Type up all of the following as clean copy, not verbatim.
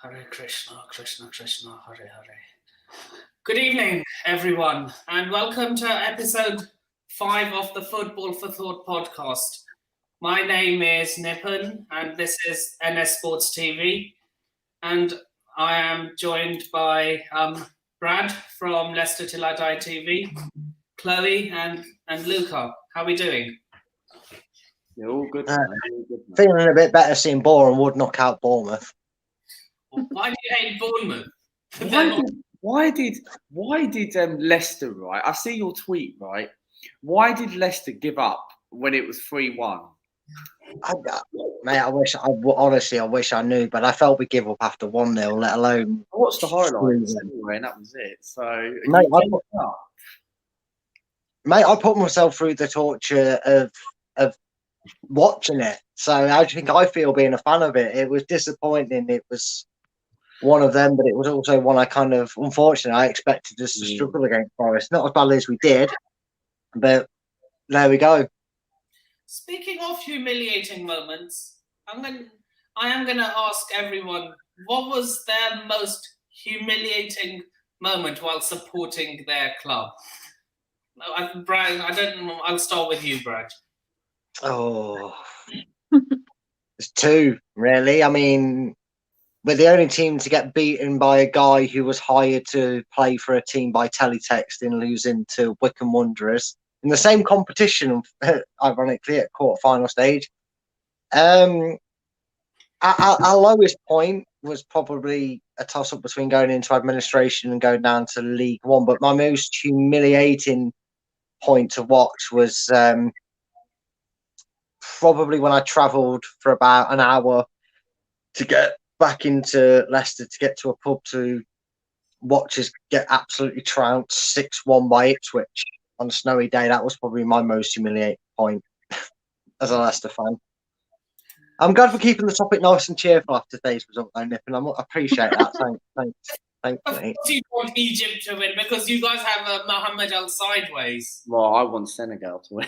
Hare Krishna, Krishna Krishna, Hare Hare. Good evening, everyone, and welcome to episode 5 of the Football for Thought podcast. My name is Nipun, and this is NS Sports TV, and I am joined by Brad from Leicester Till I Die TV, Chloe, and Luca. How are we doing? You're all good. Feeling a bit better seeing Bournemouth knock out Bournemouth. Why do you hate Bournemouth? Why did Leicester, right? I see your tweet, right? Why did Leicester give up when it was 3-1? Mate, I wish I knew, but I felt we give up after 1-0, let alone. I watched the highlights anyway, and that was it. So, I put myself through the torture of watching it. So how do you think I feel being a fan of it? It was disappointing. It was one of them, but it was also one unfortunately, I expected us to struggle against Forest. Not as badly as we did, but there we go. Speaking of humiliating moments, I am going to ask everyone, what was their most humiliating moment while supporting their club? Brad, I don't know. I'll start with you, Brad. Oh, there's two, really. I mean, we're the only team to get beaten by a guy who was hired to play for a team by teletext in losing to Wycombe Wanderers in the same competition, ironically, at quarter-final stage. Our lowest point was probably a toss-up between going into administration and going down to League One, but my most humiliating point to watch was probably when I travelled for about an hour to get back into Leicester to get to a pub to watch us get absolutely trounced 6-1 by Ipswich on a snowy day. That was probably my most humiliating point as a Leicester fan. I'm glad for keeping the topic nice and cheerful after today's result, though, Nip, and I appreciate that. Thanks, Of mate. course you want Egypt to win because you guys have Mohammed Al sideways. Well, I want Senegal to win.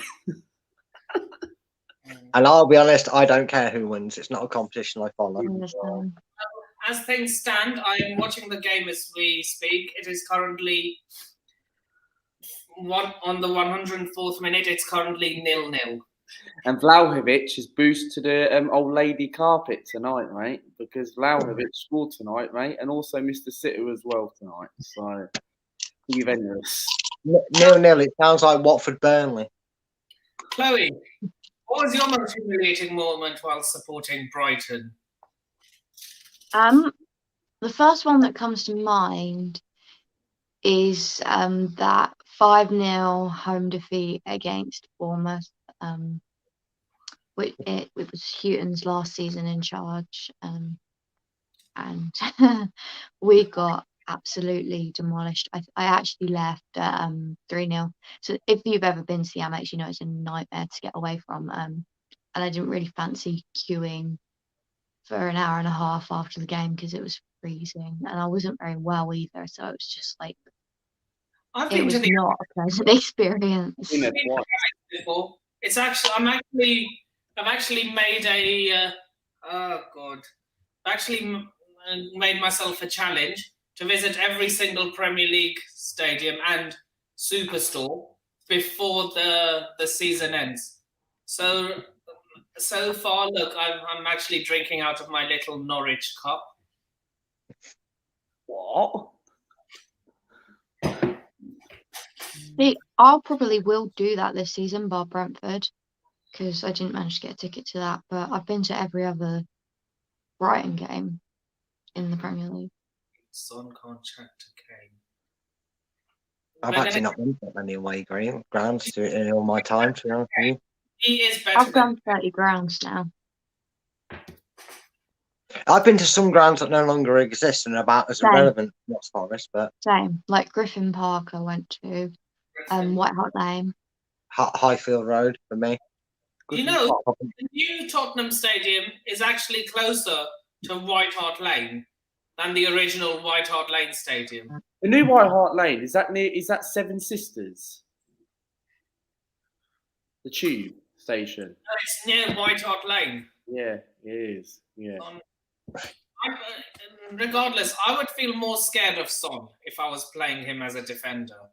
And I'll be honest, I don't care who wins. It's not a competition I follow. As things stand, I am watching the game as we speak. It is currently on the 104th minute. It's currently 0-0. And Vlahovic has boosted the old lady carpet tonight, mate, because Vlahovic scored tonight, mate, and also Mr. Sitter as well tonight. So, Juventus. 0-0. It sounds like Watford Burnley. Chloe, what was your most humiliating moment while supporting Brighton? The first one that comes to mind is that 5-0 home defeat against Bournemouth. It was Houghton's last season in charge, and we got absolutely demolished. I actually left 3-0. So if you've ever been to the Amex, you know it's a nightmare to get away from. And I didn't really fancy queuing for an hour and a half after the game because it was freezing, and I wasn't very well either. So it was just like it was not a pleasant experience. Before. It's actually I've actually made made myself a challenge to visit every single Premier League stadium and Superstore before the season ends. So far, look, I'm actually drinking out of my little Norwich cup. What? I probably will do that this season, bar Brentford, because I didn't manage to get a ticket to that. But I've been to every other Brighton game in the Premier League. Son can't chat to Kane. I've actually not been to many away grounds to it in all my time, to be honest with you. He is better. I've done 30 grounds now. I've been to some grounds that no longer exist and about as irrelevant as Forest, but same. Like Griffin Park, I went to. White Hart Lane. Highfield Road for me. You know, the new Tottenham Stadium is actually closer to White Hart Lane than the original White Hart Lane Stadium. The new White Hart Lane, is that Seven Sisters? The tube station. No, it's near White Hart Lane. Yeah, it is. Yeah. regardless, I would feel more scared of Son if I was playing him as a defender.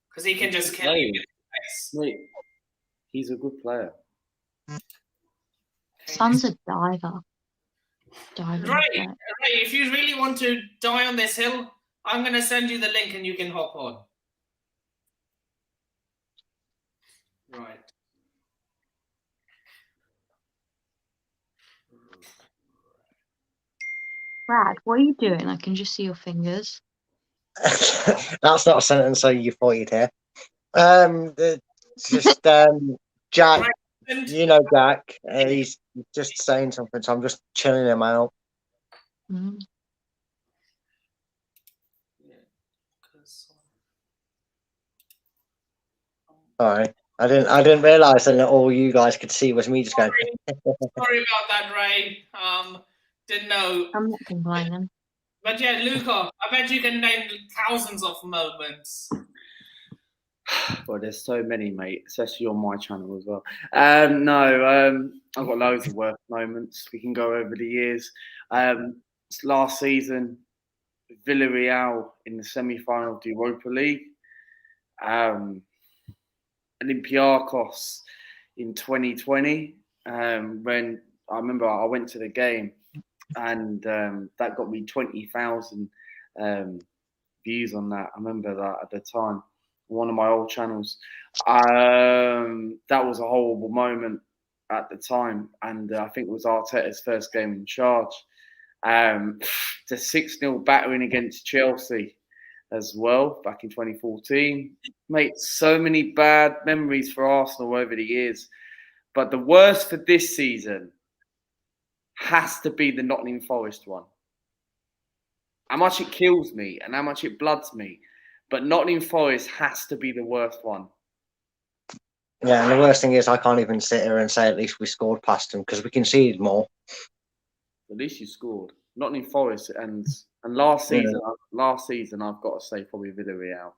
Because he can just kill you with his pace. Mate, he's a good player. Son's a diver. Right, if you really want to die on this hill, I'm going to send you the link and you can hop on. Right. Brad, what are you doing? I can just see your fingers. That's not a sentence, so you thought you'd hear. Jack, Right. you know Jack. He's just saying something, so I'm just chilling him out. Mm. Sorry, I didn't realise that all you guys could see was me just going. Sorry about that, Ray. Didn't know. I'm not complaining. But yeah, Luca, I bet you can name thousands of moments. Well, there's so many, mate, especially on my channel as well. I've got loads of worst moments. We can go over the years. Last season, Villarreal in the semi-final of the Europa League. Olympiacos in 2020, when I remember I went to the game and that got me 20,000 views on that. I remember that at the time, one of my old channels. That was a horrible moment at the time, and I think it was Arteta's first game in charge. The 6-0 battering against Chelsea as well back in 2014. Mate, so many bad memories for Arsenal over the years. But the worst for this season has to be the Nottingham Forest one. How much it kills me and how much it bloods me, but Nottingham Forest has to be the worst one. Yeah, and the worst thing is I can't even sit here and say at least we scored past them because we conceded more. At least you scored. Nottingham Forest and last season, I've got to say probably Villarreal.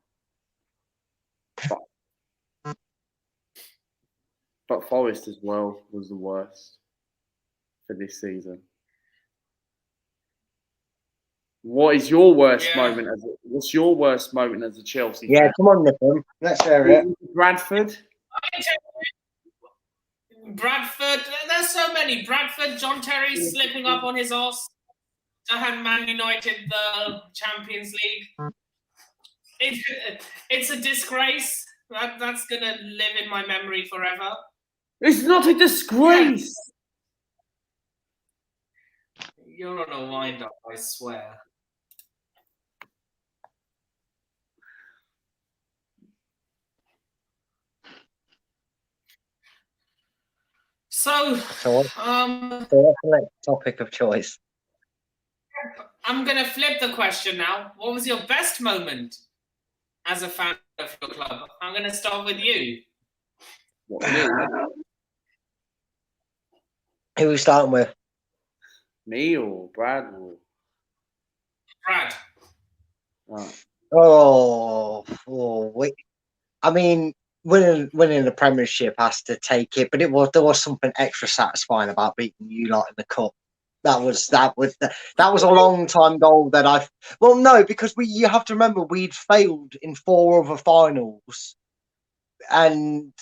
But Forest as well was the worst for this season. What is your worst moment? What's your worst moment as a Chelsea fan? Yeah, come on, Nippon. Let's hear it. Bradford. Bradford. There's so many. Bradford. John Terry slipping up on his arse to hand Man United the Champions League. It's a disgrace. That's gonna live in my memory forever. It's not a disgrace. You're on a wind-up, I swear. So what's the next topic of choice? I'm going to flip the question now. What was your best moment as a fan of your club? I'm going to start with you. Who are we starting with? Me or Brad? Brad. I mean, winning the Premiership has to take it, but there was something extra satisfying about beating you lot in the cup. That was a long time goal that because you have to remember we'd failed in 4 other finals, and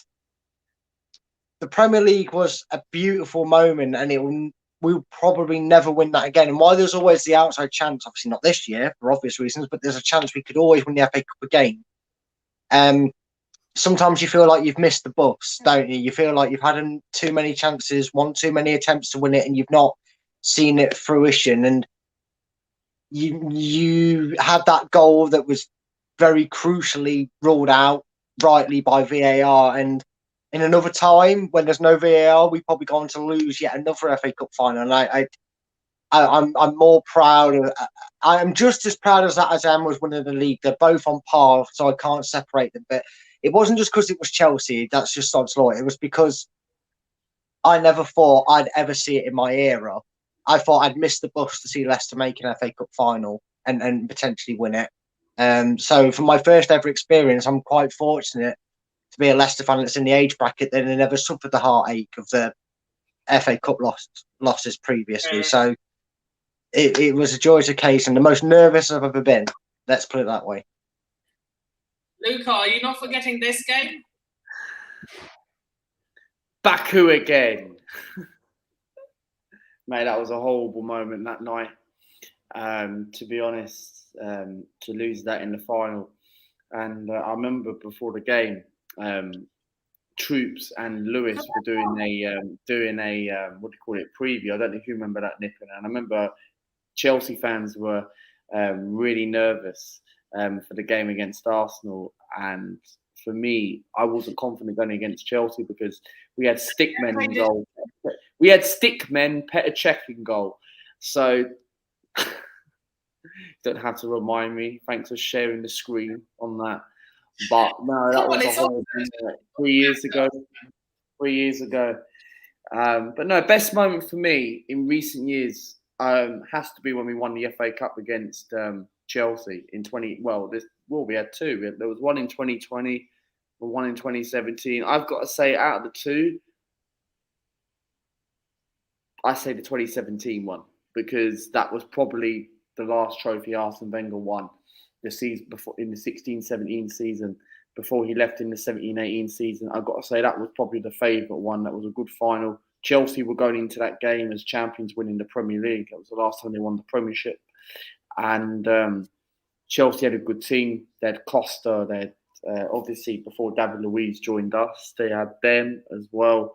the Premier League was a beautiful moment, and we'll probably never win that again. And while there's always the outside chance, obviously not this year for obvious reasons, but there's a chance we could always win the FA Cup again. Sometimes you feel like you've missed the bus, don't you? You feel like you've had too many chances, too many attempts to win it, and you've not seen it fruition. And you had that goal that was very crucially ruled out rightly by VAR. And in another time, when there's no VAR, we probably go on to lose yet another FA Cup final. And I'm more proud of. I'm just as proud as I am was winning the league. They're both on par, so I can't separate them. But it wasn't just because it was Chelsea. That's just sod's law. It was because I never thought I'd ever see it in my era. I thought I'd miss the bus to see Leicester make an FA Cup final and potentially win it. So for my first ever experience, I'm quite fortunate to be a Leicester fan that's in the age bracket that never suffered the heartache of the FA Cup losses previously. So it was a joyous occasion, the most nervous I've ever been. Let's put it that way. Luca, are you not forgetting this game? Baku again. Mate, that was a horrible moment that night. To be honest, to lose that in the final. And I remember before the game, Troops and Lewis were doing a what do you call it, preview. I don't know if you remember that, Nippon. And I remember Chelsea fans were really nervous for the game against Arsenal. And for me, I wasn't confident going against Chelsea because we had stickmen in goal. We had stickmen, Petr Cech in goal. So don't have to remind me. Thanks for sharing the screen on that. But no, that was a horrible 3 years ago. 3 years ago. But no, best moment for me in recent years has to be when we won the FA Cup against Chelsea in 20. We had two. There was one in 2020 and one in 2017. I've got to say, out of the two, I say the 2017 one because that was probably the last trophy Arsene Wenger won the season before in the 16-17 season before he left in the 17-18 season. I've got to say that was probably the favourite one. That was a good final. Chelsea were going into that game as champions winning the Premier League. That was the last time they won the Premiership. And Chelsea had a good team. They had Costa. They had, obviously, before David Luiz joined us, they had them as well.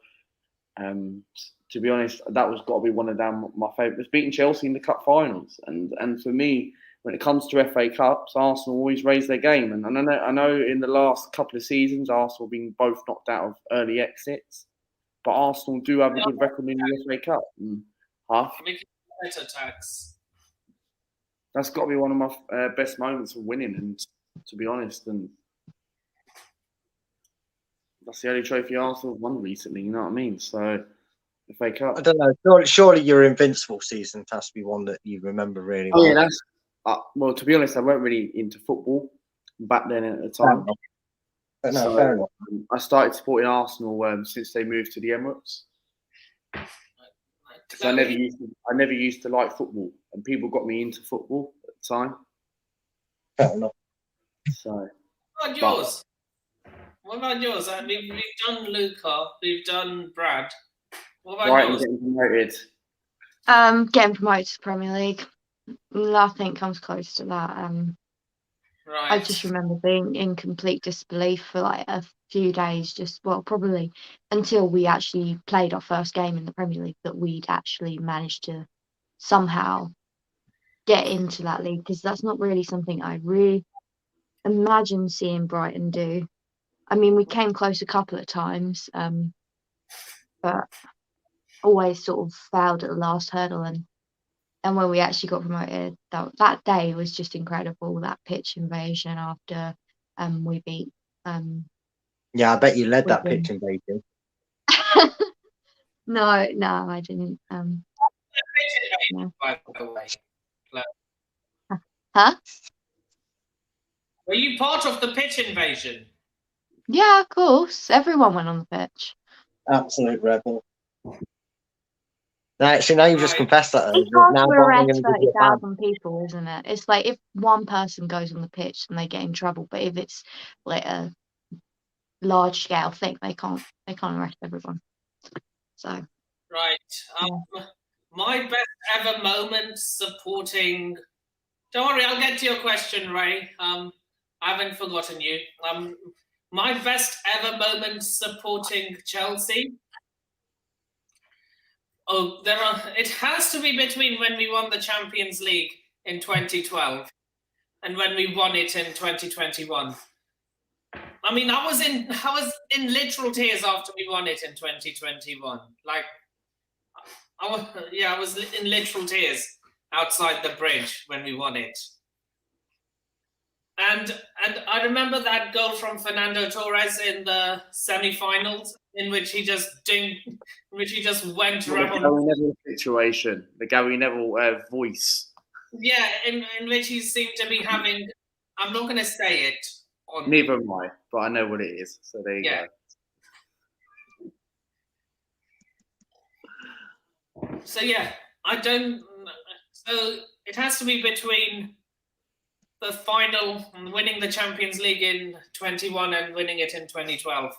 To be honest, that was got to be one of my favourites. Beating Chelsea in the cup finals, and for me, when it comes to FA Cups, Arsenal always raise their game. And I know in the last couple of seasons, Arsenal have been both knocked out of early exits, but Arsenal do have a good record in the FA Cup. That's got to be one of my best moments of winning. And to be honest, and that's the only trophy Arsenal have won recently. You know what I mean? So. FA Cup. I don't know. Surely your Invincible season has to be one that you remember really well. Oh, yeah, that's well. To be honest, I weren't really into football back then at the time. Fair enough. I started supporting Arsenal since they moved to the Emirates. So I never used to like football, and people got me into football at the time. Fair enough. So. What about yours? What about yours? We've done Luca. We've done Brad. What about Brighton yours? getting promoted. Getting promoted to the Premier League. Nothing comes close to that. Right. I just remember being in complete disbelief for like a few days, probably until we actually played our first game in the Premier League, that we'd actually managed to somehow get into that league, because that's not really something I really imagine seeing Brighton do. I mean, we came close a couple of times, but always sort of failed at the last hurdle. And when we actually got promoted, that day was just incredible. That pitch invasion after we beat. Yeah, I bet you led that pitch invasion. No, I didn't. No. By the way. Huh? Were you part of the pitch invasion? Yeah, of course. Everyone went on the pitch. Absolute rebel. Actually, now you've just confessed that. It's hard to arrest 30,000 people, isn't it? It's like if one person goes on the pitch, then they get in trouble. But if it's like a large scale thing, they can't arrest everyone. So. Right. My best ever moment supporting. Don't worry, I'll get to your question, Ray. I haven't forgotten you. My best ever moment supporting Chelsea. Oh, it has to be between when we won the Champions League in 2012 and when we won it in 2021. I mean, I was in literal tears after we won it in 2021. Like, I was in literal tears outside the bridge when we won it. And I remember that goal from Fernando Torres in the semi-finals, in which he just went around. The Gary Neville situation, the Gary Neville voice. Yeah, in which he seemed to be having. I'm not going to say it. Neither am I, but I know what it is. So there you go. So yeah, I don't. So it has to be between the final and winning the Champions League in 21 and winning it in 2012.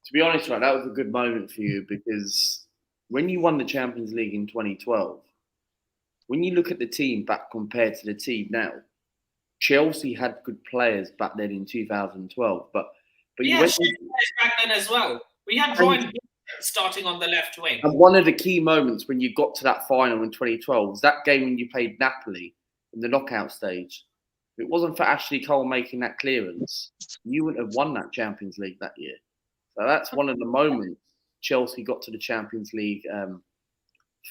To be honest, right, that was a good moment for you because when you won the Champions League in 2012, when you look at the team back compared to the team now, Chelsea had good players back then in 2012, but yeah, back then as well. We had Ryan starting on the left wing. And one of the key moments when you got to that final in 2012 was that game when you played Napoli in the knockout stage. If it wasn't for Ashley Cole making that clearance, you wouldn't have won that Champions League that year. So that's one of the moments Chelsea got to the Champions League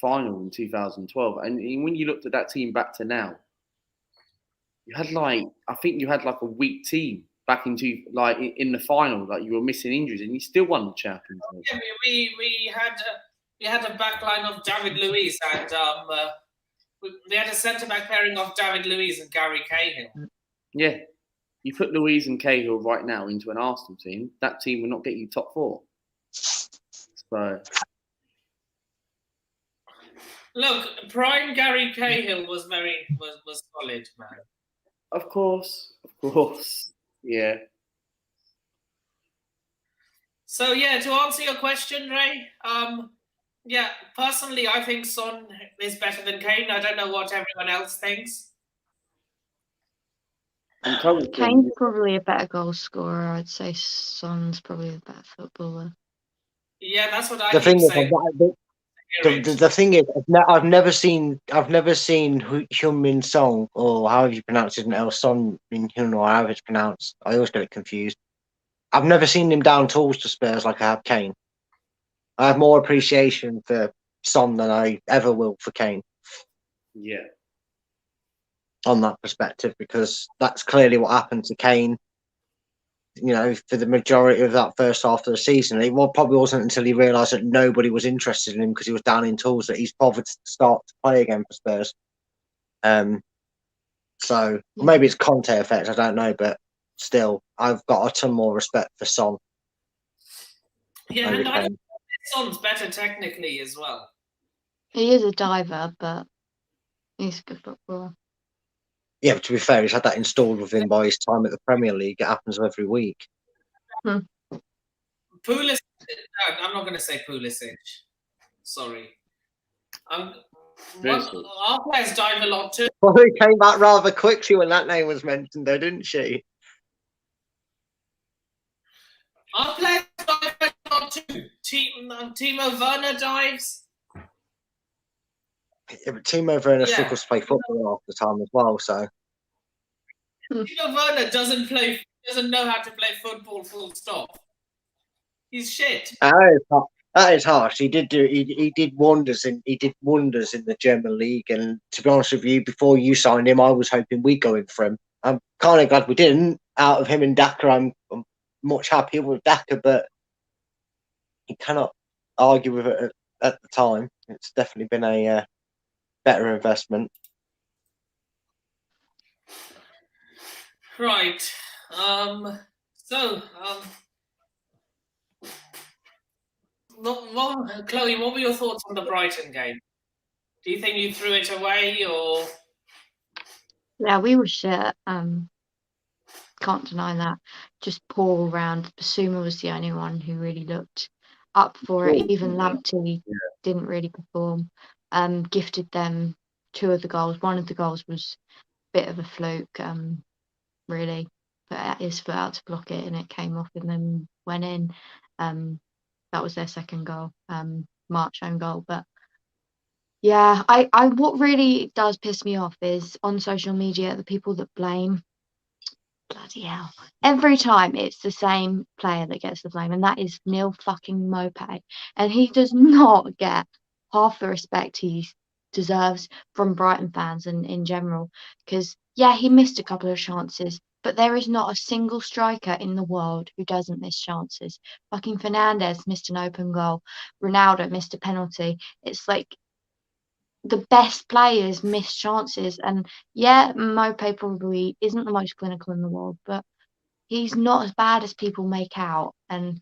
final in 2012. And when you looked at that team back to now, you had I think you had a weak team back into in the final, you were missing injuries, and you still won the Champions League. Yeah, we had a back line of David Luiz and we had a centre back pairing of David Luiz and Gary Cahill. Yeah, you put Luiz and Cahill right now into an Arsenal team, that team will not get you top 4. So. Look, prime Gary Cahill was solid, man. Of course, yeah. So yeah, to answer your question, Ray, yeah, personally, I think Son is better than Kane. I don't know what everyone else thinks. Kane's probably a better goal scorer. I'd say Son's probably a better footballer. Yeah, that's what I keep saying. The thing is, I've never seen Heung-min Son, or however you pronounce it, or Son Min Hyun, or however it's pronounced. I always get it confused. I've never seen him down tools to Spurs like I have Kane. I have more appreciation for Son than I ever will for Kane. Yeah. On that perspective, because that's clearly what happened to Kane. You know, for the majority of that first half of the season, it probably wasn't until he realised that nobody was interested in him because he was down in tools that he's bothered to start to play again for Spurs. So maybe it's Conte effect, I don't know, but still, I've got a ton more respect for Son. Yeah, and I think Son's better technically as well. He is a diver, but he's a good footballer. Yeah, but to be fair, he's had that installed with him by his time at the Premier League. It happens every week. Pulisic, I'm not going to say Pulisic. Sorry. Our players dive a lot too. Well, he came back rather quickly when that name was mentioned, though, didn't she? Our players dive a lot too. Timo Werner dives. Yeah, but Timo Werner struggles to play football half the time as well, so. Timo Werner doesn't know how to play football, full stop. He's shit. That is harsh. He did wonders in the German league, and to be honest with you, before you signed him, I was hoping we'd go in for him. I'm kind of glad we didn't. Out of him and Daka, I'm much happier with Daka, but you cannot argue with it at the time. It's definitely been a better investment. Right. Chloe, what were your thoughts on the Brighton game? Do you think you threw it away, or? Yeah, we were shit. Can't deny that. Just poor all round. Basuma was the only one who really looked up for it. Even Lamptey didn't really perform. Gifted them 2 of the goals. One of the goals was a bit of a fluke, really. Put his foot out to block it, and it came off and then went in. That was their second goal, March own goal. But yeah, I what really does piss me off is on social media the people that blame. Bloody hell! Every time it's the same player that gets the blame, and that is Neil fucking Maupay, and he does not get half the respect he deserves from Brighton fans and in general. Because he missed a couple of chances, but there is not a single striker in the world who doesn't miss chances. Fucking Fernandes missed an open goal. Ronaldo missed a penalty. It's like the best players miss chances. And Maupay probably isn't the most clinical in the world, but he's not as bad as people make out. And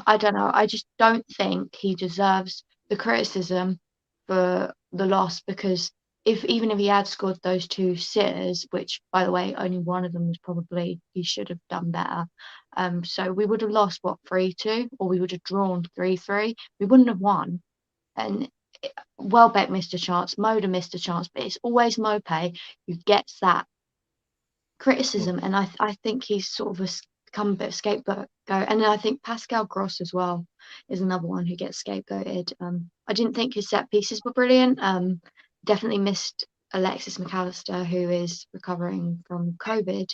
I don't know. I just don't think he deserves the criticism for the loss, because even if he had scored those 2 sitters, which by the way only one of them was probably he should have done better. So we would have lost 3-2, or we would have drawn 3-3. We wouldn't have won. And Welbeck missed a chance, Moda missed a chance, but it's always Mope who gets that criticism, and I think he's sort of become a bit of scapegoat. And I think Pascal Gross as well is another one who gets scapegoated. I didn't think his set pieces were brilliant. Definitely missed Alexis McAllister, who is recovering from COVID.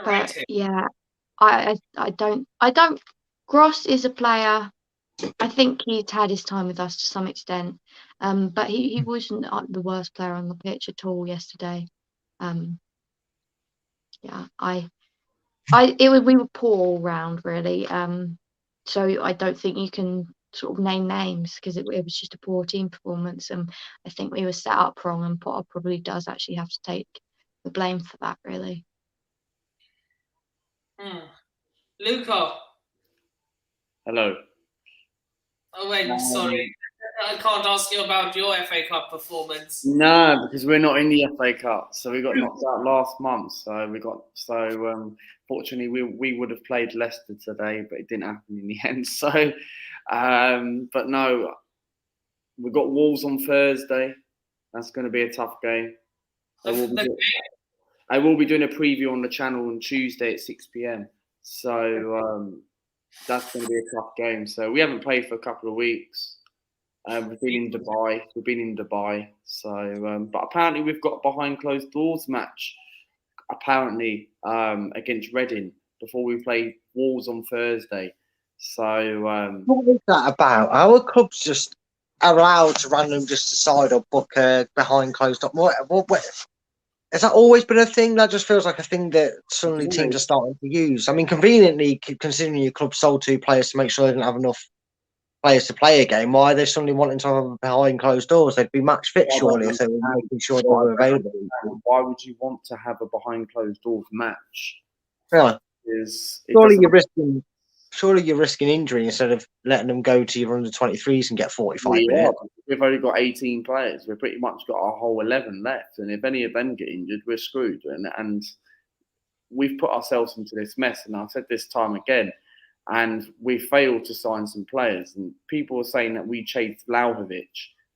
But yeah, I don't. Gross is a player. I think he's had his time with us to some extent, but he wasn't the worst player on the pitch at all yesterday. Yeah, we were poor all round, really. So I don't think you can sort of name names, because it was just a poor team performance. And I think we were set up wrong, and Potter probably does actually have to take the blame for that, really. Luca. Hello. Oh, wait, sorry. I can't ask you about your FA Cup performance. No, because we're not in the FA Cup, so we got knocked out last month. Fortunately, we would have played Leicester today, but it didn't happen in the end. So, but no, we've got Wolves on Thursday. That's going to be a tough game. I will be doing a preview on the channel on Tuesday at 6 p.m. So that's going to be a tough game. So we haven't played for a couple of weeks. We've been in Dubai. So, but apparently we've got a behind closed doors match. Apparently against Reading before we play Wolves on Thursday. So what is that about? Our clubs just allowed to randomly just decide or book a behind closed door. What has that always been a thing? That just feels like a thing that suddenly teams are starting to use. I mean, conveniently, considering your club sold 2 players to make sure they didn't have enough players to play a game, why are they suddenly wanting to have behind closed doors? They'd be match fit, surely, if they were making sure they were available. Why would you want to have a behind closed doors match? Yeah. Surely you're risking injury instead of letting them go to your under 23s and get 45 minutes. We've only got 18 players. We've pretty much got our whole 11 left, and if any of them get injured, we're screwed. And we've put ourselves into this mess. And I've said this time again. And we failed to sign some players. And people are saying that we chased Vlahovic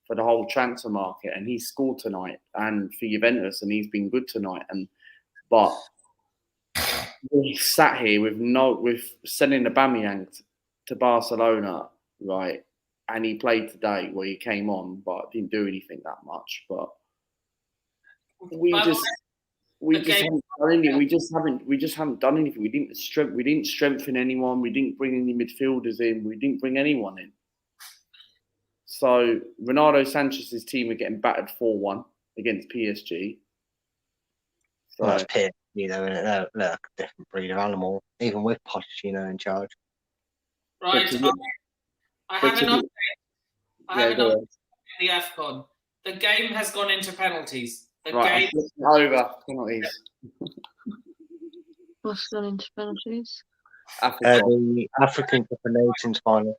for the whole transfer market, and he scored tonight, and for Juventus, and he's been good tonight. But we sat here with sending Aubameyang to Barcelona, right? And he played today, where he came on, but didn't do anything that much. But we just haven't done anything. We just haven't done anything. We didn't strengthen anyone. We didn't bring any midfielders in. We didn't bring anyone in. So Renato Sanchez's team are getting battered 4-1 against PSG. So that's PSG, though, isn't it? They're a different breed of animal, even with Pochettino in charge. Right. I have an update. I have an update in the AFCON. The game has gone into penalties. Over penalties. What's gone into penalties? The African Cup of Nations final.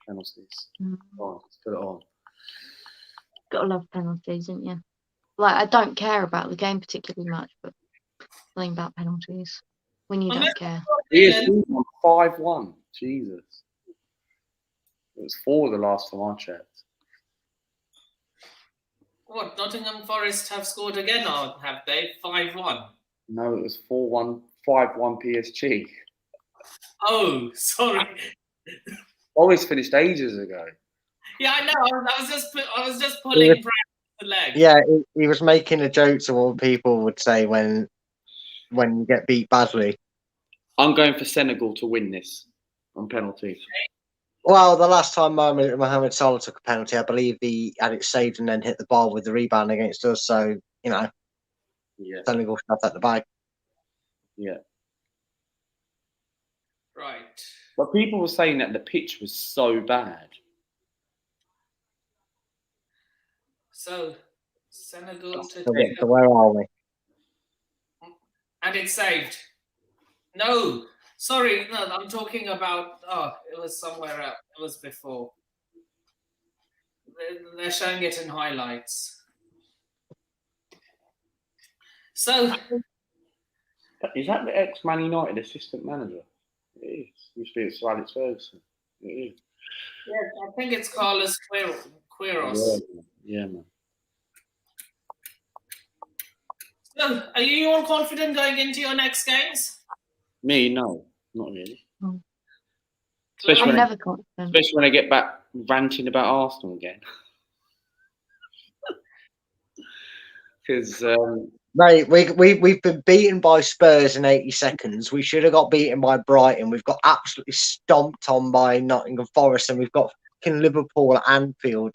Penalties. Oh, let's put it on. Gotta love penalties, don't you? Like, I don't care about the game particularly much, but something about penalties when you don't care. PSG won 5-1. Jesus. It was 4 the last time I checked. What, Nottingham Forest have scored again, or have they? 5-1? No, it was 4-1, 5-1 PSG. Oh, sorry. Always finished ages ago. Yeah, I know. I was just pulling the leg. Yeah, he was making a joke to what people would say when you get beat badly. I'm going for Senegal to win this on penalties. Well, the last time Mohamed Salah took a penalty, I believe he had it saved and then hit the bar with the rebound against us. So, Senegal should have that in the bag. Yeah. Right. But people were saying that the pitch was so bad. So, Senegal to So where are we? And it's saved. No. Sorry, no, I'm talking about, it was somewhere else. It was before. they're showing it in highlights. So, Is that the ex-Man United assistant manager? It is. Used to be Sir Alex Ferguson. It is. yeah, I think it's Carlos Queiroz. Yeah, man. So, are you all confident going into your next games? Me, no, not really. Oh. Especially I'm never confident. especially when I get back ranting about Arsenal again. Because Mate, we've been beaten by Spurs in 80 seconds. We should have got beaten by Brighton. We've got absolutely stomped on by Nottingham Forest, and we've got fucking Liverpool at Anfield.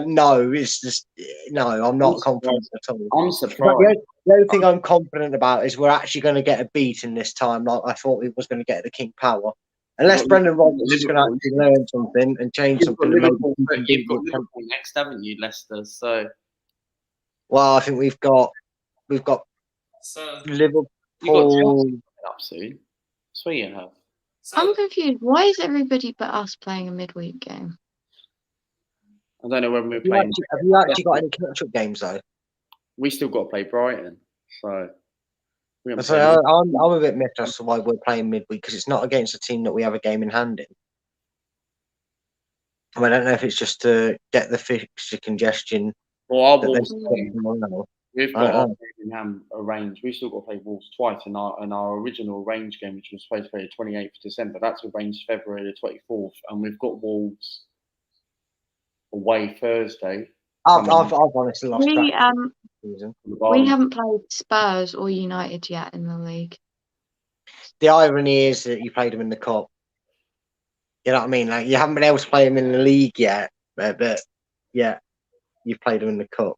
No, it's just no. I'm not confident at all. I'm surprised. The only thing I'm confident about is we're actually going to get a beating this time, like I thought we was going to get the King Power. Unless Brendan Rodgers is going to actually learn something and change something. You've got Liverpool next, haven't you, Leicester? So, well, I think we've got So, Liverpool. you got Chelsea up soon. Sweet enough. so I'm confused. Why is everybody but us playing a midweek game? I don't know when we're Have you playing. actually got any catch-up games though? We still got to play Brighton, so we haven't So played I'm a bit miffed as to why we're playing midweek because it's not against a team that we have a game in hand in. I don't know if it's just to get the fixture congestion. Well, our that Wolves they're- we've got our game in hand arranged. We still got to play Wolves twice in our original arranged game, which was supposed to play the 28th of December. That's arranged February the 24th, and we've got Wolves away Thursday. I've honestly lost track. We haven't played Spurs or United yet in the league. The irony is that you played them in the cup. You know what I mean? Like you haven't been able to play them in the league yet, but yeah, you've played them in the cup.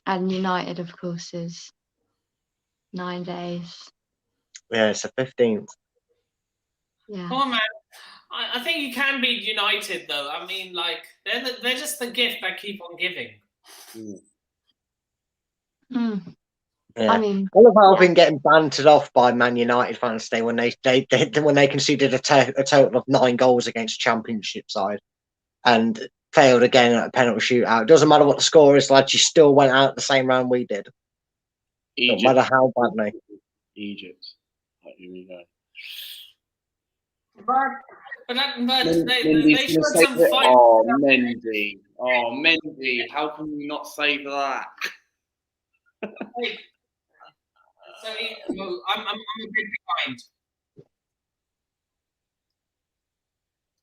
And United, of course, is 9 days. Yeah, it's the 15th. Yeah. come on, man. I think you can beat United, though. I mean, like they're just the gift that keep on giving. Mm. Yeah. I mean, I love how I've been getting bantered off by Man United fans today when they conceded a total of 9 goals against Championship side and failed again at a penalty shootout. It doesn't matter what the score is, lads. You still went out the same round we did. Egypt. No matter how badly. Egypt. Here we go. But they Mendy's showed gonna some save it. fight. Oh, Mendy. Oh, Mendy. How can you not save that? So I'm a bit behind.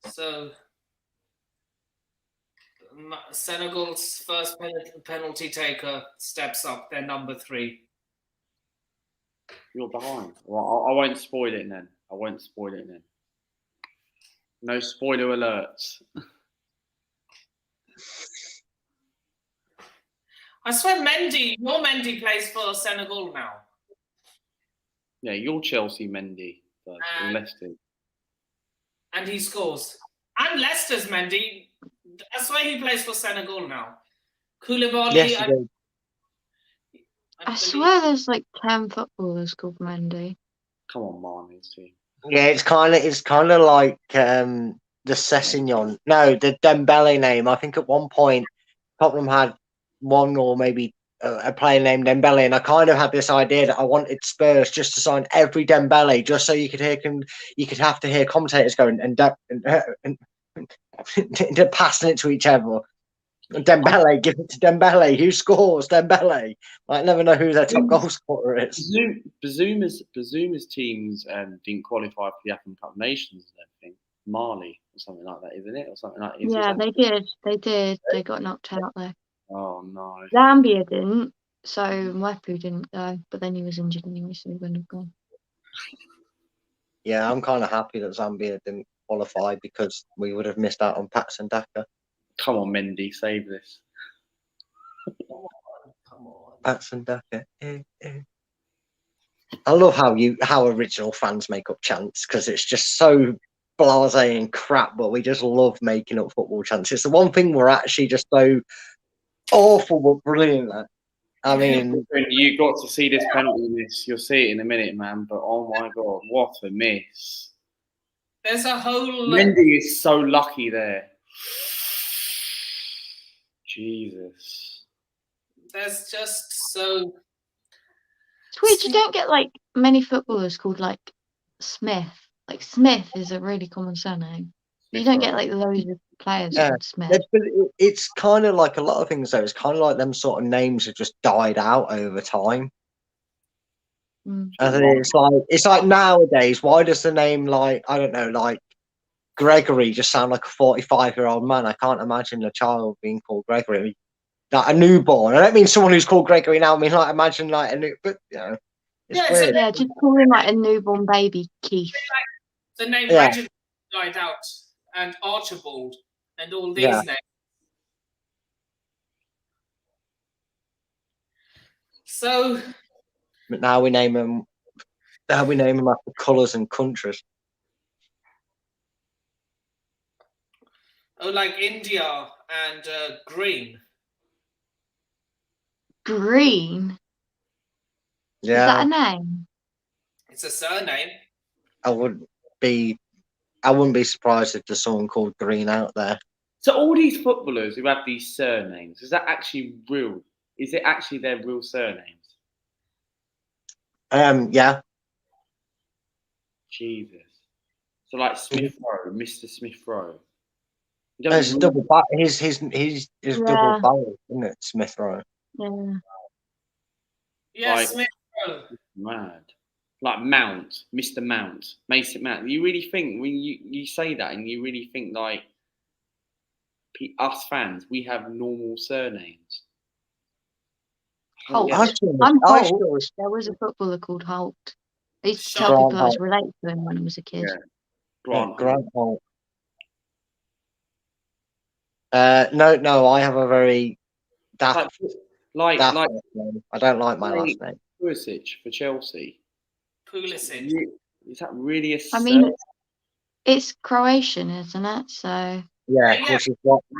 So Senegal's first penalty taker steps up. They're number 3. You're behind. Well, I won't spoil it then. No spoiler alerts. I swear, your Mendy plays for Senegal now. Yeah, you're Chelsea Mendy. Leicester. And he scores. And Leicester's Mendy. I swear he plays for Senegal now. Koulibaly. Yes, I swear there's like 10 footballers called Mendy. Come on, Marnie's team. yeah, it's kind of like the Sessegnon. No, the Dembele name. I think at one point Tottenham had one or maybe a player named Dembele, and I kind of had this idea that I wanted Spurs just to sign every Dembele, just so you could have to hear commentators going and passing it to each other. Dembele, give it to Dembele. Who scores? Dembele. I never know who their top goal scorer is. Bazuma's teams didn't qualify for the African Cup of Nations. I think Mali or something like that, isn't it? Or something like that. Yeah, they did. They got knocked out there. Oh no. Zambia didn't, so Mwepu didn't go, but then he was injured anyway, so he wouldn't have gone. Yeah, I'm kind of happy that Zambia didn't qualify because we would have missed out on Patson Daka. Come on, Mendy, save this. Come on. Patson Daka. I love how original fans make up chants because it's just so blasé and crap, but we just love making up football chants. It's the one thing we're actually just so awful but brilliant at. I mean, you got to see this penalty miss. You'll see it in a minute, man. But oh my god, what a miss! There's a whole. Mendy is so lucky there. Jesus. There's just so. It's weird. You don't get like many footballers called like Smith. Like Smith is a really common surname. You don't get like loads of players Yeah. called Smith. It's kind of like a lot of things though. It's kind of like them sort of names have just died out over time. Mm. I think it's like nowadays. Why does the name like I don't know like Gregory just sound like a 45-year-old man? I can't imagine a child being called Gregory. Like a newborn. I don't mean someone who's called Gregory now. I mean like imagine like a new, but you know, it's Yeah, weird. Yeah, just call him like a newborn baby, Keith. The name Yeah. Reginald died out, and Archibald, and all these Yeah. names. So, But now we name them. Now we name them after colours and countries. like India and Green. Green. Is that a name? It's a surname. I wouldn't be surprised if there's someone called Green out there. So all these footballers who have these surnames, is that actually real? Is it actually their real surnames? Yeah. Jesus. So like Smith Rowe, Mr. Smith Rowe. It's a double his double Yeah. barrel, isn't it, Smith Rowe? Yeah. Yeah, Like- Smith Rowe. Mad. Like Mount, Mr. Mount, Mason Mount. You really think when you say that and you really think like us fans, we have normal surnames. Holt. Yeah. I'm I Holt. sure- There was a footballer called Holt. I used to Sean tell people I was Holt. related to him when I was a kid. Yeah. Grant. Grant Holt. No, I have a very daft Like last name. I don't like my last name. Pulisic for Chelsea. Pulisic. Is that really a I mean, surname? it's Croatian, isn't it? So Yeah, Yeah.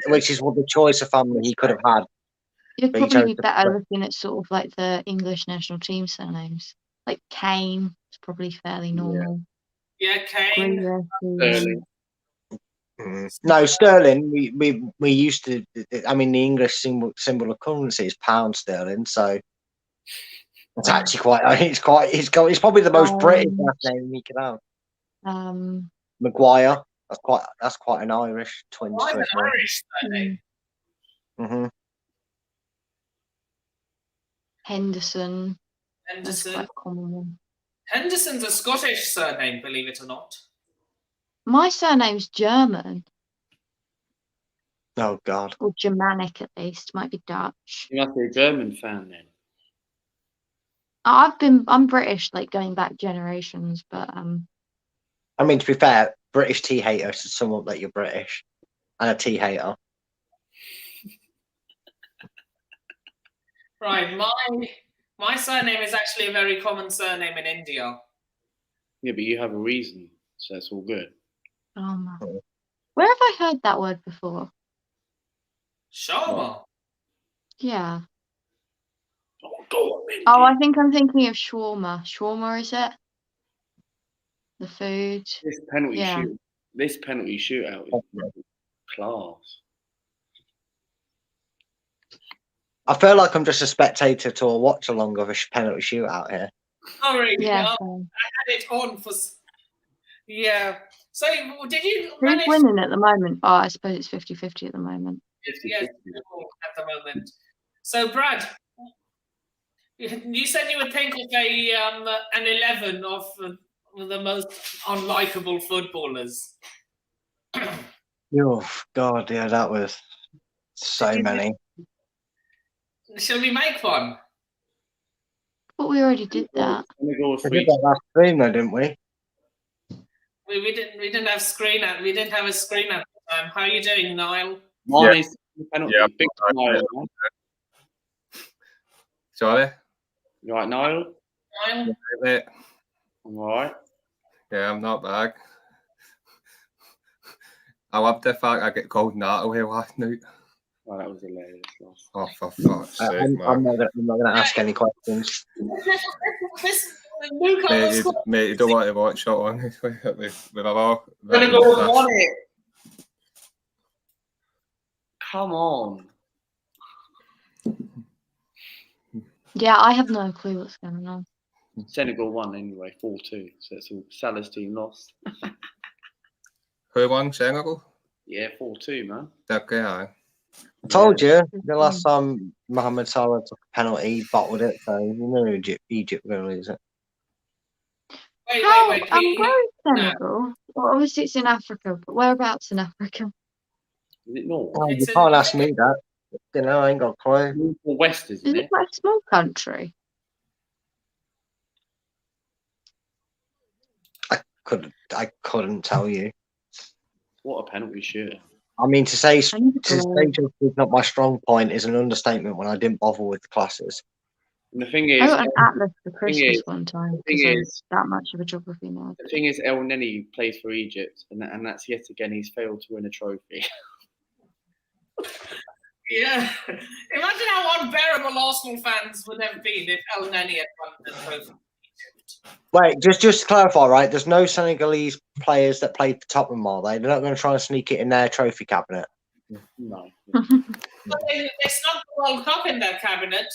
which is what the choice of family he could have had. you'd But he probably chose be to better put- looking at sort of like the English national team surnames. Like Kane is probably fairly normal. Yeah, Kane. Grealish is- Sterling. No, sterling. We used to. I mean, the English symbol of currency is pound sterling. So it's actually quite. It's probably the most British last name he could have. Maguire. That's quite an Irish twin Why to the it. man. Irish surname? Mm-hmm. Henderson. That's Henderson. quite a common one. Henderson's a Scottish surname, believe it or not. My surname's German, Oh God. or Germanic at least. Might be Dutch. You must be a German fan then. I'm British, like going back generations, but I mean, to be fair, British tea hater is someone that you're British, and a tea hater. Right, my surname is actually a very common surname in India. Yeah, but you have a reason, so that's all good. where have I heard that word before? Sharma. Yeah. Oh, go on, Mindy. Oh, I think I'm thinking of shawarma. Shawarma, is it? The food. This penalty Yeah. shootout is class. I feel like I'm just a spectator to a watch along of a penalty shootout here. Sorry, Yeah. I So had it on for. Yeah. So, did you who's manage? winning at the moment? Oh, I suppose it's 50-50 at the moment. Yes, at the moment. So, Brad, you said you would think of an 11 of the most unlikable footballers. Oh God, yeah, that was so many. Shall we make one? But we already did that. We did that last stream, though, didn't we? We didn't have screen at we didn't have a screen at the time. How are you doing, Niall? Mine is penalty. Yeah. Big Niall. Sorry? You right, Niall? Niall? Mate. I'm all right. Yeah, I'm not bad. I love the fact I get called Natalie last night. Oh, that was hilarious. Oh, for fuck's sake, I'm man. not going to ask any questions. This Newcastle Mate, you don't want to watch that one. With a law. Gonna go on it. Come on. Yeah, I have no clue what's going on. Senegal won anyway, 4-2. So it's all Salah's team lost. Who won Senegal? Yeah, 4-2, man. Okay, aye. I told you the last time Mohamed Salah took a penalty, he bottled it. So you know Egypt were going to lose it. Wait. Where is Senegal? Well, obviously it's in Africa, but whereabouts in Africa? Is it North? Oh, you It's can't ask me that. You know, I ain't got a clue. North or West, Is isn't it it? quite a small country? I couldn't tell you. What a penalty shooter. I mean, to say I need to geography is not my strong point is an understatement when I didn't bother with the classes. And the thing I is, got an atlas for Christmas is- one time thing because I'm is- that much of a geography nerd. the thing is, El Neni plays for Egypt, and that's yet again he's failed to win a trophy. Yeah. Imagine how unbearable Arsenal fans would have been if El Neni had won the trophy. Wait, just to clarify, right? There's no Senegalese players that played for Tottenham, are they? They're not going to try and sneak it in their trophy cabinet. No. But they snuck the World Cup in their cabinet.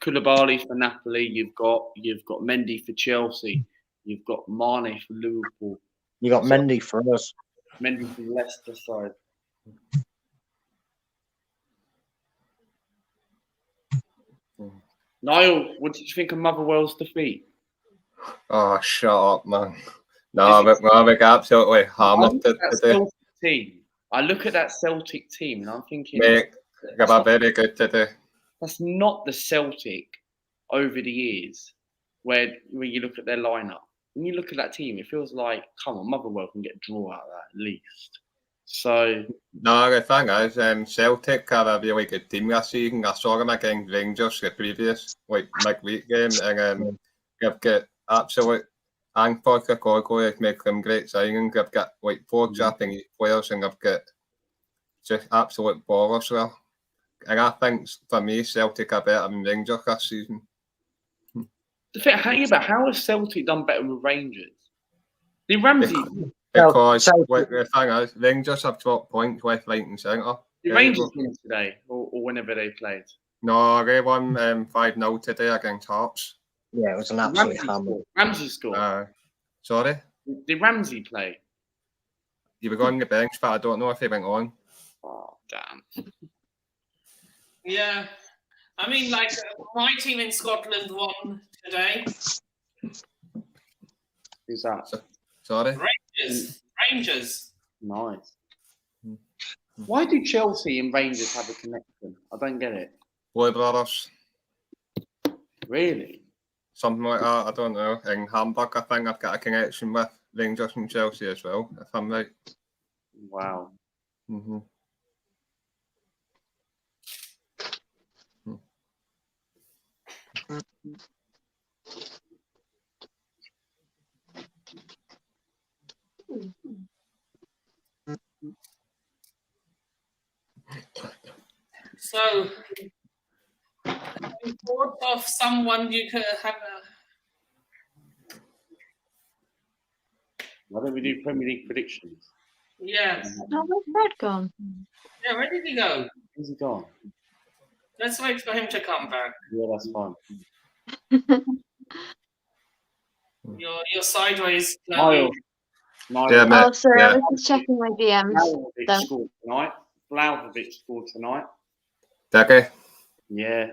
Koulibaly for Napoli. You've got Mendy for Chelsea. You've got Mane for Liverpool. You got Mendy for us. Mendy for Leicester side. Niall, what did you think of Motherwell's defeat? Oh, shut up, man. No, I'm absolutely hammered today. Team. I look at that Celtic team and I'm thinking, Mate, they were very good today. that's not the Celtic over the years where you look at their lineup. When you look at that team, it feels like, come on, Motherwell can get a draw out of that at least. So, No, the thing is, Celtic are a really good team this season. I saw them against Rangers the previous midweek game, and they've got absolute Angford Kokoglu is making them great signings. They've got 4 Japanese players, and they've got just absolute ballers there. And I think for me, Celtic are better than Rangers this season. how has Celtic done better with Rangers? The Ramsey, Because Celtic- the thing is, Rangers have dropped points left, right, and centre. the Rangers won today, or whenever they played. No, they won 5-0 today against Hearts. Yeah, it was an absolute hammer. Ramsey scored. Sorry, Did Ramsey play? you were on the bench, but I don't know if he went on. Oh, damn. Yeah. I mean, my team in Scotland won today. Who's that? Sorry. Rangers. Nice. Why do Chelsea and Rangers have a connection? I don't get it. Blue Brothers, Really? something like that. I don't know. In Hamburg, I think I've got a connection with Rangers and Chelsea as well, if I'm right. Wow. Mm-hmm. So, thought of someone you could have Why don't we do Premier League predictions? Yeah. Oh, where's Fred gone? Yeah, where did he go? Where's he gone? Let's wait for him to come back. Yeah, that's fine. You're sideways. Niall. Yeah, mate. Oh, sorry, Yeah. I was just checking my DMs. Vlahovic Don't- scored tonight. Vlahovic scored tonight. Dickie, Yeah.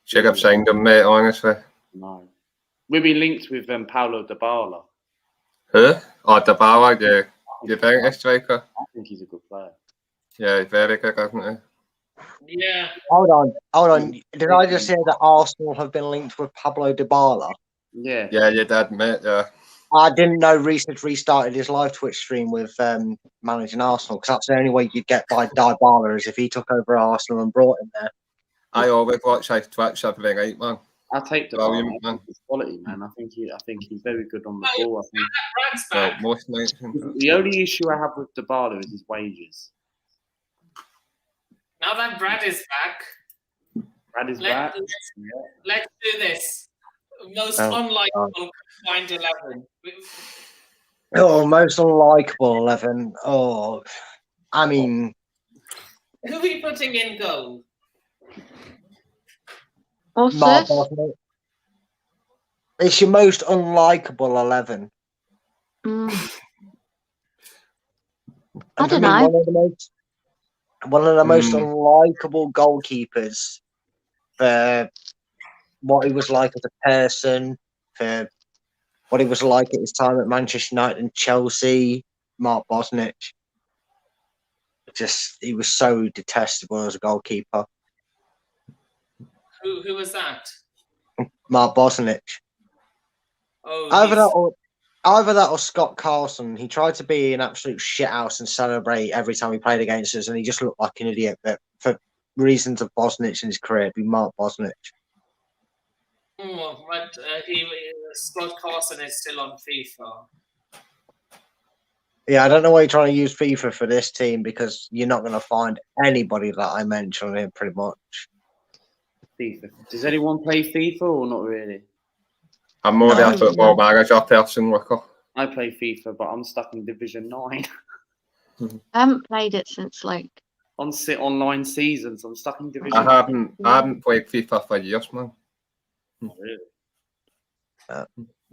should have signed him, mate, honestly. No. We've been linked with Paulo Dybala. Who? Oh, Dybala, yeah. You think he's striker? I think he's a good player. Yeah, he's very good, isn't he? Yeah. Hold on. Did I just hear that Arsenal have been linked with Pablo Dybala? Yeah. Yeah, you did, mate, yeah. I didn't know Reece had restarted his live Twitch stream with managing Arsenal, because that's the only way you'd get by Dybala is if he took over Arsenal and brought him there. I always watch his Twitch every night, man. I'll take Brilliant, Dybala. man. His quality, man. I think he's very good on the ball. I think Brad's Well, back. most nights. the only issue I have with Dybala is his wages. Now that Brad is back, Brad is Let- back. let's do this. Most Oh, unlikable combined 11. Oh, most unlikable 11. Oh, I mean, Who are we putting in goal? What's Mark this? Bosnich. It's your most unlikable 11. Mm, I And for don't me, know. one of the most Mm. unlikable goalkeepers for what he was like as a person, for what he was like at his time at Manchester United and Chelsea, Mark Bosnich. He was so detestable as a goalkeeper. Who was that? Mark Bosnich. Oh, Either that or Scott Carlson. He tried to be an absolute shithouse and celebrate every time he played against us, and he just looked like an idiot. But for reasons of Bosnich in his career, it'd be Mark Bosnich. but Scott Carson is still on FIFA. Yeah, I don't know why you're trying to use FIFA for this team because you're not going to find anybody that I mentioned here pretty much. FIFA. Does anyone play FIFA or not really? I'm more No. a football manager person, Wicker. I play FIFA, but I'm stuck in Division 9. I haven't played it since like. On online seasons, I'm stuck in Division 9. I haven't played FIFA for years, man. Really?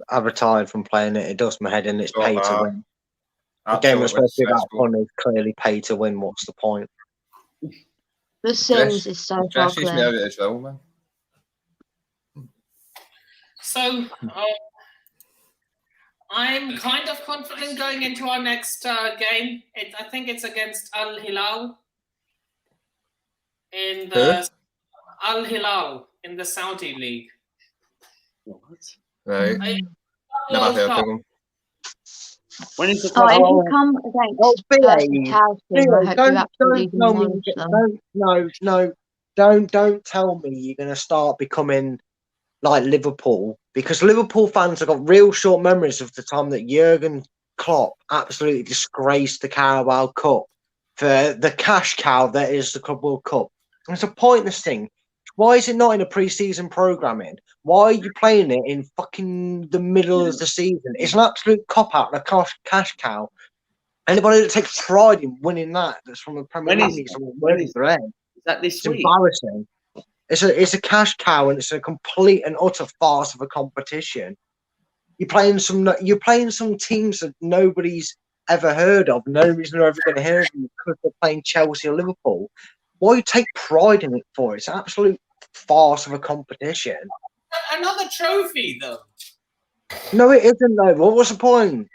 I retired from playing it. It does my head in. It's pay to win. The game that's Absolutely supposed to be about stressful. fun is clearly pay to win. What's the point? The Sims is so far Stresses me clear. out as well, man. So I'm kind of confident going into our next game. I think it's against Al Hilal in the Al Hilal in the Saudi League. What? Right. Mm. Never heard of them. When is the Oh, if club? you come against Oh, Percy Tow's team, I hope you absolutely don't tell me. demolish them. Don't tell me you're going to start becoming like Liverpool, because Liverpool fans have got real short memories of the time that Jurgen Klopp absolutely disgraced the Carabao Cup for the cash cow that is the Club World Cup. And it's a pointless thing. Why is it not in a pre-season programming? Why are you playing it in fucking the middle of the season? It's an absolute cop-out, a cash cow. Anybody that takes pride in winning that's from the Premier League needs to work their head. Is that this It's week? embarrassing. It's a cash cow, and it's a complete and utter farce of a competition. You're playing some teams that nobody's ever heard of. Nobody's ever going to hear of them because they're playing Chelsea or Liverpool. Why you take pride in it for? It's an absolute farce of a competition. Another trophy, though. No, it isn't though. What's the point?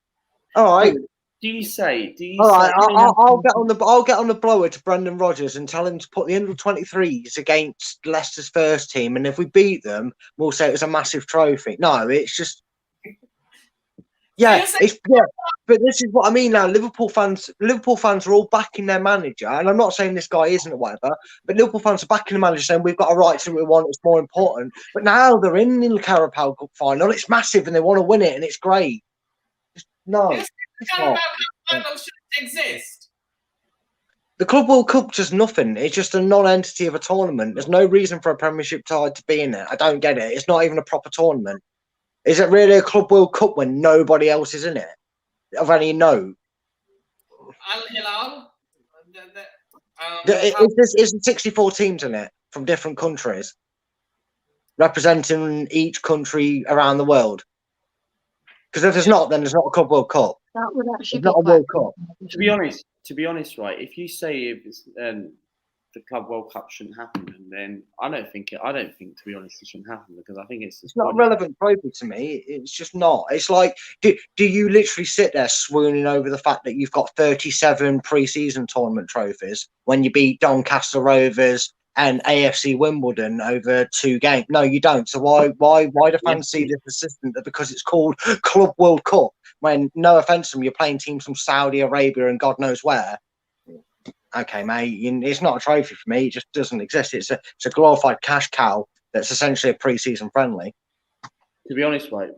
All right. Do you say? All right, I'll get on the blower to Brendan Rodgers and tell him to put the under-23s against Leicester's first team, and if we beat them, we'll say it was a massive trophy. No, it's just but this is what I mean now. Liverpool fans are all backing their manager, and I'm not saying this guy isn't or whatever, but Liverpool fans are backing the manager, saying we've got a right to what we want. It's more important. But now they're in the Carabao Cup final. It's massive, and they want to win it, and it's great. No. Carabao Cup final shouldn't exist. The Club World Cup just nothing. It's just a non-entity of a tournament. There's no reason for a Premiership side to be in it. I don't get it. It's not even a proper tournament. Is it really a Club World Cup when nobody else is in it? Of any note? Al Hilal. Is 64 teams in it from different countries, representing each country around the world? Because if there's not, then there's not a Club World Cup. That would actually It's be not a quite World Cup. To be honest, right? If you say if it's, the Club World Cup shouldn't happen, then I don't think, to be honest, it shouldn't happen because I think it's not a relevant trophy to me. It's just not. It's like, do you literally sit there swooning over the fact that you've got 37 pre-season tournament trophies when you beat Doncaster Rovers and AFC Wimbledon over 2 games? No, you don't. So why do fans see this assistant that because it's called Club World Cup when, no offense to them, you're playing teams from Saudi Arabia and God knows where? Okay, mate, it's not a trophy for me. It just doesn't exist. It's a glorified cash cow that's essentially a pre-season friendly. To be honest, right,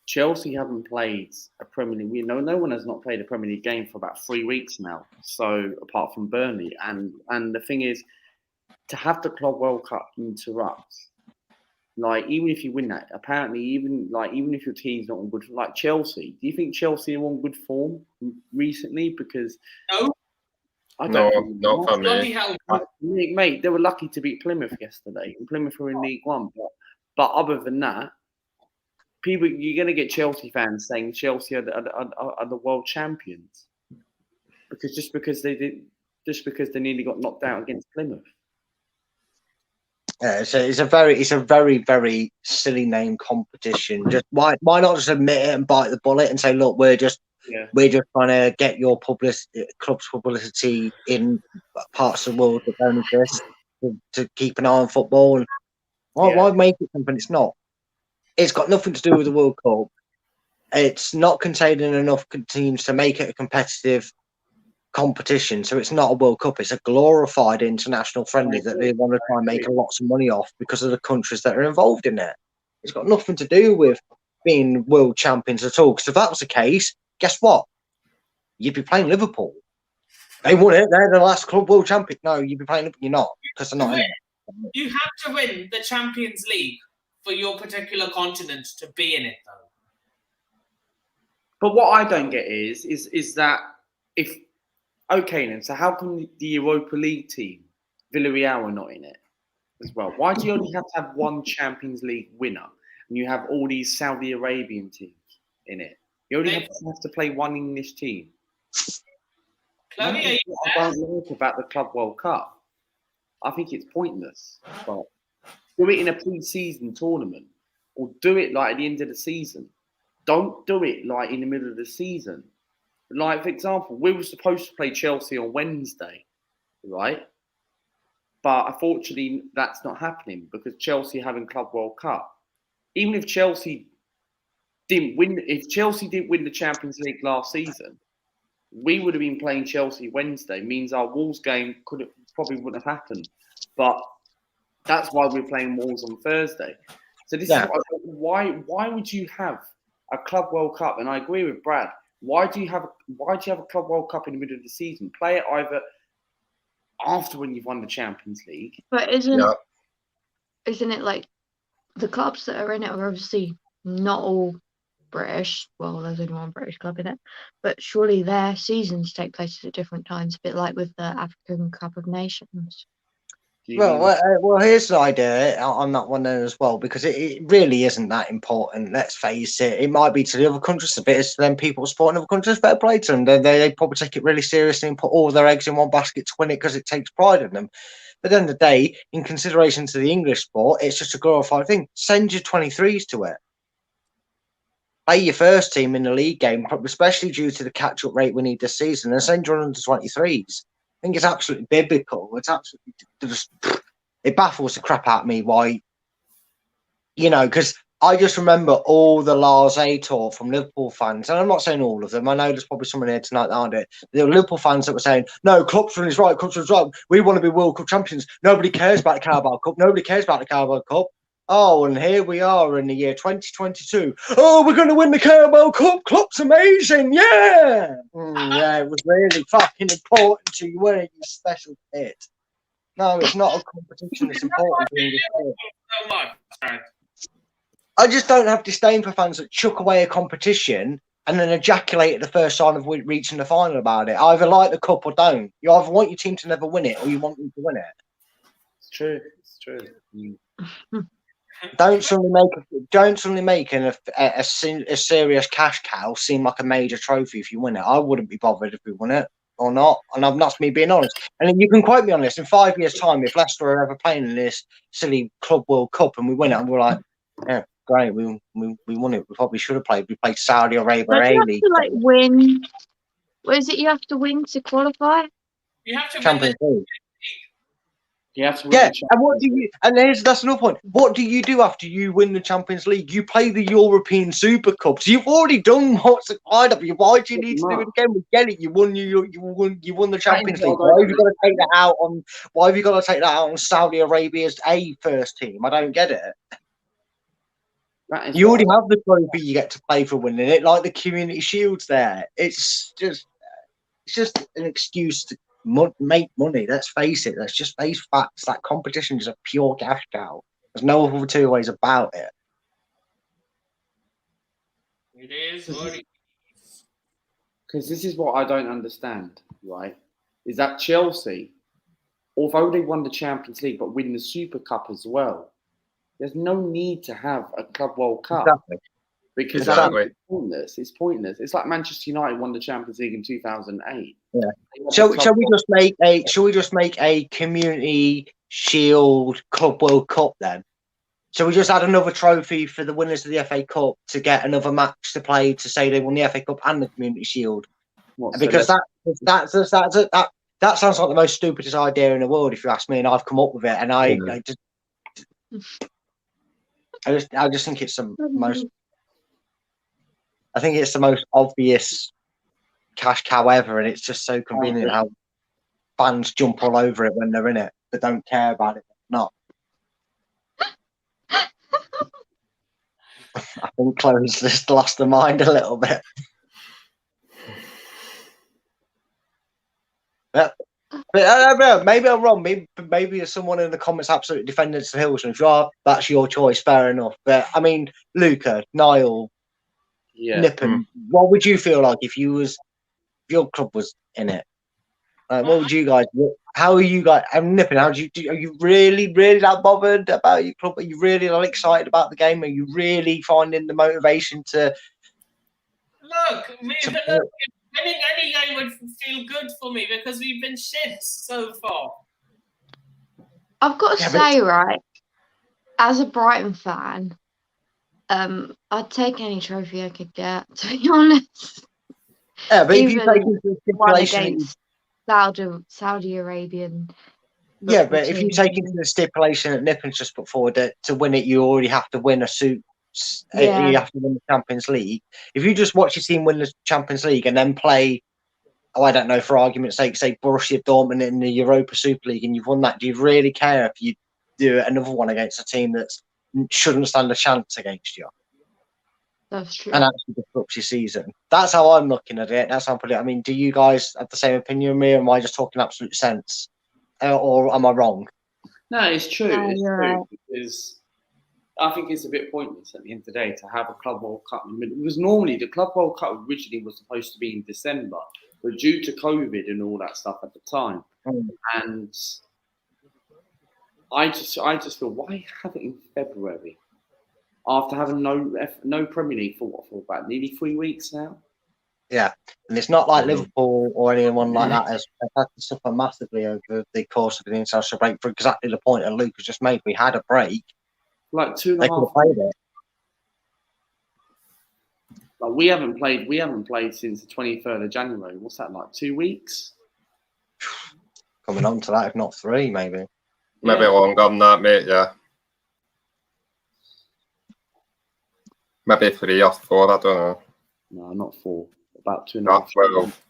Chelsea haven't played a Premier League. No one has not played a Premier League game for about 3 weeks now. So apart from Burnley, and the thing is, to have the Club World Cup interrupt, like even if you win that, apparently even if your team's not on good, like Chelsea, do you think Chelsea are on good form recently? Because no. I No, don't think not for Bloody me. hell. Mate, they were lucky to beat Plymouth yesterday. And Plymouth were in League One. But other than that, you're going to get Chelsea fans saying Chelsea are the world champions because they nearly got knocked out against Plymouth. So it's a very, very silly name competition. Just why not just admit it and bite the bullet and say, look, we're just trying to get your club's publicity in parts of the world that don't exist to keep an eye on football. And why make it something it's not? It's got nothing to do with the World Cup. It's not containing enough teams to make it a competitive competition, so it's not a World Cup. It's a glorified international friendly that they want to try and make lots of money off because of the countries that are involved in it. It's got nothing to do with being world champions at all. Because if that was the case, guess what? You'd be playing Liverpool. They won it. They're the last club world champion. No, you'd be playing Liverpool. You're not, because they're not in it. You have to win the Champions League for your particular continent to be in it, though. But what I don't get is that if okay then, so how come the Europa League team, Villarreal, are not in it as well? Why do you only have to have one Champions League winner and you have all these Saudi Arabian teams in it? You only have to play one English team. Chloe, I don't like about the Club World Cup. I think it's pointless. But do it in a pre-season tournament or do it like at the end of the season. Don't do it like in the middle of the season. Like, for example, we were supposed to play Chelsea on Wednesday, right? But unfortunately, that's not happening because Chelsea are having Club World Cup. Even if Chelsea didn't win the Champions League last season, we would have been playing Chelsea Wednesday. Means our Wolves game probably wouldn't have happened. But that's why we're playing Wolves on Thursday. So this is why would you have a Club World Cup? And I agree with Brad. Why do you have a Club World Cup in the middle of the season? Play it either after when you've won the Champions League. But isn't it like the clubs that are in it are obviously not all British? Well, there's only one British club in it, but surely their seasons take place at different times, a bit like with the African Cup of Nations. Well, here's the idea on that one then as well, because it really isn't that important. Let's face it. It might be to the other countries, a bit as to them people supporting other countries. Fair play to them. They probably take it really seriously and put all their eggs in one basket to win it because it takes pride in them. But at the end of the day, in consideration to the English sport, it's just a glorified thing. Send your 23s to it. Play your first team in the league game, especially due to the catch-up rate we need this season, and send your under 23s. I think it's absolutely biblical. It's absolutely just, it baffles the crap out of me why, because I just remember all the Larze talk from Liverpool fans, and I'm not saying all of them. I know there's probably someone here tonight that aren't it. There were Liverpool fans that were saying, no, Klopp's is right, Klopp's is right. We want to be World Cup champions. Nobody cares about the Carabao Cup. Nobody cares about the Carabao Cup. Oh, and here we are in the year 2022. Oh, we're going to win the Carabao Cup. Klopp's amazing. Yeah. Yeah, it was really fucking important to you, weren't it, you special kid? No, it's not a competition. It's important to you. I just don't have disdain for fans that chuck away a competition and then ejaculate at the first sign of reaching the final about it. Either like the cup or don't. You either want your team to never win it or you want them to win it. It's true. It's true. Don't suddenly make a serious cash cow seem like a major trophy if you win it. I wouldn't be bothered if we won it or not, and that's me being honest. And you can quote me on this. In 5 years' time, if Leicester are ever playing in this silly Club World Cup and we win it, and we're like, yeah, great, we won it. We probably should have played. We played Saudi Arabia A-League. You have to win. What is it you have to win to qualify? You have to Champions League. Yeah, and what do you? And that's another point. What do you do after you win the Champions League? You play the European Super Cups. You've already done what's required of you. Why do you need to do it again? We get it. You won the Champions League. Why have you got to take that out on? Why have you got to take that out on Saudi Arabia's first team? I don't get it. You already have the trophy. You get to play for winning it, like the Community Shield's there. It's just an excuse to make money. Let's face it. Let's just face facts. That competition is a pure cash cow. There's no other two ways about it. It is what it is. Because this is what I don't understand, right? is that Chelsea, although they won the Champions League but win the Super Cup as well, there's no need to have a Club World Cup. Exactly. Because Exactly. it's pointless. It's pointless. It's like Manchester United won the Champions League in 2008. Yeah. Shall we just make a Community Shield Club World Cup then? So we just add another trophy for the winners of the FA Cup to get another match to play to say they won the FA Cup and the Community Shield. Because that sounds like the most stupidest idea in the world, if you ask me, and I've come up with it, and I just think it's the most. I think it's the most obvious cash cow ever, and it's just so convenient how fans jump all over it when they're in it, but don't care about it. Not. I think Chloe's just lost her mind a little bit. But maybe I'm wrong. Maybe there's someone in the comments absolutely defending the Hills, and if you are, that's your choice. Fair enough. But I mean, Luca, Niall, Nippen, what would you feel like if your club was in it? What would you guys? How are you guys? I'm Nippen. How do you? Are you really that bothered about your club? Are you really excited about the game? Are you really finding the motivation to? Look, winning any game would feel good for me because we've been shit so far. I've got to say, right, as a Brighton fan, I'd take any trophy I could get, to be honest. Yeah, but even if you take into the stipulation Saudi Arabian. Yeah, but if you take into the stipulation that Nippen's just put forward that to win it, you already have to win a suit. Yeah. You have to win the Champions League. If you just watch your team win the Champions League and then play, I don't know, for argument's sake, say Borussia Dortmund in the Europa Super League, and you've won that, do you really care if you do another one against a team that shouldn't stand a chance against you? That's true. And actually disrupts your season. That's how I'm looking at it. That's how I'm putting it. I mean, do you guys have the same opinion of me, or am I just talking absolute sense? Or am I wrong? No, it's true. No, it's you're true right. because I think it's a bit pointless at the end of the day to have a Club World Cup in the middle. Because normally the Club World Cup originally was supposed to be in December, but due to COVID and all that stuff at the time, and I just feel, why have it in February after having no Premier League for about nearly 3 weeks now? Yeah, and it's not like Liverpool or anyone like that has had to suffer massively over the course of the international break for exactly the point that Luke has just made. We had a break. Like 2.5 They could have played it. Like we haven't played since the 23rd of January. What's that, like 2 weeks? Coming on to that, if not 3, maybe. Maybe longer than that, mate, yeah. Maybe 3 or 4, I don't know. No, not 4. About 2.5. Not 12,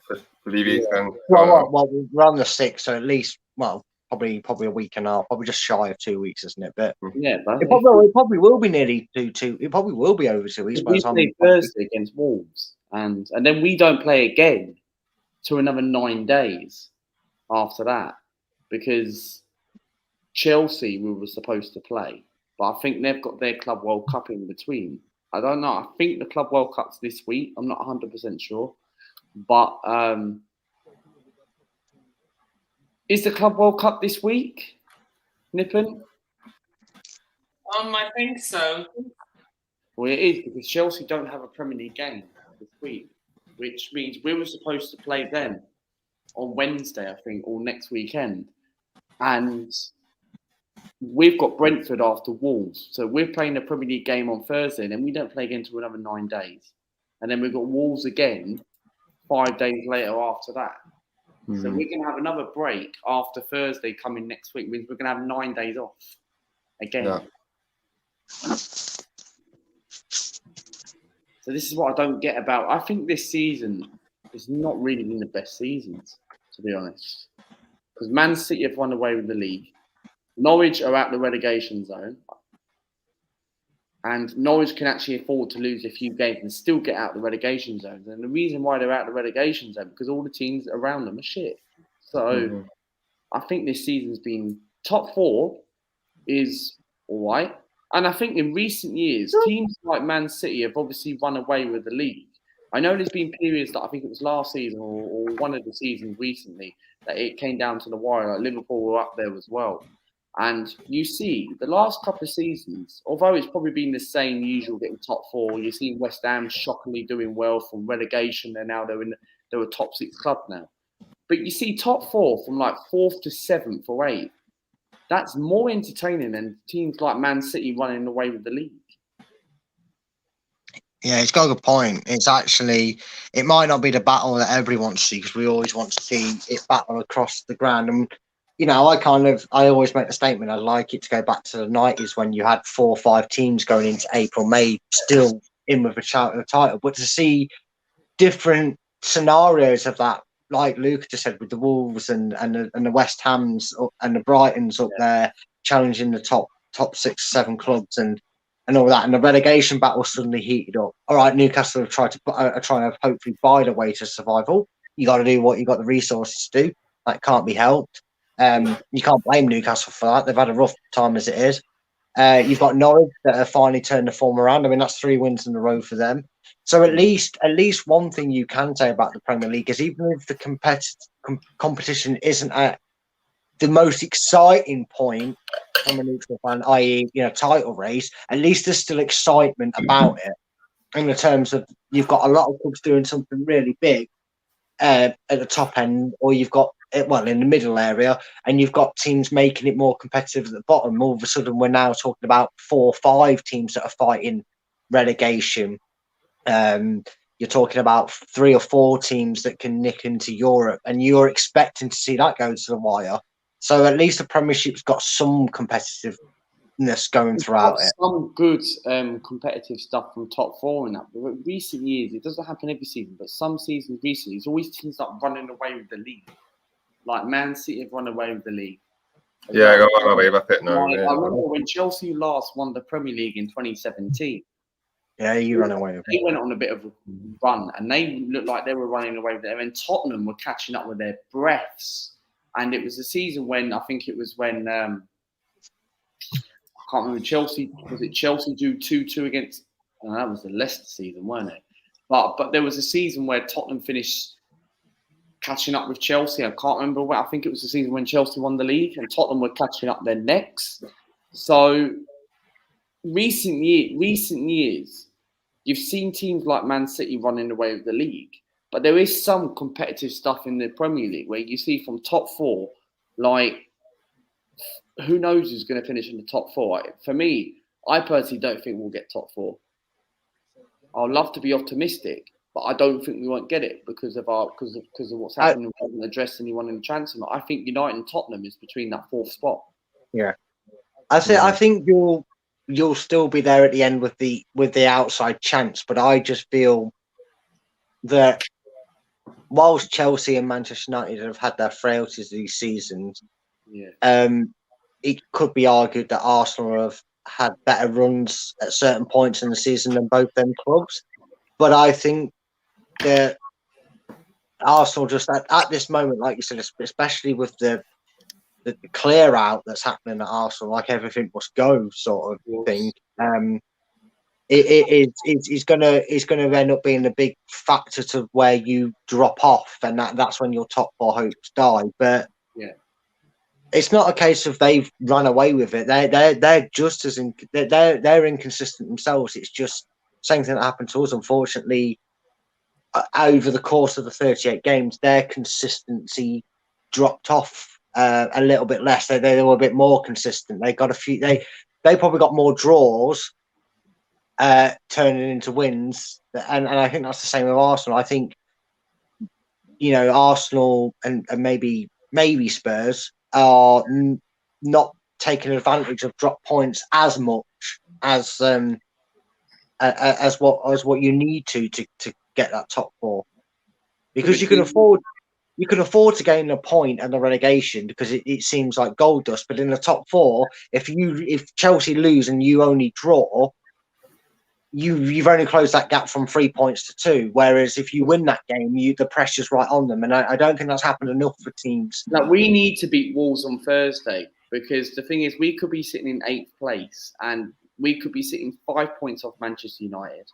3 weeks. Yeah. Well, we're on the 6th, so at least, probably a week and a half, probably just shy of 2 weeks, isn't it? But yeah, but it probably will be nearly 2. It probably will be over 2 weeks. We play Thursday against Wolves, and then we don't play again to another 9 days after that because Chelsea we were supposed to play, but I think they've got their Club World Cup in between. I don't know. I think the Club World Cup's this week. I'm not 100% sure, but is the Club World Cup this week, Nippen? I think so. Well, it is because Chelsea don't have a Premier League game this week, which means we were supposed to play them on Wednesday, I think, or next weekend. And we've got Brentford after Wolves. So we're playing a Premier League game on Thursday, and then we don't play again until another 9 days. And then we've got Wolves again 5 days later after that. So we're going to have another break after Thursday coming next week. Means we're going to have 9 days off again. Yeah. So this is what I don't get about. I think this season has not really been the best seasons, to be honest. Because Man City have run away with the league. Norwich are out the relegation zone. And Norwich can actually afford to lose a few games and still get out the relegation zone. And the reason why they're out the relegation zone because all the teams around them are shit. So I think this season's been top 4 is all right. And I think in recent years, teams like Man City have obviously run away with the league. I know there's been periods that I think it was last season or one of the seasons recently that it came down to the wire. Like Liverpool were up there as well. And you see, the last couple of seasons, although it's probably been the same usual getting top four, you've seen West Ham shockingly doing well from relegation. They're a top 6 club now. But you see top 4 from like 4th to 7th or 8th. That's more entertaining than teams like Man City running away with the league. Yeah, it's got a good point. It's actually, it might not be the battle that everyone wants to see because we always want to see it battle across the ground. And, you know, I always make the statement, I'd like it to go back to the 90s when you had 4 or 5 teams going into April, May, still in with a shout of the title. But to see different scenarios of that, like Luke just said, with the Wolves and the West Hams and the Brightons up there challenging the top 6, 7 clubs and all that, and the relegation battle suddenly heated up. All right, Newcastle have tried to trying to hopefully buy the way to survival. You got to do what you got the resources to do. That can't be helped. You can't blame Newcastle for that. They've had a rough time as it is. You've got Norwich that have finally turned the form around. I mean, that's 3 wins in a row for them. So at least one thing you can say about the Premier League is even if the competition isn't at the most exciting point from a neutral fan, i.e., title race, at least there's still excitement about it. In the terms of you've got a lot of clubs doing something really big at the top end, or you've got in the middle area, and you've got teams making it more competitive at the bottom. All of a sudden, we're now talking about 4 or 5 teams that are fighting relegation. You're talking about 3 or 4 teams that can nick into Europe, and you're expecting to see that go to the wire. So at least the Premiership's got some competitiveness going throughout it. Some good competitive stuff from top 4 in that. But recent years, it doesn't happen every season, but some seasons recently, it's always teams that running away with the league. Like Man City have run away with the league. Yeah, I got away with it now. I remember when Chelsea last won the Premier League in 2017. Yeah, you run away with it. They went on a bit of a run, and they looked like they were running away with it. And Tottenham were catching up with their breaths. And it was a season when I can't remember, Chelsea drew 2-2 against, that was the Leicester season, weren't it? But there was a season where Tottenham finished catching up with Chelsea. I can't remember what. I think it was the season when Chelsea won the league and Tottenham were catching up their necks. So recent years, you've seen teams like Man City running away with the league. But there is some competitive stuff in the Premier League where you see from top 4, like, who knows who's going to finish in the top 4? For me, I personally don't think we'll get top 4. I'd love to be optimistic, but I don't think we won't get it because of what's happening. We haven't addressed anyone in the transfer. I think United and Tottenham is between that 4th spot. Yeah, I think you'll still be there at the end with the outside chance, but I just feel that whilst Chelsea and Manchester United have had their frailties these seasons, it could be argued that Arsenal have had better runs at certain points in the season than both them clubs. But I think that Arsenal just at this moment, like you said, especially with the clear out that's happening at Arsenal, like everything must go sort of thing. It's going to end up being a big factor to where you drop off, and that's when your top 4 hopes die. But it's not a case of they've run away with it. They're just as they're inconsistent themselves. It's just the same thing that happened to us. Unfortunately, over the course of the 38 games, their consistency dropped off a little bit less. They were a bit more consistent. They got a few. They probably got more draws. Turning into wins, and I think that's the same with Arsenal. I think Arsenal and maybe Spurs are not taking advantage of drop points as much as what you need to get that top 4, because you can afford to gain a point at the relegation because it seems like gold dust. But in the top 4, if Chelsea lose and you only draw, you've only closed that gap from 3 points to 2. Whereas if you win that game, the pressure's right on them. And I don't think that's happened enough for teams. Like, we need to beat Wolves on Thursday, because the thing is, we could be sitting in 8th place and we could be sitting 5 points off Manchester United.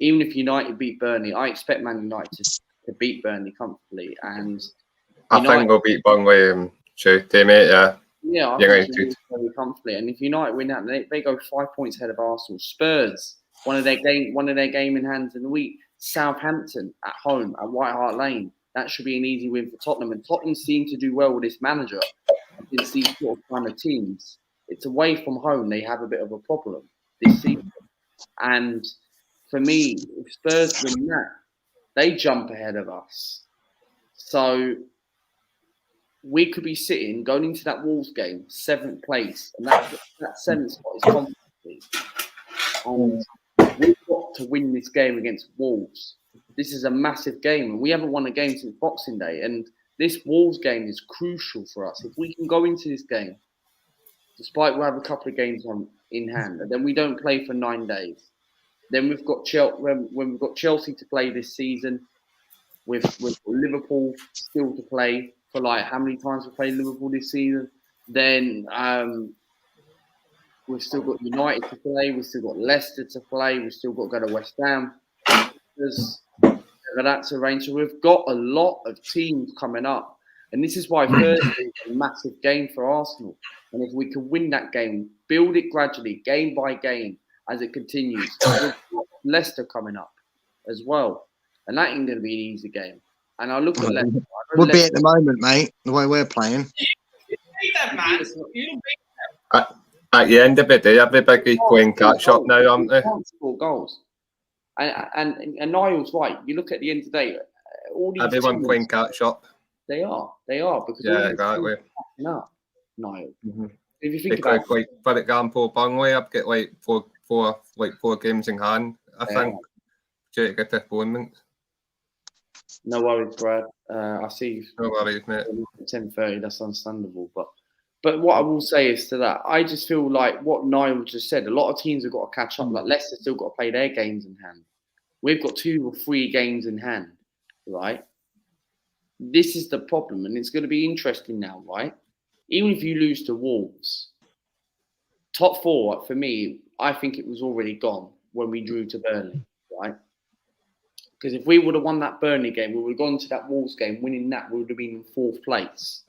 even if United beat Burnley, I expect Man United to beat Burnley comfortably. And I think we'll beat Burnley Tuesday, mate. Yeah. Yeah, I think they will very comfortably. And if United win that, they go 5 points ahead of Arsenal. Spurs, one of their game in hand in the week. Southampton at home at White Hart Lane. That should be an easy win for Tottenham. And Tottenham seem to do well with this manager against these sort of kind of teams. It's away from home. They have a bit of a problem this season. And for me, if Spurs win that, they jump ahead of us. So we could be sitting, going into that Wolves game, 7th place. And that 7th spot is comfortably. And we've got to win this game against Wolves. This is a massive game. And we haven't won a game since Boxing Day. And this Wolves game is crucial for us. If we can go into this game, despite we'll have a couple of games in hand, and then we don't play for 9 days. Then we've got when we've got Chelsea to play this season, with Liverpool still to play for like how many times we played Liverpool this season. Then we've still got United to play. We've still got Leicester to play. We've still got to go to West Ham. That's arranged. So we've got a lot of teams coming up. And this is why Thursday is a massive game for Arsenal. And if we can win that game, build it gradually, game by game, as it continues. We've got Leicester coming up as well. And that ain't going to be an easy game. And I look at Leicester. Would be at the moment, mate, the way we're playing. You beat them, man. You beat them. At the end of the day, everybody's playing catch up now, aren't they? They can't score goals. And Niall's right. You look at the end of the day, all these Everyone teams, playing catch up. They are because exactly. Up, Niall. Mm-hmm. If you think Because, about like, for example, Burnley, I've got like four games in hand, I think, to get the appointment. No worries, Brad. I see you. No worries, mate. 10:30. That's understandable. But what I will say is to that, I just feel like what Niall just said. A lot of teams have got to catch up. Like Leicester still got to play their games in hand. We've got 2 or 3 games in hand, right? This is the problem, and it's going to be interesting now, right? Even if you lose to Wolves, top 4 for me, I think it was already gone when we drew to Burnley, right? Because if we would have won that Burnley game, we would have gone to that Wolves game, winning that, we would have been in 4th place.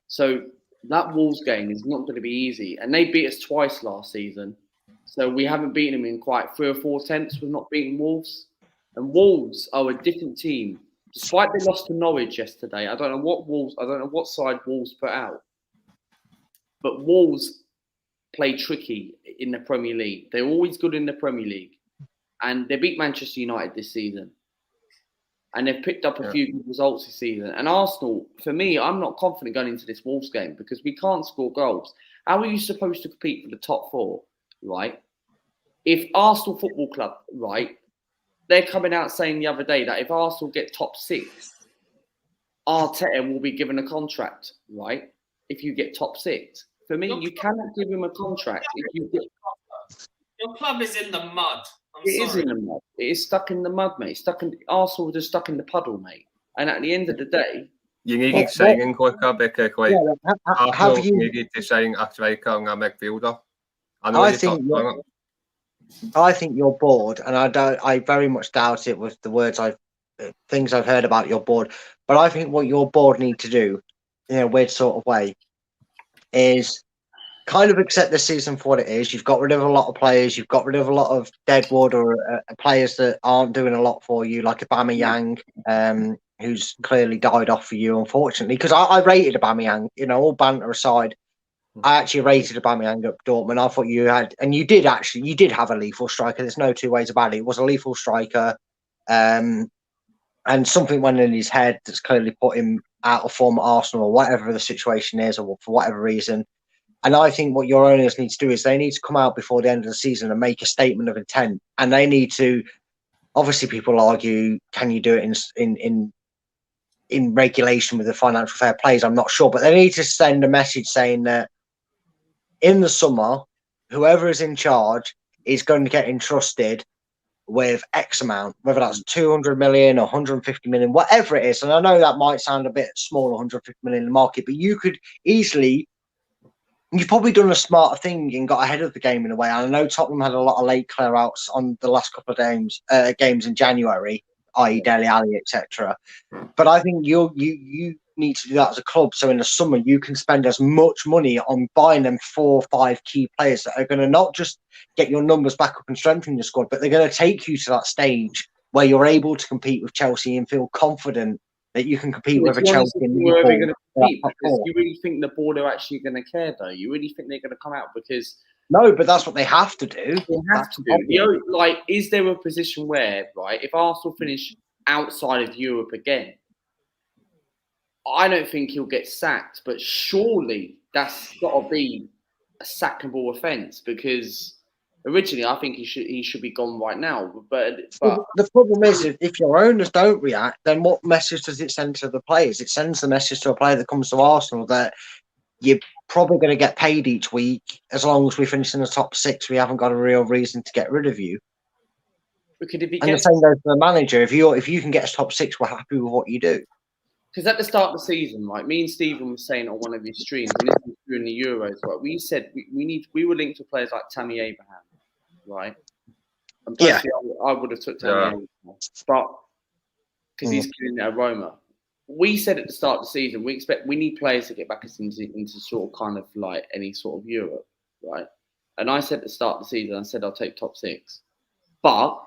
So that Wolves game is not going to be easy. And they beat us twice last season. So we haven't beaten them in quite 3 or 4 attempts. We've not beaten Wolves. And Wolves are a different team. Despite they lost to Norwich yesterday, I don't know what side Wolves put out. But Wolves play tricky in the Premier League. They're always good in the Premier League. And they beat Manchester United this season. And they've picked up a few good results this season. And Arsenal, for me, I'm not confident going into this Wolves game because we can't score goals. How are you supposed to compete for the top 4, right? If Arsenal Football Club, right, they're coming out saying the other day that if Arsenal get top 6, Arteta will be given a contract, right? If you get top 6. For me, you cannot give him a contract if you get... Your club is in the mud. It is in the mud. It is stuck in the mud, mate. Arsenal are just stuck in the puddle, mate. And at the end of the day, you need signing quicker because like have you needed to sign a striker and a midfielder. I think you're bored, and I very much doubt it with the things I've heard about your board. But I think what your board need to do, in a weird sort of way, is kind of accept the season for what it is. You've got rid of a lot of players. You've got rid of a lot of deadwood or players that aren't doing a lot for you, like Aubameyang, who's clearly died off for you, unfortunately. Because I rated Aubameyang, all banter aside. I actually rated Aubameyang at Dortmund. I thought you had, and you did have a lethal striker. There's no 2 ways about it. It was a lethal striker. And something went in his head that's clearly put him out of form at Arsenal or whatever the situation is, or for whatever reason. And I think what your owners need to do is they need to come out before the end of the season and make a statement of intent. And they need to, obviously people argue, can you do it in regulation with the financial fair plays? I'm not sure, but they need to send a message saying that in the summer, whoever is in charge is going to get entrusted with X amount, whether that's 200 million or 150 million, whatever it is. And I know that might sound a bit small, 150 million in the market, but you could easily you've probably done a smarter thing and got ahead of the game in a way. I know Tottenham had a lot of late clear-outs on the last couple of games in January, i.e. Dele Alli, etc. But I think you need to do that as a club. So in the summer, you can spend as much money on buying them 4 or 5 key players that are going to not just get your numbers back up and strengthen your squad, but they're going to take you to that stage where you're able to compete with Chelsea and feel confident that you can compete with a Chelsea and Where are they Liverpool. going to compete? Because you really think the board are actually going to care, though? You really think they're going to come out? Because no, but that's what they have to do. They have to do. Is there a position where, right, if Arsenal finish outside of Europe again, I don't think he'll get sacked, but surely that's got to be a sackable offence, because originally I think he should be gone right now. But the problem is, if your owners don't react, then what message does it send to the players? It sends the message to a player that comes to Arsenal that you're probably going to get paid each week. As long as we finish in the top 6, we haven't got a real reason to get rid of you. And the same goes for the manager. If you can get us top 6, we're happy with what you do. Because at the start of the season, right, me and Stephen were saying on one of his streams, and this was during the Euros, right, we said we were linked to players like Tammy Abraham, right? And personally, I would have took Tammy Abraham, but because he's killing the aroma. We said at the start of the season, we need players to get back us into sort of kind of like any sort of Europe, right? And I said at the start of the season, I said I'll take top 6, but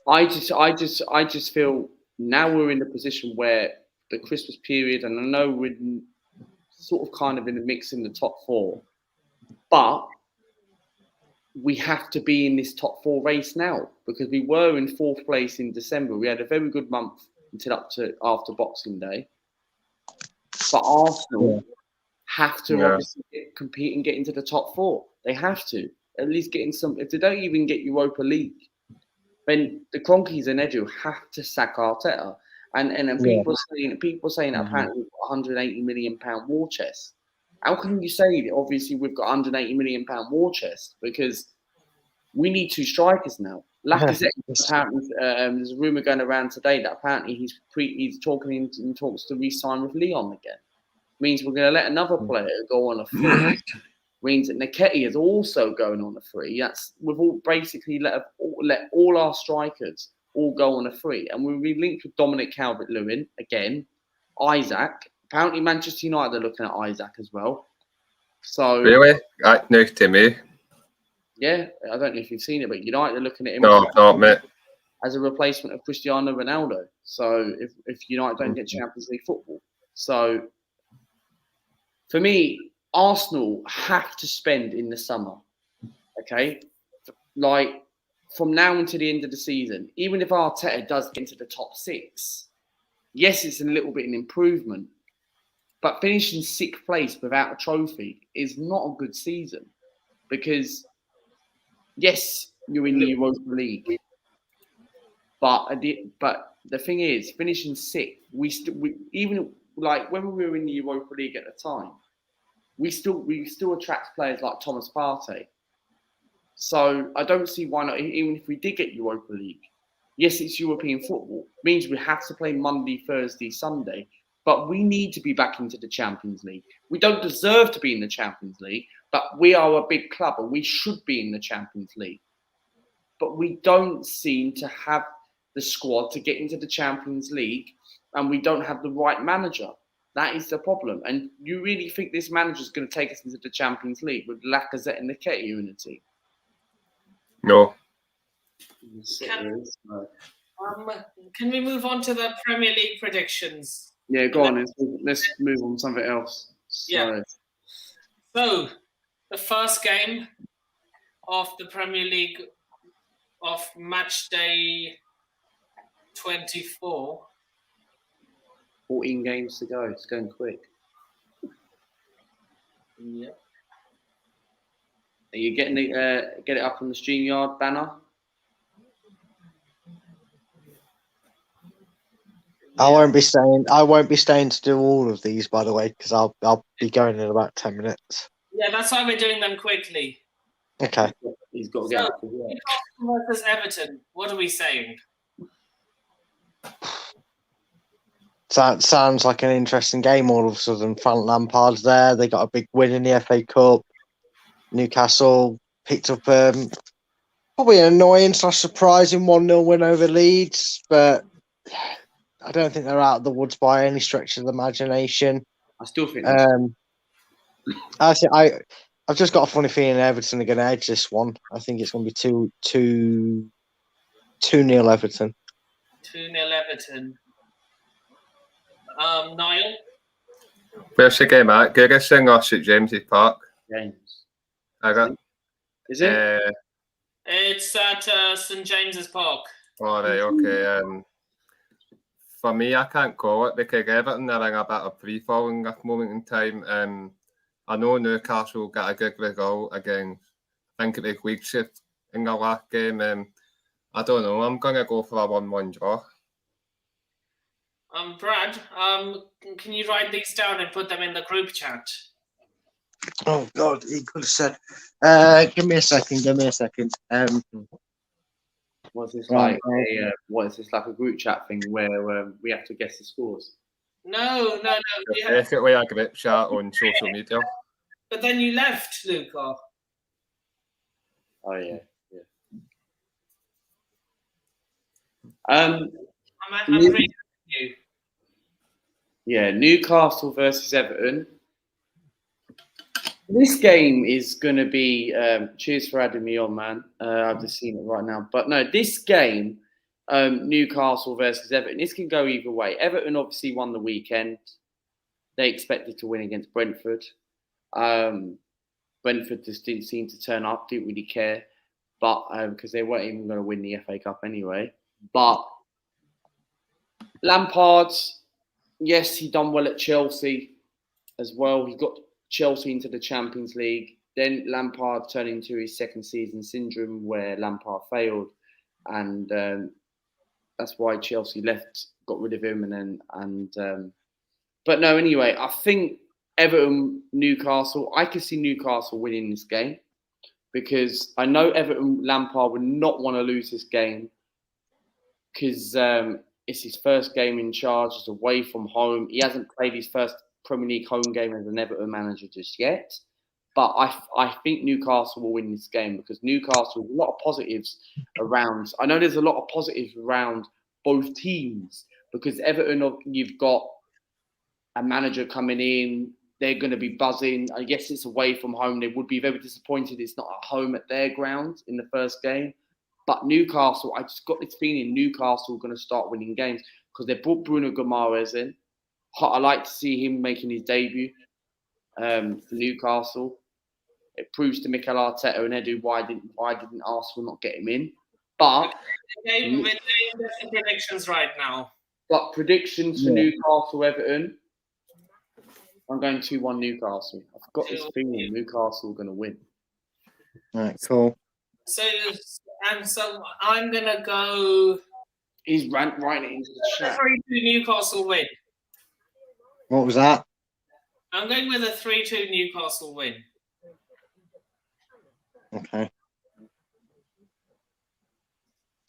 I just feel now we're in a position where the Christmas period, and I know we're sort of kind of in the mix in the top 4, but we have to be in this top 4 race now, because we were in 4th place in December. We had a very good month until up to after Boxing Day. But Arsenal have to obviously compete and get into the top 4. They have to at least get in some. If they don't even get Europa League, then the Cronkies and Edu have to sack Arteta. And people saying that apparently we've got £180 million war chest. How can you say that? Obviously, we've got £180 million war chest, because we need 2 strikers now. Lacazette, apparently, there's a rumour going around today that apparently he's talking in talks to re-sign with Lyon again. Means we're going to let another player go on a free. Means that Nketiah is also going on a free. We've all basically let all our strikers all go on a free, and we're linked with Dominic Calvert-Lewin again, Isaac. Apparently, Manchester United are looking at Isaac as well. So really, news to me. Yeah, I don't know if you've seen it, but United are looking at him mate, as a replacement of Cristiano Ronaldo. So if United don't get Champions League football, so for me, Arsenal have to spend in the summer. Okay, like from now until the end of the season, even if Arteta does get into the top 6, yes, it's a little bit an improvement, but finishing 6th place without a trophy is not a good season, because yes, you're in the Europa League, but the thing is, finishing 6th, even like when we were in the Europa League at the time, we still attract players like Thomas Partey. So I don't see why not. Even if we did get Europa League, yes, it's European football. It means we have to play Monday, Thursday, Sunday. But we need to be back into the Champions League. We don't deserve to be in the Champions League, but we are a big club and we should be in the Champions League. But we don't seem to have the squad to get into the Champions League, and we don't have the right manager. That is the problem. And you really think this manager is going to take us into the Champions League with Lacazette and Nketiah in the team? No. Can we move on to the Premier League predictions? Yeah, go on. Let's move on to something else. So the first game of the Premier League of match day 24. 14 games to go. It's going quick. Yeah. Are you getting get it up on the StreamYard banner? I won't be staying to do all of these, by the way, because I'll be going in about 10 minutes. Yeah, that's why we're doing them quickly. Okay. He's got to get up to work. Newcastle versus Everton. What are we saying? That sounds like an interesting game. All of a sudden, Frank Lampard's there. They got a big win in the FA Cup. Newcastle picked up probably an annoying / surprising 1-0 win over Leeds, but I don't think they're out of the woods by any stretch of the imagination. I still think I've just got a funny feeling Everton are going to edge this one. I think it's going to be 2-0 Everton. 2-0 Everton. Niall? Where's the game at? Gerrison or St James's Park? James. I got. Is it? It's at St James's Park. All right, okay. For me, I can't call it because Everton are in a bit of free-falling at the moment in time. I know Newcastle got a good result against, I think it was Leeds in the last game. I don't know. I'm going to go for a 1-1 draw. Brad, can you write these down and put them in the group chat? Oh God, he could have said. Give me a second. Was this Right. what is this like a group chat thing where we have to guess the scores? No. Basically a group chat on social media. But then you left, Luca. Oh yeah. I'm reading you. Yeah, Newcastle versus Everton. This game is going to be. Cheers for adding me on, man. I've just seen it right now. But no, this game, Newcastle versus Everton, this can go either way. Everton obviously won the weekend. They expected to win against Brentford. Brentford just didn't seem to turn up, didn't really care. But because they weren't even going to win the FA Cup anyway. But Lampard, yes, he done well at Chelsea as well. He got Chelsea into the Champions League. Then Lampard turned into his second season syndrome where Lampard failed. And that's why Chelsea left, got rid of him. But no, anyway, I think Everton, Newcastle, I could see Newcastle winning this game because I know Everton, Lampard would not want to lose this game because it's his first game in charge. It's away from home. He hasn't played his first Premier League home game as an Everton manager just yet. But I think Newcastle will win this game because Newcastle has a lot of positives around. I know there's a lot of positives around both teams because Everton, you've got a manager coming in. They're going to be buzzing. I guess it's away from home. They would be very disappointed it's not at home at their ground in the first game. But Newcastle, I just got this feeling Newcastle are going to start winning games because they brought Bruno Guimaraes in. I like to see him making his debut for Newcastle. It proves to Mikel Arteta and Edu why didn't Arsenal not get him in? But We're doing the predictions right now. But predictions for Newcastle Everton. I'm going 2-1 Newcastle. I've got this feeling Newcastle are going to win. All right, cool. So I'm gonna go. He's writing it into the chat. 3-2 Newcastle win. What was that? I'm going with a 3-2 Newcastle win. Okay.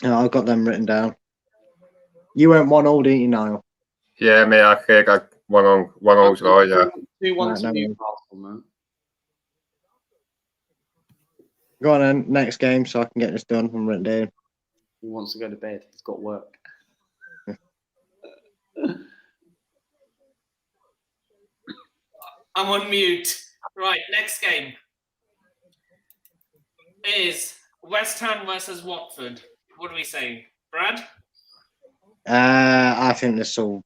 No, I've got them written down. You went 1-0, didn't you, Niall? Yeah, mate, I think I 1-0 draw, yeah. 2-1 to Newcastle, man. Go on then, next game so I can get this done and written down. He wants to go to bed. He's got work. I'm on mute. Right, next game is West Ham versus Watford. What are we saying, Brad? I think this will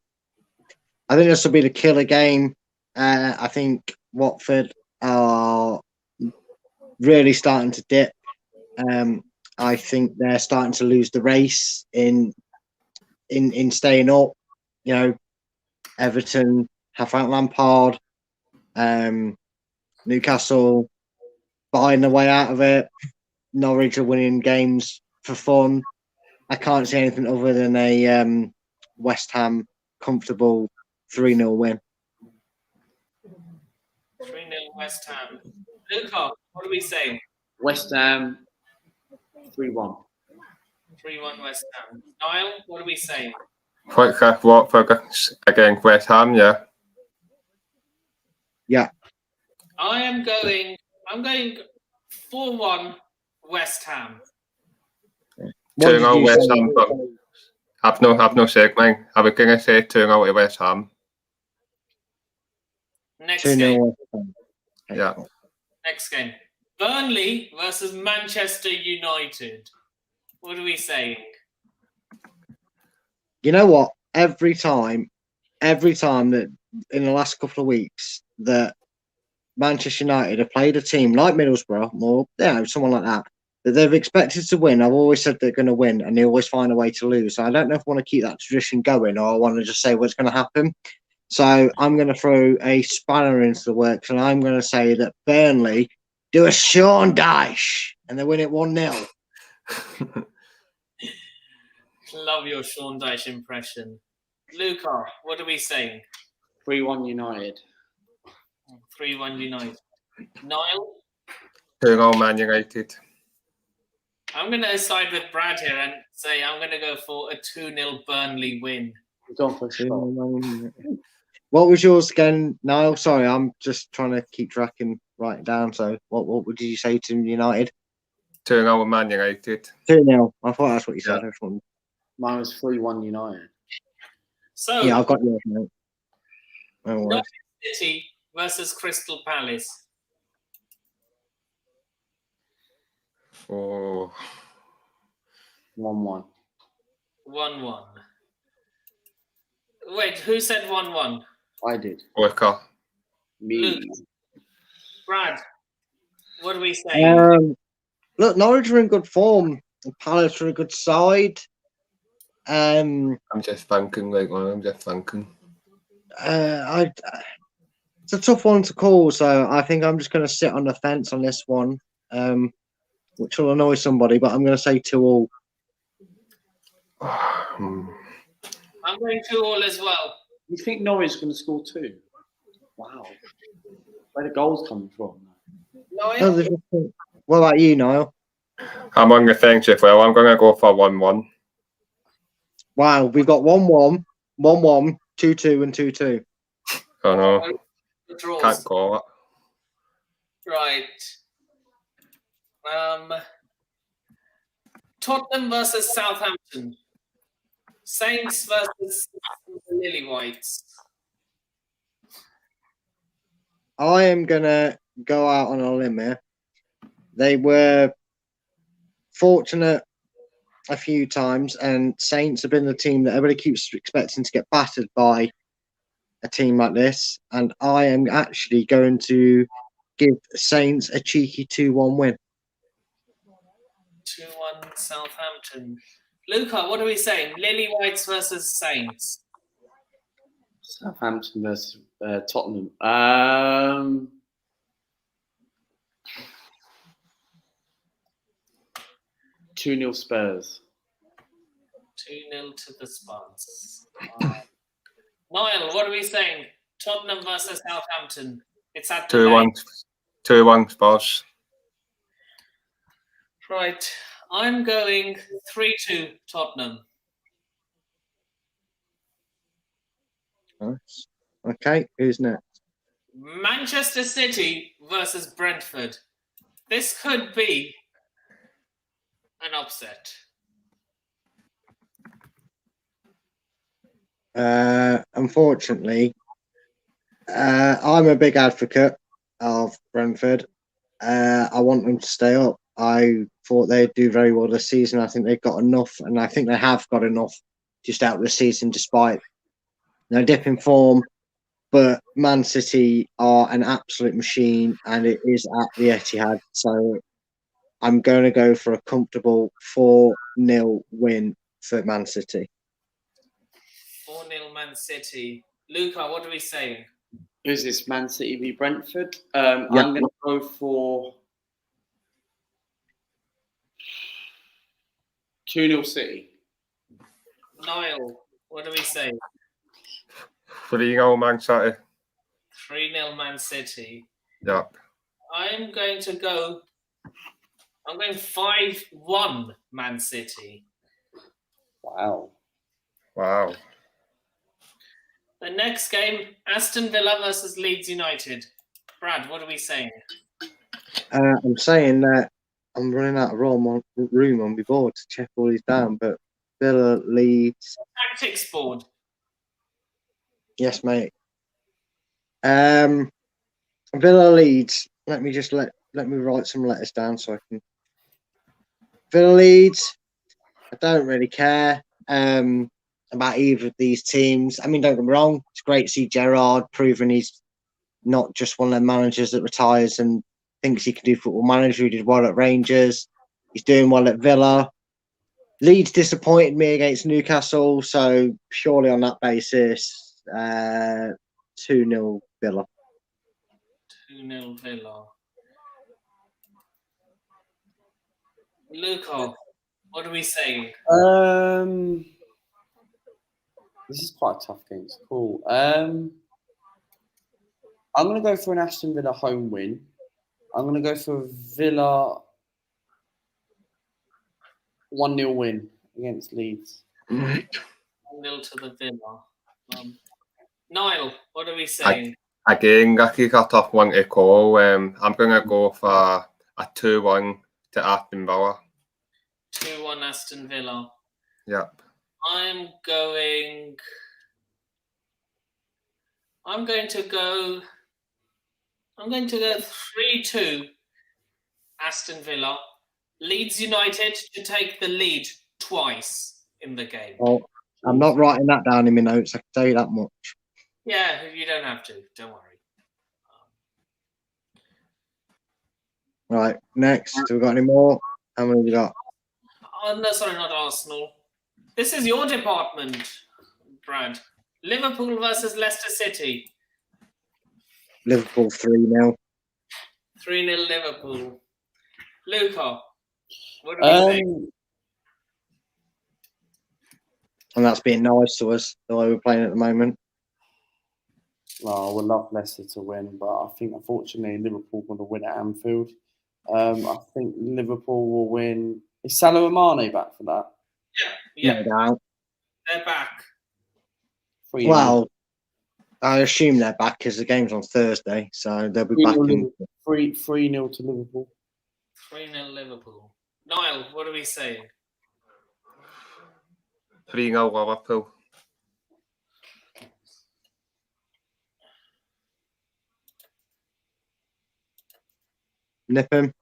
be the killer game. I think Watford are really starting to dip. I think they're starting to lose the race in staying up. You know, Everton have Frank Lampard, Newcastle buying the way out of it. Norwich are winning games for fun. I can't see anything other than a West Ham comfortable 3-0 win. 3-0 West Ham. Luca, what are we saying? West Ham 3-1. 3-1 West Ham. Niall, what are we saying? Quick Watford against West Ham, yeah. Yeah. I'm going 4-1 West Ham. What did 2-0 you West say? Ham. I've no segment. I was going to say 2-0 to West Ham. Next 2-0 game. West Ham. Okay. Yeah. Next game. Burnley versus Manchester United. What are we saying? You know what? Every time that in the last couple of weeks that Manchester United have played a team like Middlesbrough or someone like that they've expected to win, I've always said they're going to win, and they always find a way to lose. So I don't know if I want to keep that tradition going or I want to just say what's going to happen. So I'm going to throw a spanner into the works, and I'm going to say that Burnley do a Sean Dyche and they win it 1-0. Love your Sean Dyche impression. Luca, what are we saying? 3-1 United. 3-1 United. Niall? 2-0 Man United. I'm going to side with Brad here and say I'm going to go for a 2-0 Burnley win. Don't push it. What was yours again, Niall? Sorry, I'm just trying to keep track and write it down. So what did you say to United? 2-0 Man United. 2-0. I thought that's what you said. Yeah. Mine was 3-1 United. So, Yeah, I've got yours, mate. No worries. Norwich City versus Crystal Palace. Oh, 1-1. 1-1. Wait, who said 1-1? I did. Worker. Me. Luke. Brad, what are we saying? Look, Norwich are in good form. Palace are a good side. I'm just thinking, it's a tough one to call, so I think I'm just going to sit on the fence on this one, which will annoy somebody, but I'm going to say 2-2. I'm going 2-2 as well. You think Norwich is going to score 2? Wow. Where the goals coming from? Niall? What about you, Niall? I'm on the fence as well. I'm going to go for 1-1. Wow, we've got 1-1, 1-1, 2-2, and 2-2. I know. Draws. Can't call it. Right. Tottenham versus Southampton. Saints versus the Lily Whites. I am going to go out on a limb here. They were fortunate a few times, and Saints have been the team that everybody keeps expecting to get battered by a team like this. And I am actually going to give Saints a cheeky 2-1 win. 2-1 Southampton. Luca, what are we saying? Lily Whites versus Saints. Southampton versus Tottenham. 2-0 Spurs. 2-0 to the Spurs. Niall, what are we saying? Tottenham versus Southampton. It's at the 2-1 Spurs. Right. I'm going 3-2 Tottenham. Nice. Okay, who's next? Manchester City versus Brentford. This could be an upset. Unfortunately, I'm a big advocate of Brentford. I want them to stay up. I thought they'd do very well this season. I think they've got enough, and I think they have got enough just out of the season, despite no dip in form. But Man City are an absolute machine, and it is at the Etihad. So I'm going to go for a comfortable 4-0 win for Man City. 4-0 Man City. Luca, what are we saying? Who's this? Man City v Brentford. I'm going to go for 2-0 City. Niall, what do we say? 3-0 Man City. 3-0 Man City. Yeah. I'm going 5-1 Man City. Wow. The next game, Aston Villa versus Leeds United. Brad, what are we saying? I'm saying that I'm running out of room on my board to check all these down, but Villa, Leeds. Tactics board. Yes, mate. Villa, Leeds. Let me write some letters down so I can. Villa, Leeds. I don't really care about either of these teams. I mean, don't get me wrong. It's great to see Gerrard proving he's not just one of them managers that retires and thinks he can do football manager. He did well at Rangers. He's doing well at Villa. Leeds disappointed me against Newcastle, so purely on that basis, 2-0 Villa. 2-0 Villa. Luca, what are we saying? This is quite a tough game to call. I'm going to go for an Aston Villa home win. I'm going to go for a Villa 1-0 win against Leeds. 1-0 to the Villa. Niall, what are we saying? Again, Ricky got a tough one to call. I'm going to go for a 2-1 to Aston Villa. 2-1 Aston Villa. Yep. I'm going to go 3-2 Aston Villa. Leeds United to take the lead twice in the game. Well, I'm not writing that down in my notes, I can tell you that much. Yeah, you don't have to. Don't worry. Right, next. Have we got any more? How many have we got? Oh, no, sorry, not Arsenal. This is your department, Brad. Liverpool versus Leicester City. Liverpool 3-0. 3-0 Liverpool. Luca, what do you think? And that's being nice to us, the way we're playing at the moment. Well, I would love Leicester to win, but I think, unfortunately, Liverpool going to win at Anfield. I think Liverpool will win. Is Salah and Mane back for that? Yeah. No doubt. They're back. 3-0. Well, I assume they're back because the game's on Thursday, so they'll be back. 3-0 to Liverpool. 3-0 Liverpool. Niall, what are we saying? 3-0 Liverpool. Nip him.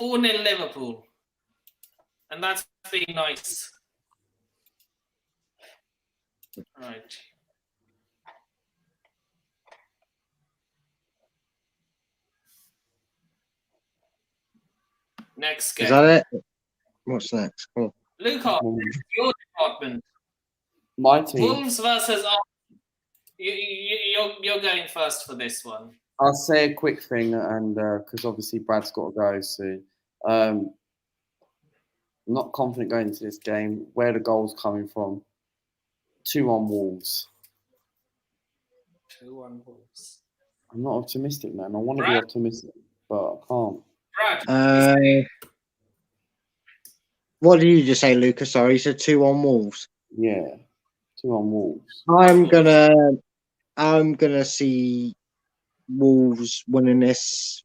4-0 Liverpool. And that's being nice. Right. Next game. Is that it? What's next? Come on. Luca, your department. My team. Wolves versus Arsenal. You're going first for this one. I'll say a quick thing, and because obviously Brad's got to go soon. I'm not confident going into this game. Where the goal's coming from? 2-1 Wolves. 2-1 Wolves. I'm not optimistic, man. I want to be optimistic, but I can't. Brad. What did you just say, Lucas? Sorry, you said 2-1 Wolves. Yeah, 2-1 Wolves. I'm gonna see Wolves winning this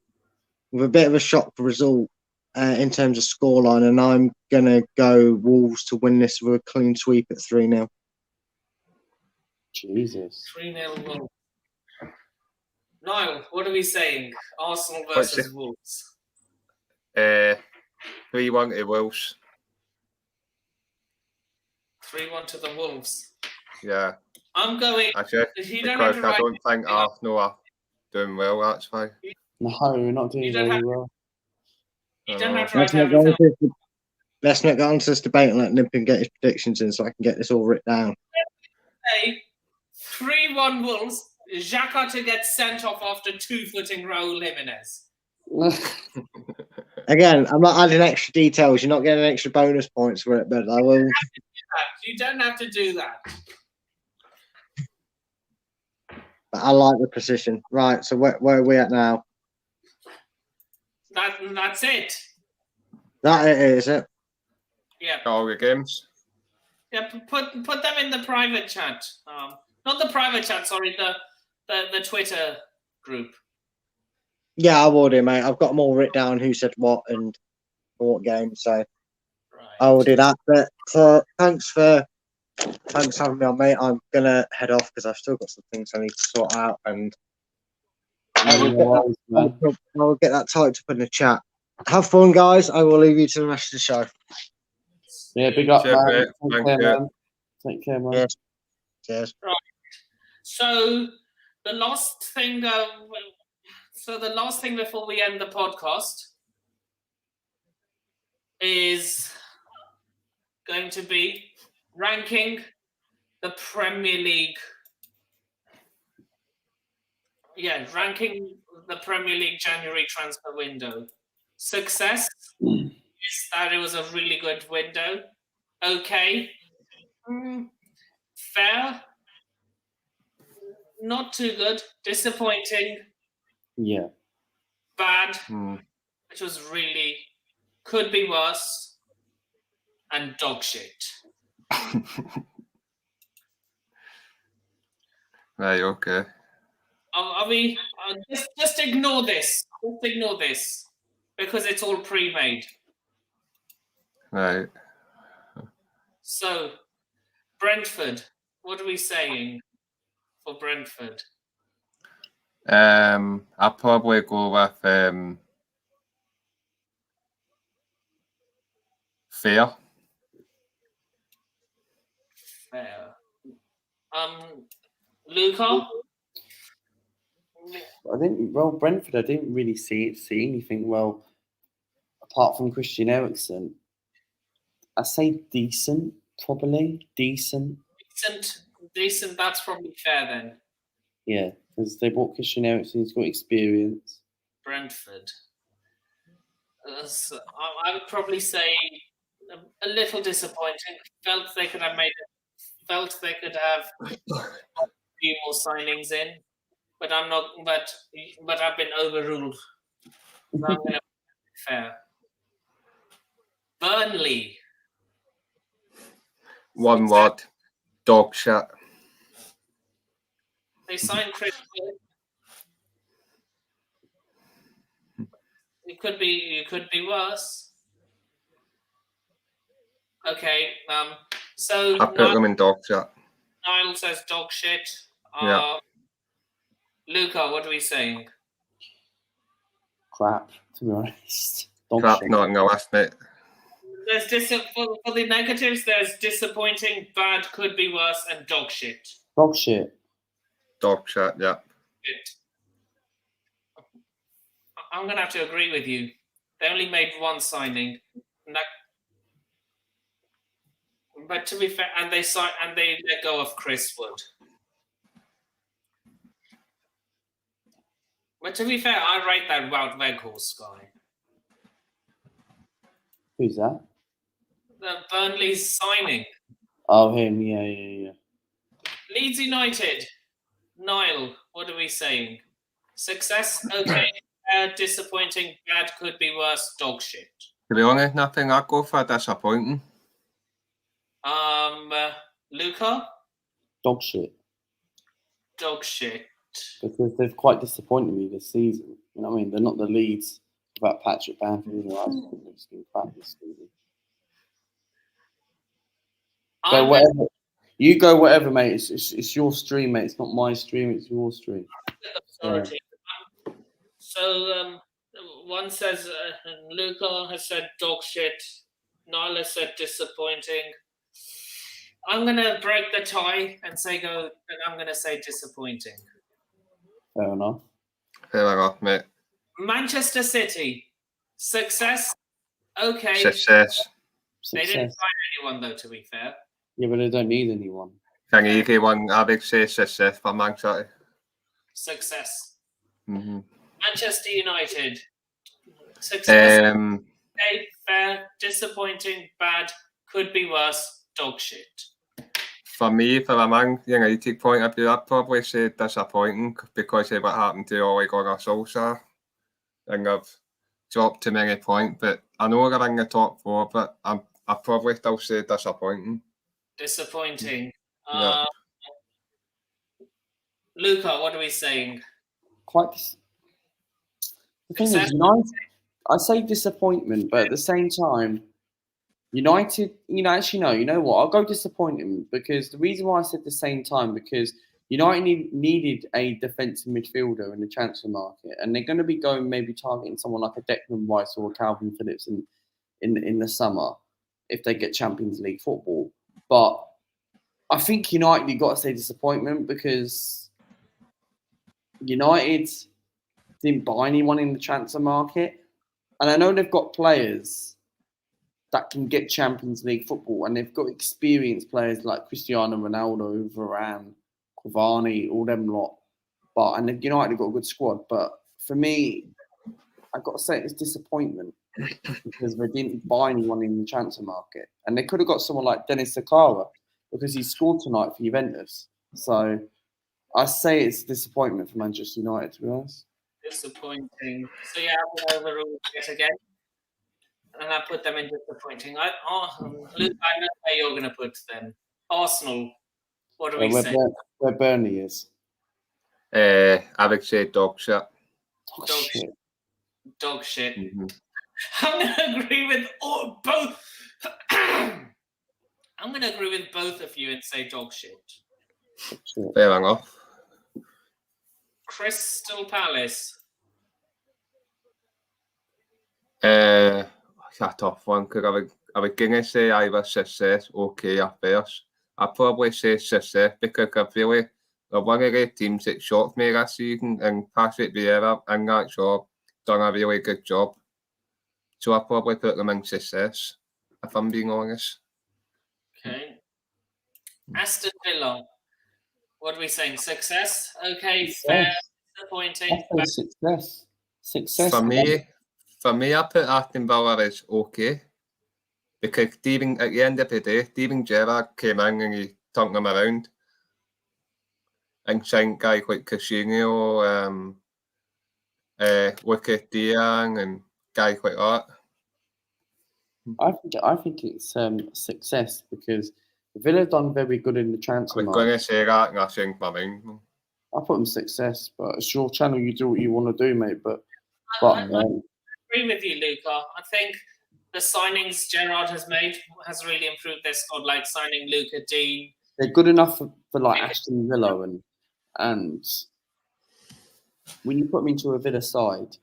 with a bit of a shock result in terms of scoreline, and I'm gonna go Wolves to win this with a clean sweep at 3-0. Jesus. 3-0 Wolves. Niall, what are we saying? Arsenal versus Wolves. 3-1 to Wolves. 3-1 to the Wolves. Yeah. I'm going. Actually, because I don't think Arsenal are doing well, actually. No, we're not doing very well. You don't have to write everything. Let's not get on to this debate and let Nimpin get his predictions in so I can get this all written down. 3-1 Wolves. Xhaka to get sent off after two-footing Raul Jimenez. Again, I'm not adding extra details. You're not getting extra bonus points for it, but I will. You don't have to do that. But I like the precision. Right, so where are we at now? That's it. That it is, it? Yeah. All your games. Yeah, put them in the private chat. Not the private chat, sorry, the Twitter group. Yeah, I will do, mate. I've got them all written down. Who said what and for what game? So Right. I will do that. But thanks for having me on, mate. I'm gonna head off because I've still got some things I need to sort out, and I will get that typed up in the chat. Have fun, guys. I will leave you to the rest of the show. Yeah, big up, Cheers, man. mate. Take Thank care, you. man. Take care, man. Yes. Cheers. So the last thing before we end the podcast is going to be ranking the Premier League. Yeah, ranking the Premier League January transfer window. Success is that it was a really good window. Okay. Fair. Not too good. Disappointing. Yeah. Bad. Which was really could be worse. And dog shit. Right, okay. Are we just ignore this. Just ignore this. Because it's all pre-made. Right. So, Brentford, what are we saying for Brentford? I'll probably go with fair. Fair. Luca? Brentford, I didn't really see anything well apart from Christian Eriksen. I say decent, probably decent. Decent. That's probably fair then. Yeah, because they bought Christian Eriksen. He's got experience. Brentford. So I would probably say a little disappointing. Felt they could have a few more signings in, but I'm not. But I've been overruled. So I'm going to be fair. Burnley. One word. Dog shit. They signed Chris Wood. It could be worse. Okay. So I put them in dog shit. Niall says dog shit. Yeah. Luca, what are we saying? Crap, to be honest. Crap, not in the list, mate. There's for the negatives. There's disappointing, bad, could be worse, and dog shit. Dog shit. Dog shit. Yeah. I'm gonna have to agree with you. They only made one signing, but to be fair, and they let go of Chris Wood. But to be fair, I rate that Wout Weghorst guy. Who's that? The Burnley's signing. Oh, him. Yeah. Leeds United. Niall, what are we saying? Success, okay. Disappointing, bad, could be worse, dog shit. To be honest, nothing I go for disappointing. Luca? Dog shit. Dog shit. Because they've quite disappointed me this season. You know what I mean? They're not the Leeds about Patrick Bamford. I think they've just been crap this season. Go whatever. You go whatever, mate. It's your stream, mate. It's not my stream. It's your stream. Authority. So one says Luca has said dog shit. Niall has said disappointing. I'm gonna break the tie and say go. And I'm gonna say disappointing. Fair enough. Fair enough, mate. Manchester City. Success. Okay. Success. They didn't sign anyone though, to be fair. Yeah, but they don't need anyone. An easy one, I would say success for Man City. Success. Mm-hmm. Manchester United. Success. Okay, fair, disappointing, bad, could be worse, dog shit. For me, from a Man United point of view, I'd probably say disappointing because of what happened to Ole Gunnar Solskjaer. And I've dropped too many points, but I know they're in the top four, but I'd probably still say disappointing. Disappointing. Yeah. Luca, what are we saying? The thing is, United, I say disappointment, but at the same time, United, actually, no, you know what? I'll go disappointment because the reason why I said the same time, because United needed a defensive midfielder in the transfer market, and they're going to be going maybe targeting someone like a Declan Rice or a Calvin Phillips in the summer if they get Champions League football. But I think United, you've got to say disappointment because United didn't buy anyone in the transfer market. And I know they've got players that can get Champions League football, and they've got experienced players like Cristiano Ronaldo, Varane, Cavani, all them lot. And United have got a good squad. But for me, I've got to say it's disappointment because they didn't buy anyone in the transfer market. And they could have got someone like Dennis Sakara because he scored tonight for Juventus. So I say it's disappointment for Manchester United, to be honest. Disappointing. So yeah, I'm going to overrule it again. And I put them in disappointing. Luke, I know where you're going to put them. Arsenal, what do we say? Where Burnley is. I would say dog shit. Dog shit. Mm-hmm. I'm going to agree with both. I'm going to agree with both of you and say dog shit. Fair enough. Crystal Palace. A tough one because I would going to say either success or okay at first. I'd probably say success because I feel like one of the teams that shocked me last season, and Patrick Vieira and that job done a really good job. So I'd probably put them in success, if I'm being honest. Okay. Aston Villa. What are we saying? Success? Okay, fair. Disappointing. Success. For me, I put Aston Villa as okay. Because at the end of the day, Steven Gerrard came in and he turned them around. And signed guys like Coutinho, Wicket Diang and guys like that. I think it's success because Villa done very good in the transfer market. I was going to say that and I changed my mind. I put them success, but it's your channel. You do what you want to do, mate. But I agree with you, Luca. I think the signings Gerrard has made has really improved their squad, like signing Luca Dean. They're good enough for like Aston Villa, and when you put them into a Villa side,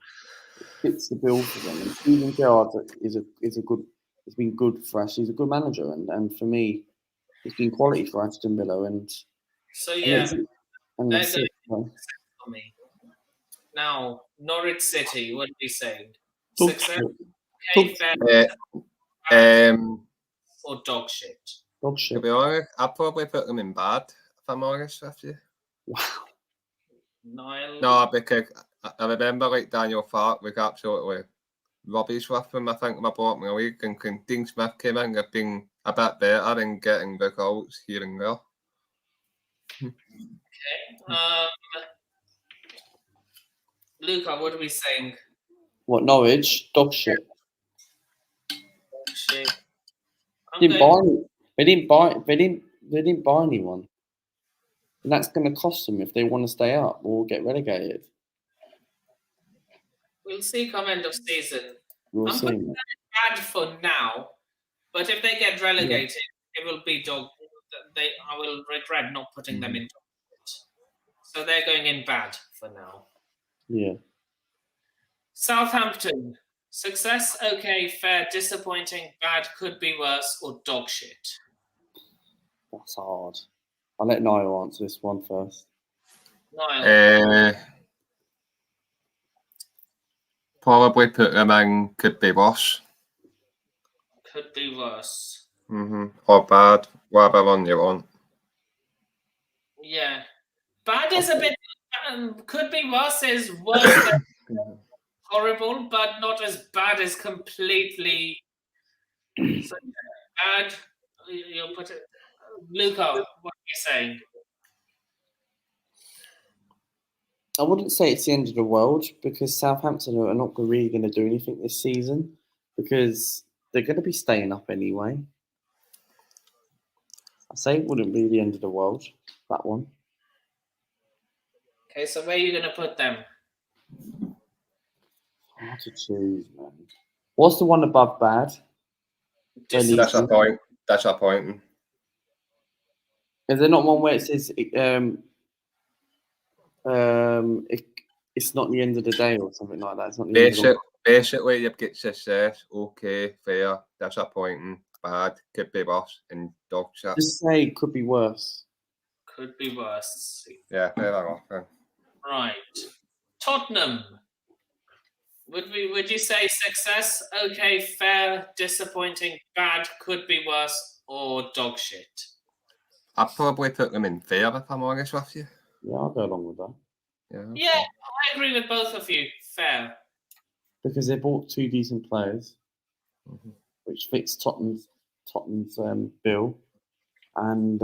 it fits the bill for them. And Steven Gerrard is a good. It's been good for us. He's a good manager, and for me, it's been quality for Aston Villa. And so yeah, and that's it. For me. Now Norwich City. What are we saying? Success. Okay, or dog shit. Dog shit. To be honest, I'd probably put them in bad, if I'm honest with you. Wow. Niall. No, because I remember like Daniel Farke was absolutely rubbish with them. I think my bottom of the league, and when Dean Smith came in, they've been a bit better in getting results here and there. Okay. Luca, what are we saying? What, Norwich? Dog shit. Shit. They didn't buy anyone. And that's going to cost them if they want to stay up or get relegated. We'll see come end of season. We'll I'm see. putting that bad for now, but if they get relegated, it will be dog. I will regret not putting them in dog shit. So they're going in bad for now. Yeah. Southampton. Success, okay, fair, disappointing, bad, could be worse, or dog shit. That's hard. I'll let Niall answer this one first. Niall. Probably put them in could be worse. Could be worse. Or bad, whatever one you want. Yeah. Bad is a bit... could be worse is worse than horrible, but not as bad as completely... So, bad, you'll put it... Luca, what are you saying? I wouldn't say it's the end of the world because Southampton are not really going to do anything this season because they're going to be staying up anyway. I say it wouldn't be the end of the world, that one. Okay, so where are you going to put them? Hard to choose, man. What's the one above bad? Disappointing. Disappointing. Is there not one where it says it's not the end of the day or something like that? It's not the end of the Basically, you've got success, okay, fair, disappointing, bad, could be worse, and dog shit. Just say it could be worse. Could be worse. Yeah, fair enough. Then. Right. Tottenham. Would you say success, okay, fair, disappointing, bad, could be worse, or dog shit? I'd probably put them in fair if I'm honest with you. Yeah, I'll go along with that. Yeah, I agree with both of you. Fair. Because they bought 2 decent players, which fits Tottenham's bill, and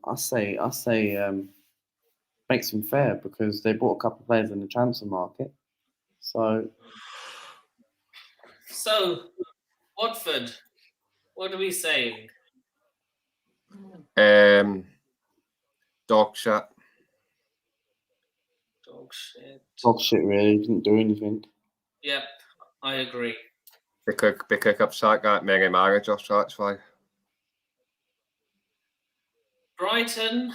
I say makes them fair because they bought a couple of players in the transfer market. So Watford, what are we saying? Dog shit. Dog shit. dog shit, really. Didn't do anything. Yep, I agree. Because I've sacked that many managers, so that's why. Brighton.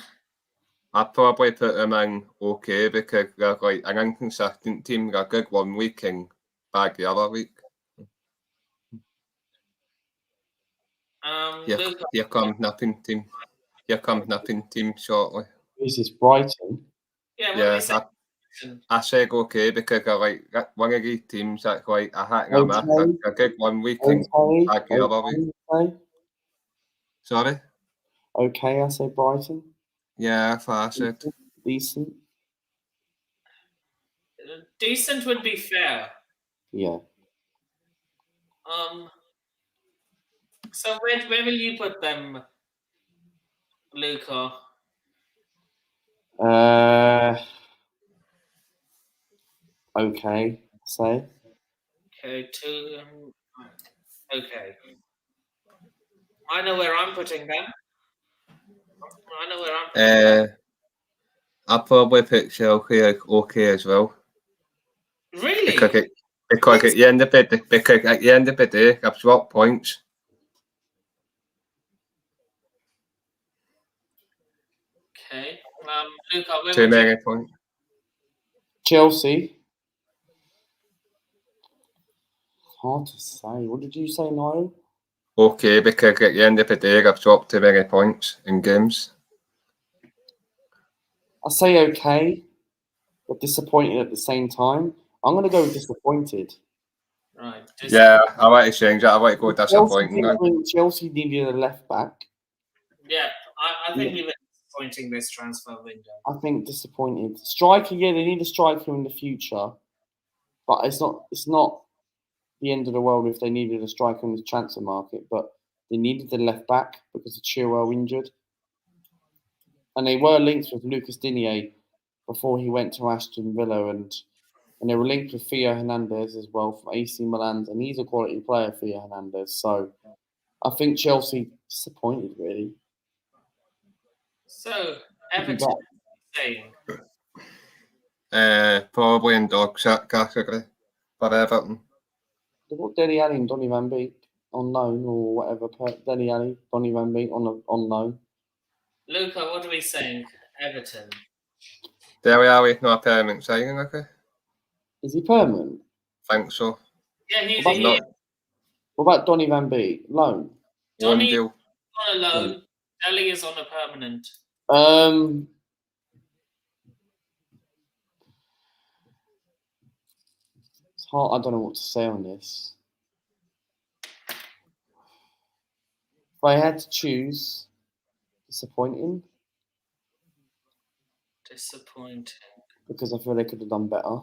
I'd probably put them in okay because they're like an inconsistent team. They're good one week and bad the other week. Here comes nothing team. Here comes nothing team shortly. This is Brighton. Yeah, I say okay because they're like one of these teams that's like a hit and a miss. A good one week and bad the other week. Sorry? Okay, I say Brighton. Yeah, I said. Decent. Decent would be fair. Yeah. So where will you put them, Luca? Okay, say. Okay, okay. I know where I'm putting them. I'll probably put Chelsea okay as well. Really? Because at the end of the day, I've swapped points. Okay. Luca, where Too would many you? points. Chelsea. Hard to say. What did you say, Niall? Okay, because at the end of the day, I've swapped too many points in games. I say okay, but disappointed at the same time. I'm going to go with disappointed. Right. Yeah, I like to change that. I like to go disappointing. Chelsea needed a left back. Yeah, I think you were disappointing this transfer window. I think disappointed. Striker, yeah, they need a striker in the future, but it's not the end of the world if they needed a striker in the transfer market. But they needed the left back because of Chilwell injured, and they were linked with Lucas Digne before he went to Aston Villa, and they were linked with Theo Hernandez as well from AC Milan, and he's a quality player, Theo Hernandez. So I think Chelsea disappointed, really. So, Everton saying? Probably in dog shit category for Everton. They've got Dele Alli and Donny Van Beek on loan or whatever. Dele Alli, Donny Van Beek on loan. Luca, what are we saying? Everton. Dele Alli, not a permanent signing, okay? Is he permanent? Think so. Yeah, he's not. What about Donny Van Beek? Loan? Donny on a loan. Dele is on a permanent. It's hard. I don't know what to say on this. If I had to choose, disappointing. Because I feel they could have done better.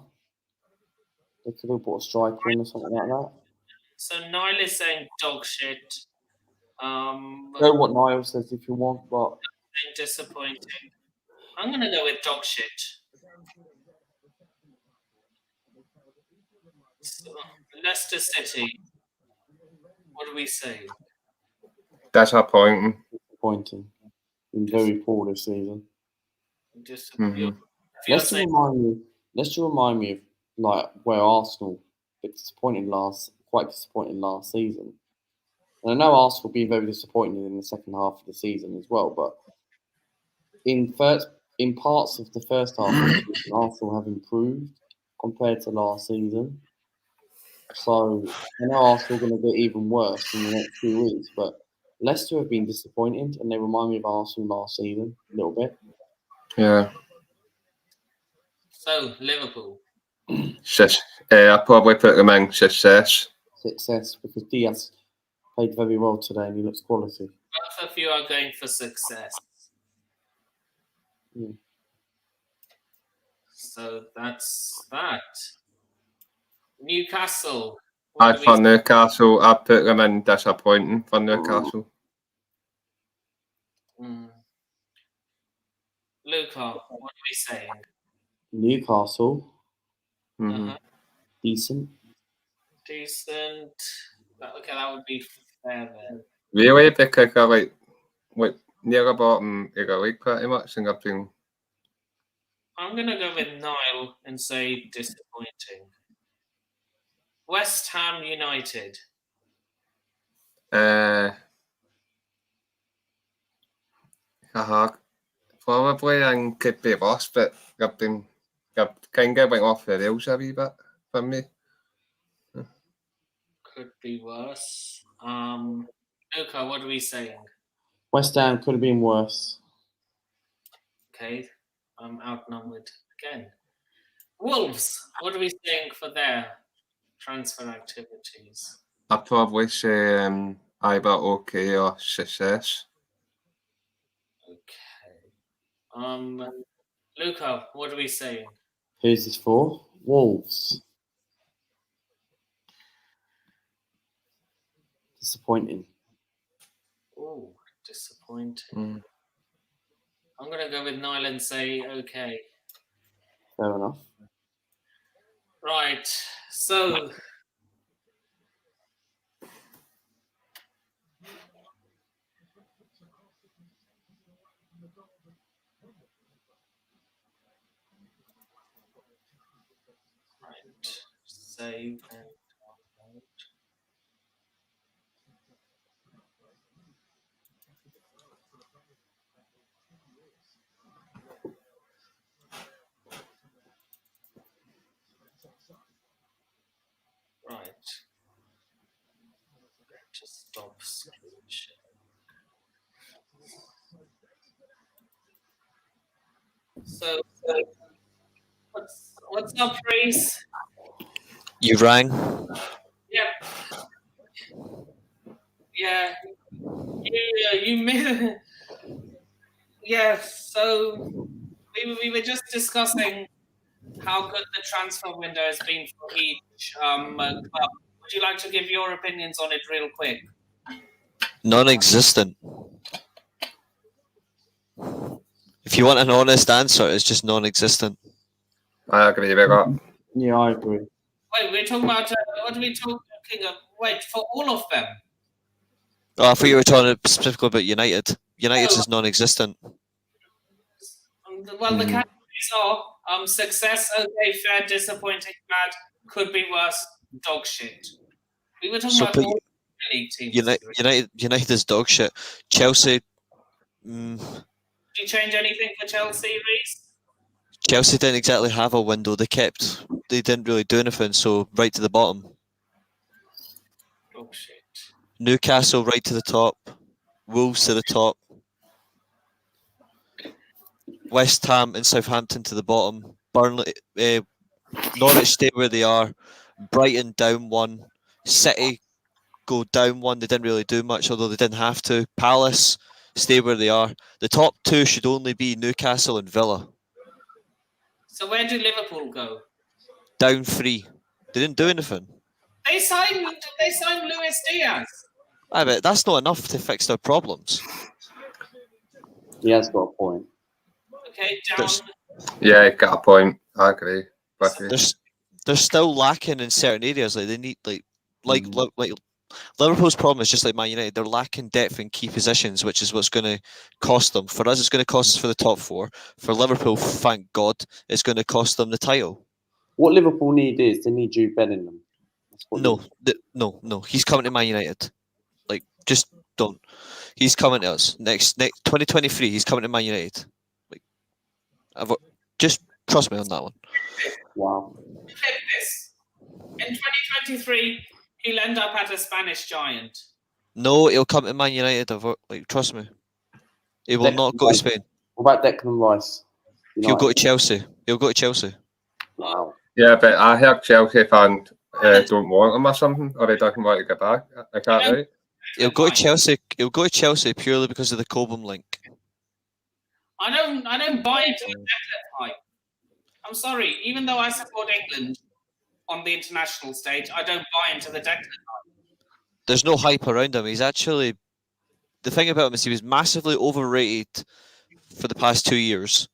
They could have bought a striker in or something like that. So Niall is saying dog shit. Know what Niall says if you want, but disappointing. I'm gonna go with dog shit. So, Leicester City. What do we say? Disappointing. Disappointing. Been very poor this season. Just Mhm. you're Let's just saying, remind me of like where Arsenal quite disappointing last season. And I know Arsenal been very disappointed in the second half of the season as well, but in parts of the first half of the season, Arsenal have improved compared to last season. So I know Arsenal are going to get even worse in the next few weeks, but Leicester have been disappointing, and they remind me of Arsenal last season a little bit. Yeah. so Liverpool. I probably put them in success. Success, because Diaz played very well today, and he looks quality. Both of you are going for success. Yeah. So that's that. Newcastle. For Newcastle, I put them in disappointing for Newcastle. Luca, what are we saying? Newcastle, Mhm. decent. Decent. Okay, that would be fair then. Really, because they're like near the bottom of the league pretty much, and I've been I'm going to go with Niall and say disappointing. West Ham United. Probably and could be worse, but I've kind of went off the rails a wee bit for me. Could be worse. Luca, what are we saying? West Ham could have been worse. Okay, I'm outnumbered again. Wolves, what are we saying for their transfer activities? I'd probably say either okay or success. Okay. Luca, what are we saying? Who's this for? Wolves. Disappointing. Oh, disappointing. I'm going to go with Niall and say okay. Fair enough. Right, so save and download. Right. Just stop screen share. So what's up, Reese? You rang. Yeah. Yeah. You made. Yeah. So we were just discussing how good the transfer window has been for each club. Would you like to give your opinions on it real quick? Non-existent. If you want an honest answer, it's just non-existent. I agree with that. Yeah, I agree. Wait, we're talking about what are we talking of? Wait, for all of them. Oh, I thought you were talking specifically about United. United's is non-existent. Well, the categories are success, okay, fair, disappointing, bad, could be worse, dog shit. We were talking about all league teams. United is dog shit. Chelsea. Did you change anything for Chelsea, Reece? Chelsea didn't exactly have a window. They didn't really do anything, so right to the bottom. Dog shit. Newcastle right to the top. Wolves to the top. West Ham and Southampton to the bottom. Burnley, Norwich stay where they are. Brighton down one. City go down one. They didn't really do much, although they didn't have to. Palace stay where they are. The top two should only be Newcastle and Villa. So where do Liverpool go? Down 3. They didn't do anything. They signed Luis Diaz. I bet that's not enough to fix their problems. He has got a point. Okay, down. Yeah, you got a point. I agree. They're still lacking in certain areas. Like they need like Liverpool's problem is just like Man United. They're lacking depth in key positions, which is what's going to cost them. For us, it's going to cost us for the top four. For Liverpool, thank God, it's going to cost them the title. What Liverpool need is they need Jude Bellingham. That's what No. He's coming to Man United. Like, just don't. He's coming to us next 2023. He's coming to Man United. Like, just trust me on that one. Wow. Check this. In 2023, he'll end up at a Spanish giant. No, he'll come to Man United. Like, trust me. He will not go to Spain. What about Declan Rice? He'll go to Chelsea. Wow. Yeah, but I heard Chelsea fans don't want him or something, or he doesn't want to get back. I can't right. He'll go to Chelsea. He'll go to Chelsea purely because of the Cobham link. I don't buy into the Declan hype. I'm sorry. Even though I support England on the international stage, I don't buy into the Declan hype. There's no hype around him. He's actually... The thing about him is he was massively overrated for the past 2 years.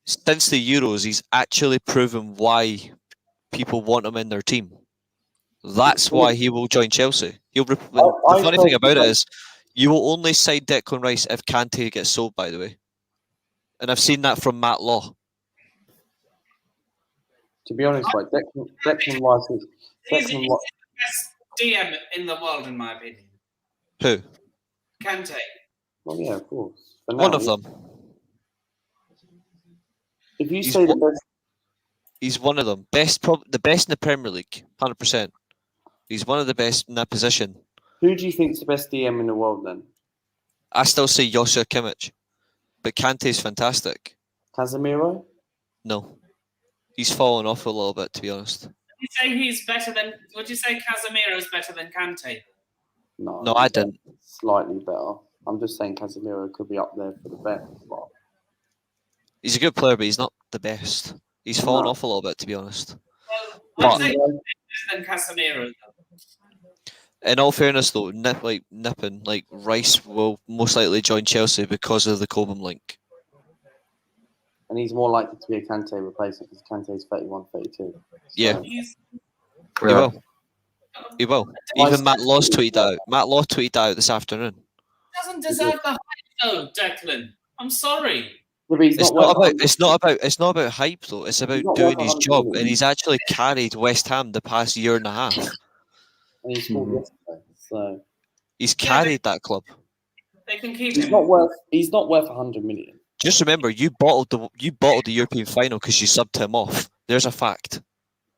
Since the Euros, he's actually proven why people want him in their team. That's why he will join Chelsea. The funny thing about it is, you will only sign Declan Rice if Kante gets sold, by the way. And I've seen that from Matt Law. To be honest, like Declan Rice is... He's the best DM in the world, in my opinion. Who? Kante. Well, yeah, of course. One of them. If you say the best... He's one of them. The best in the Premier League, 100%. He's one of the best in that position. Who do you think's the best DM in the world then? I still say Joshua Kimmich. But Kante's fantastic. Casemiro? No. He's fallen off a little bit, to be honest. Would you say Casemiro's better than Kante? No, I didn't. Slightly better. I'm just saying Casemiro could be up there for the best spot. He's a good player, but he's not the best. He's fallen off a little bit, to be honest. Well, I'd say better than Casemiro, though. In all fairness, though, nipping, Rice will most likely join Chelsea because of the Cobham link. And he's more likely to be a Kante replacement because Kante's 31, 32. So. Yeah. He will. Even Matt Law tweeted out. Matt Law tweeted out this afternoon. He doesn't deserve the hype, though, Declan. I'm sorry. It's not about hype though. It's about doing his job, and he's actually carried West Ham the past year and a half. And he scored yesterday, so he's carried that club. They can keep him. He's not worth 100 million. Just remember, you bottled the European final because you subbed him off. There's a fact,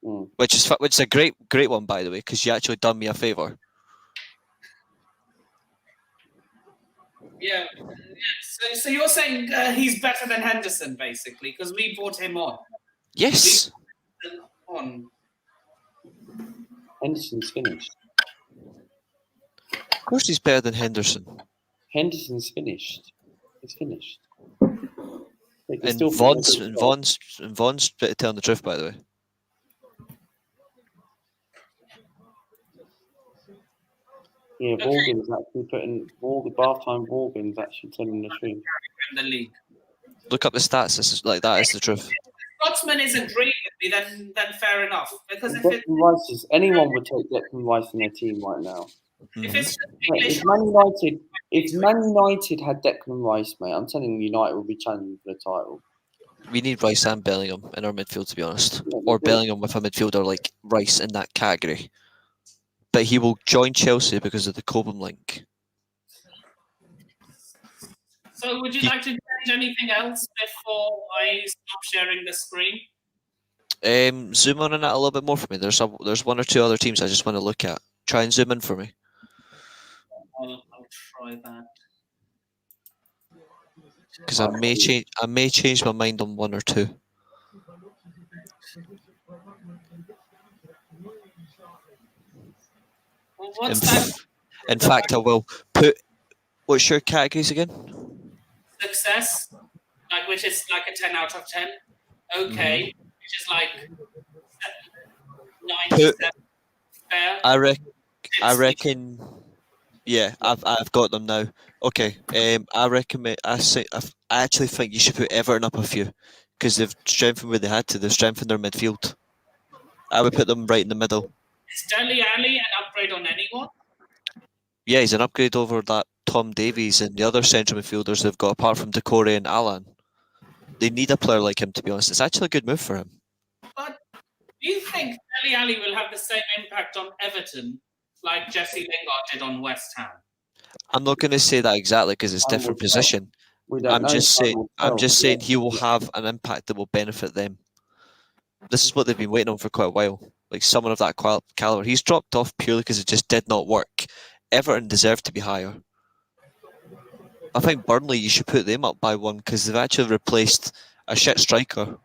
which is a great one, by the way, because you actually done me a favour. Yeah. So you're saying he's better than Henderson, basically, because we brought him on. Yes. Henderson's finished. Of course, he's better than Henderson. Henderson's finished. He's finished. And Vaughan's telling the truth, by the way. Yeah, Morgan's actually Morgan's actually telling the truth. In the league. Look up the stats. This is the truth. If Scotsman isn't agreeing with me, then fair enough. Because anyone would take Declan Rice in their team right now. If it's if Man United had Declan Rice, mate, I'm telling you, United will be challenging for the title. We need Rice and Bellingham in our midfield, to be honest, or Bellingham with a midfielder like Rice in that category. But he will join Chelsea because of the Cobham link. So would you like to change anything else before I stop sharing the screen? Zoom on that a little bit more for me. There's one or two other teams I just want to look at. Try and zoom in for me. I'll try that. Because I may change my mind on one or two. In fact, I will put. What's your categories again? Success, which is like a 10 out of 10. Okay, which is like 9 to 7. Fair. I reckon. Yeah, I've got them now. Okay. I actually think you should put Everton up a few because they've strengthened where they had to. They've strengthened their midfield. I would put them right in the middle. Is Dele Alli an upgrade on anyone? Yeah, he's an upgrade over that Tom Davies and the other central midfielders they've got, apart from Decore and Alan. They need a player like him, to be honest. It's actually a good move for him. But do you think Dele Alli will have the same impact on Everton like Jesse Lingard did on West Ham? I'm not going to say that exactly because it's Time will different tell. position. We don't I'm know. just Time saying. will I'm tell. just saying he will have an impact that will benefit them. This is what they've been waiting on for quite a while. Like someone of that caliber. He's dropped off purely because it just did not work. Everton deserved to be higher. I think Burnley, you should put them up by one because they've actually replaced a shit striker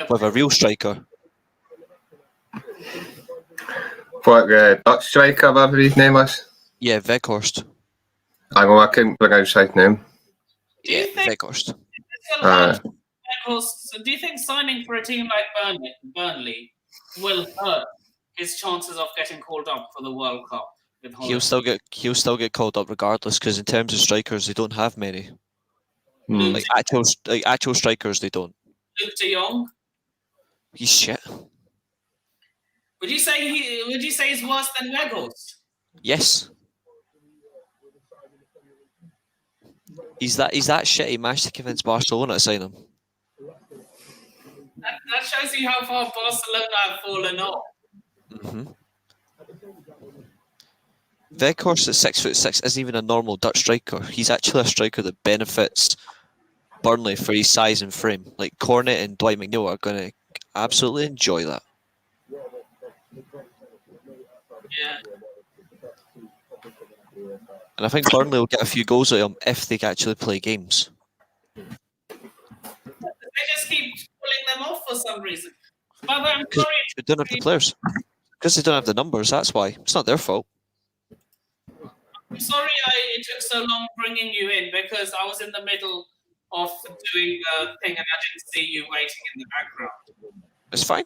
with a real striker. What the Dutch striker, whatever his name was? Yeah, Weghorst. I couldn't pronounce his name. Do you Yeah, think Weghorst. this will hurt Weghorst? So do you think signing for a team like Burnley will hurt his chances of getting called up for the World Cup in He'll Holland? still get called up regardless because in terms of strikers, they don't have many. Hmm. Like actual strikers, they don't. Luke De Jong? He's shit. Would you say he's worse than Weghorst? Yes. He's that shit. He managed to convince Barcelona to sign him. That shows you how far Barcelona have fallen off. Mm-hmm. Weghorst at 6'6" isn't even a normal Dutch striker. He's actually a striker that benefits Burnley for his size and frame. Like Cornet and Dwight McNeil are going to absolutely enjoy that. Yeah. And I think Burnley will get a few goals out of him if they actually play games. They just keep pulling them off for some reason. But I'm Because sorry. they don't have the players. Because they don't have the numbers, that's why. It's not their fault. I'm sorry it took so long bringing you in because I was in the middle of doing the thing and I didn't see you waiting in the background. It's fine.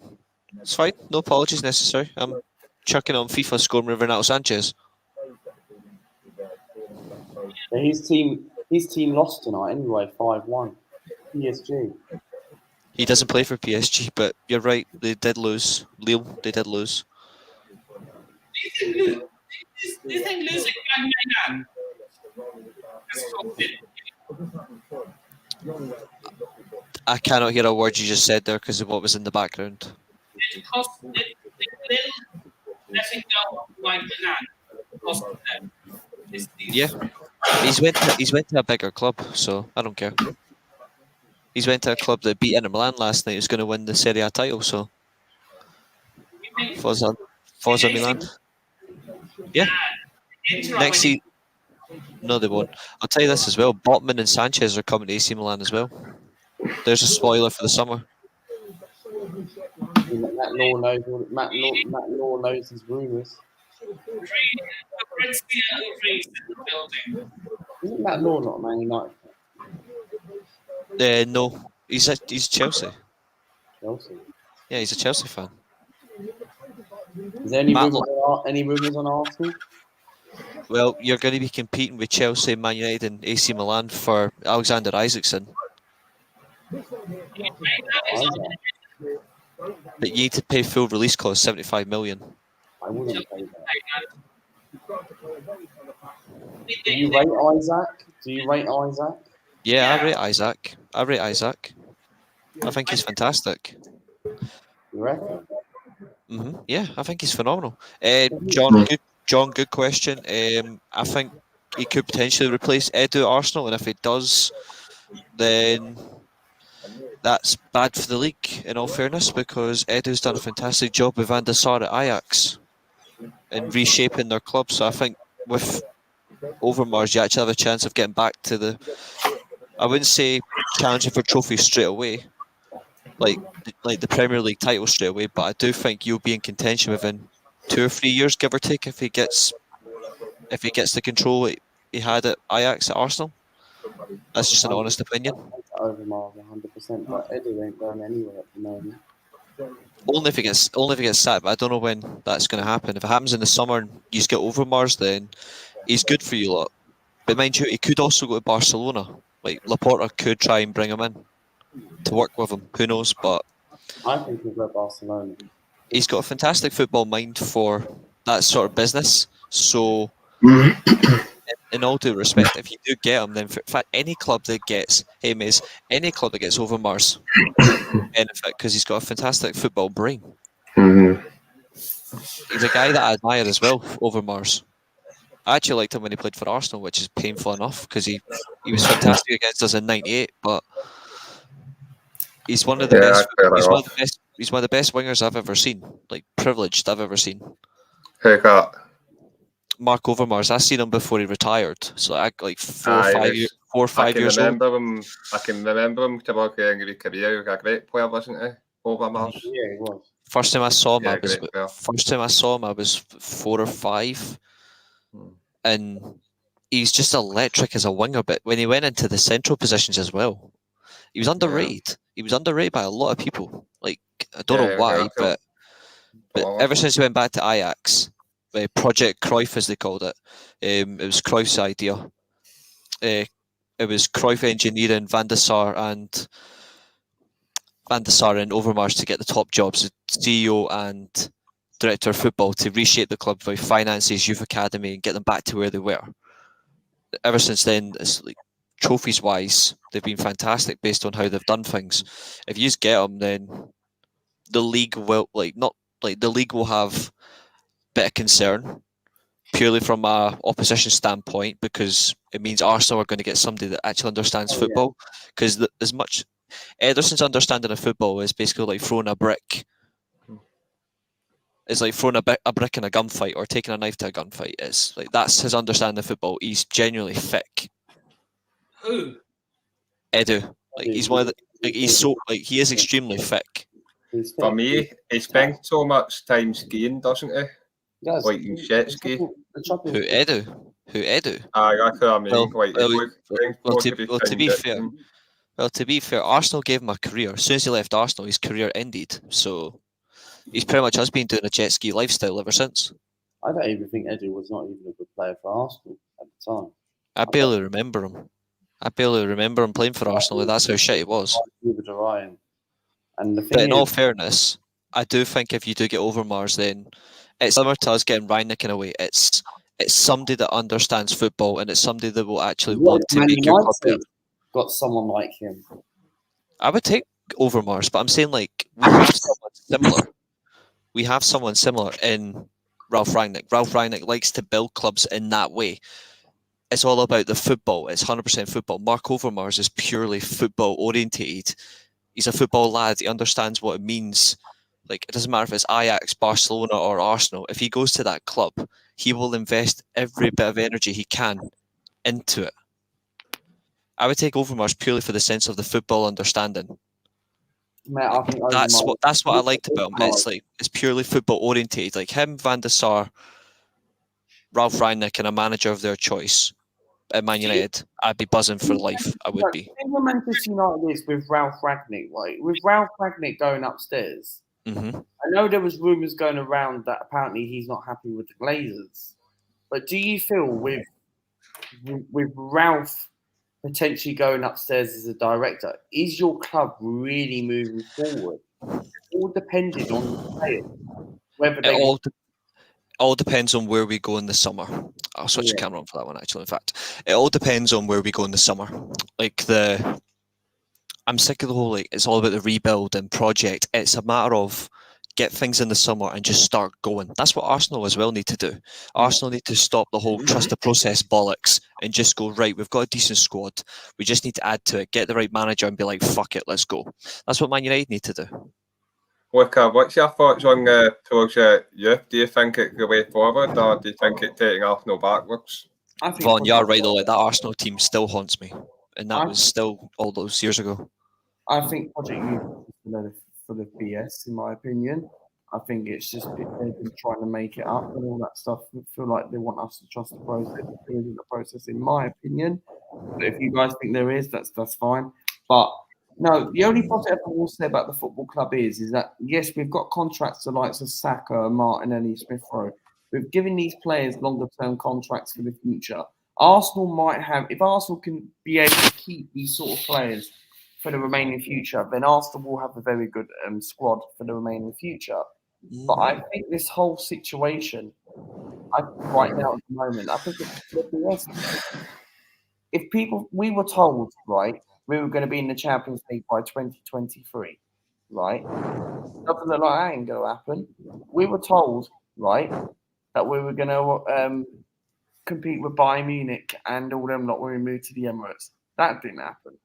It's fine. No apologies necessary. I'm chucking on FIFA scoring with Renato Sanchez. Yeah, his team lost tonight anyway, 5-1. PSG. He doesn't play for PSG, but you're right. They did lose. Lille, they did lose. Do you think losing Young I cannot hear a word you just said there because of what was in the background. it cost Lille letting go of Mike Manan cost them this season? Yeah. He's went to a bigger club, so I don't care. He's went to a club that beat Inter Milan last night. Who's going to win the Serie A title? So Forza Milan. Yeah. Next season. No, they won't. I'll tell you this as well. Botman and Sanchez are coming to AC Milan as well. There's a spoiler for the summer. Matt Law knows his rumours. Isn't Matt Law not Man United? No, he's Chelsea. Chelsea. Yeah, he's a Chelsea fan. Is there any Matt rumours on Arsenal? Well, you're going to be competing with Chelsea, Man United, and AC Milan for Alexander Isaacson. But you need to pay full release cost, 75 million. I wouldn't pay that. Do you rate Isaac? Yeah, I rate Isaac. I think he's fantastic. You reckon? Yeah, I think he's phenomenal. John, good question. I think he could potentially replace Edu at Arsenal, and if he does, then that's bad for the league, in all fairness, because Edu's done a fantastic job with Van der Sar at Ajax and reshaping their club. So I think with Overmars, you actually have a chance of getting back to the, I wouldn't say challenging for trophies straight away, like the Premier League title straight away, but I do think you'll be in contention within 2 or 3 years, give or take, if he gets the control he had at Ajax at Arsenal. That's just an honest opinion. Overmars 100%, but Edu ain't going anywhere at the moment. Only if he gets sacked, but I don't know when that's going to happen. If it happens in the summer and you just get Overmars, then he's good for you lot. But mind you, he could also go to Barcelona. Like Laporta could try and bring him in to work with him. Who knows? But I think he'll go Barcelona. He's got a fantastic football mind for that sort of business. So In all due respect, if you do get him, then in fact, any club that gets him is any club that gets Overmars benefit because he's got a fantastic football brain. Mm-hmm. He's a guy that I admire as well, Overmars. I actually liked him when he played for Arsenal, which is painful enough because he was fantastic against us in '98. But he's one of the best. He's one of the best wingers I've ever seen. Like privileged I've ever seen. Who got? Mark Overmars. I seen him before he retired. So like 4 or 5 years. 4 or 5 years old. I can remember him to work in a career. He was a great player, wasn't he? Overmars. Yeah, he was. First time I saw him, Yeah, I was 4 or 5, and he's just electric as a winger. But when he went into the central positions as well, he was underrated. Yeah. He was underrated by a lot of people. Like I don't know Yeah, why, yeah, but ever since he went back to Ajax, Project Cruyff as they called it, it was Cruyff's idea. It was Cruyff engineering Van der Sar and Overmars to get the top jobs, CEO and director of football, to reshape the club by finances, youth academy, and get them back to where they were. Ever since then, it's like trophies wise, they've been fantastic based on how they've done things. If you just get them, then the league will the league will have a bit of concern purely from a opposition standpoint, because it means Arsenal are going to get somebody that actually understands football. Because as much Ederson's understanding of football is basically like throwing a brick. It's like throwing a brick in a gunfight or taking a knife to a gunfight. It's like that's his understanding of football. He's genuinely thick. Who? Edu. Like he's one of the. Like he's so like he is extremely thick. For me, he spends so much time skiing, doesn't he? Yes. Like in jet ski. Who Edu? That's what I mean. To be fair, Arsenal gave him a career. As soon as he left Arsenal, his career ended. So he's pretty much has been doing a jet ski lifestyle ever since. I don't even think Edu was not even a good player for Arsenal at the time. I barely remember him. Playing for Arsenal. That's how shit he was. But in all fairness, I do think if you do get Overmars, then it's similar to us getting Rangnick in a way. It's somebody that understands football, and it's somebody that will actually want to make your club better. Got someone like him. I would take Overmars, but I'm saying like we have someone similar. We have someone similar in Ralph Rangnick. Ralph Rangnick likes to build clubs in that way. It's all about the football. It's 100% football. Mark Overmars is purely football orientated. He's a football lad. He understands what it means. Like, it doesn't matter if it's Ajax, Barcelona, or Arsenal. If he goes to that club, he will invest every bit of energy he can into it. I would take Overmars purely for the sense of the football understanding. Mate, I think that's what I liked about him. It's purely football orientated. Like him, Van der Sar, Ralph Rangnick, and a manager of their choice at Man United, I'd be buzzing for life. I would be. What Manchester United is with Ralph Rangnick, right? With Ralph Rangnick going upstairs, I know there was rumours going around that apparently he's not happy with the Glazers. But do you feel with Ralph potentially going upstairs as a director, is your club really moving forward? All depending on the players, whether they all depends on where we go in the summer. I'll switch the camera on for that one, actually. In fact, it all depends on where we go in the summer. I'm sick of the whole, it's all about the rebuild and project. It's a matter of get things in the summer and just start going. That's what Arsenal as well need to do. Arsenal need to stop the whole trust the process bollocks and just go, right, we've got a decent squad. We just need to add to it, get the right manager and be like, fuck it, let's go. That's what Man United need to do. What's your thoughts on towards youth? Do you think it's the way forward, or do you think it's taking Arsenal backwards? Vaughn, you're right though. Like, that Arsenal team still haunts me, and that was still all those years ago. I think Project Youth is full of BS, in my opinion. I think it's just they've been trying to make it up and all that stuff. I feel like they want us to trust the process. There isn't a process, in my opinion. But if you guys think there is, that's fine. But no, the only positive I will say about the football club is that, yes, we've got contracts to likes of Saka, Martinelli, Smith Rowe. We've given these players longer-term contracts for the future. Arsenal might have, if Arsenal can be able to keep these sort of players for the remaining future, then Arsenal will have a very good squad for the remaining future. But I think this whole situation right now at the moment, I think if we were told, right, we were going to be in the Champions League by 2023, right? Something like that ain't going to happen. We were told, right, that we were going to compete with Bayern Munich and all them lot when we moved to the Emirates. That didn't happen.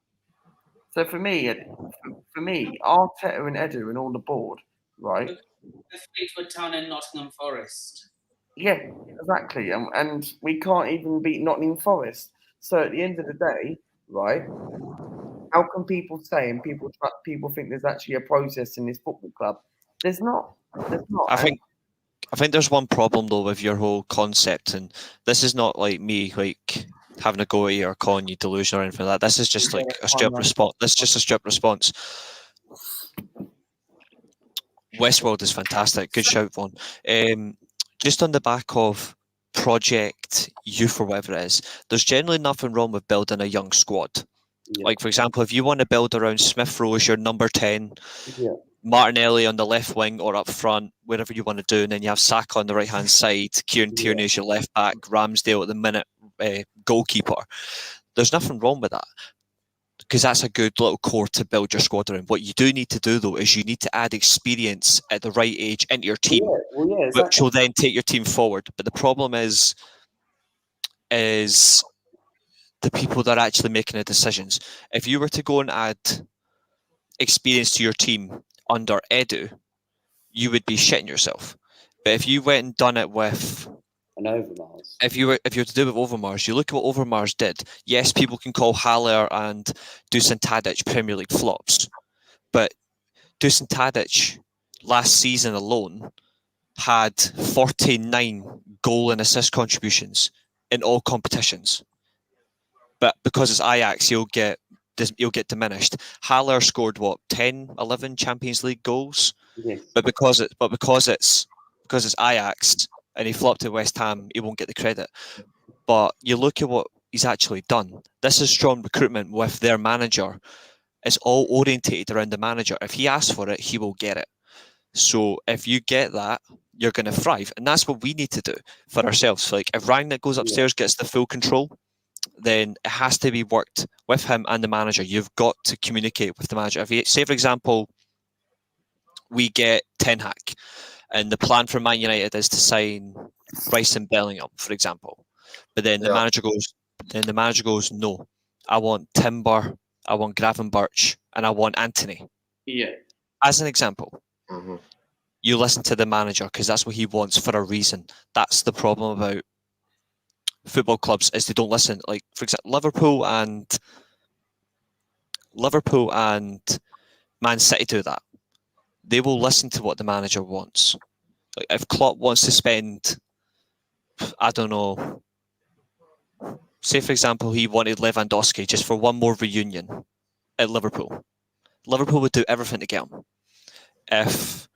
So for me, Arteta and Edu and all the board, right? The Fleetwood Town and Nottingham Forest. Yeah, exactly. And we can't even beat Nottingham Forest. So at the end of the day, right, how can people say and people think there's actually a process in this football club? There's not. I think there's one problem though with your whole concept, and this is not like me like having a go at you or calling you delusional or anything like that. This is just like a straight response. This is just a straight response. Westworld is fantastic. Good shout, Vaughn. Just on the back of Project Youth or whatever it is, there's generally nothing wrong with building a young squad. Yeah. Like, for example, if you want to build around Smith Rowe as your number 10, Martinelli on the left wing or up front, wherever you want to do, and then you have Saka on the right-hand side, Kieran Tierney as your left back, Ramsdale at the minute, goalkeeper. There's nothing wrong with that, because that's a good little core to build your squad around. What you do need to do, though, is you need to add experience at the right age into your team, exactly. Which will then take your team forward. But the problem is the people that are actually making the decisions. If you were to go and add experience to your team under Edu, you would be shitting yourself. But if you went and done it with an Overmars, if you were to do it with Overmars, you look at what Overmars did. Yes, people can call Haller and Dusan Tadic Premier League flops, but Dusan Tadic last season alone had 49 goal and assist contributions in all competitions. But because it's Ajax, he'll get diminished. Haller scored 10, 11 Champions League goals. Yes. But because it's Ajax and he flopped at West Ham, he won't get the credit. But you look at what he's actually done. This is strong recruitment with their manager. It's all orientated around the manager. If he asks for it, he will get it. So if you get that, you're going to thrive. And that's what we need to do for ourselves. Like if Rangnick goes upstairs, gets the full control, then it has to be worked with him and the manager. You've got to communicate with the manager. If you, say, for example, we get Ten Hag, and the plan for Man United is to sign Rice and Bellingham, for example. But then the manager goes, no, I want Timber, I want Gravenberch, and I want Anthony. Yeah. As an example, you listen to the manager because that's what he wants for a reason. That's the problem about football clubs, is they don't listen. Like, for example, Liverpool and Man City do that. They will listen to what the manager wants. Like if Klopp wants to spend, I don't know, say for example he wanted Lewandowski just for one more reunion at Liverpool. Liverpool would do everything to get him. If,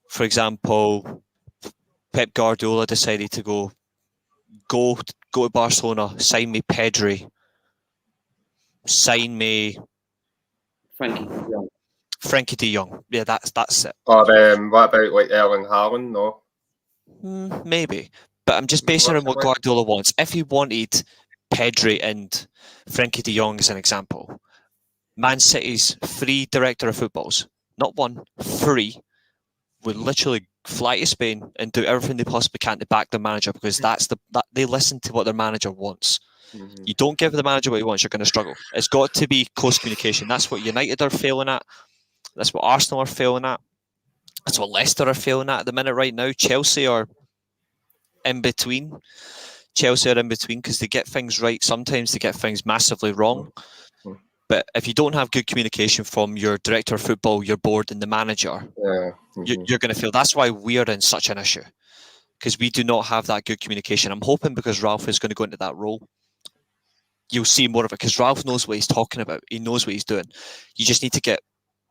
for example, Pep Guardiola decided to go to Barcelona, sign me Pedri, sign me Frankie de Jong. Yeah, that's it. Or what about like Erling Haaland? No, maybe. But I'm just basing on what Guardiola wants. If he wanted Pedri and Frankie de Jong as an example, Man City's free director of footballs, not one, free, would literally fly to Spain and do everything they possibly can to back their manager, because that they listen to what their manager wants. Mm-hmm. You don't give the manager what he wants, you're going to struggle. It's got to be close communication. That's what United are failing at. That's what Arsenal are failing at. That's what Leicester are failing at the minute right now. Chelsea are in between. Because they get things right. Sometimes they get things massively wrong. Mm-hmm. But if you don't have good communication from your director of football, your board, and the manager, you're going to fail. That's why we are in such an issue, because we do not have that good communication. I'm hoping because Ralph is going to go into that role, you'll see more of it, because Ralph knows what he's talking about. He knows what he's doing. You just need to get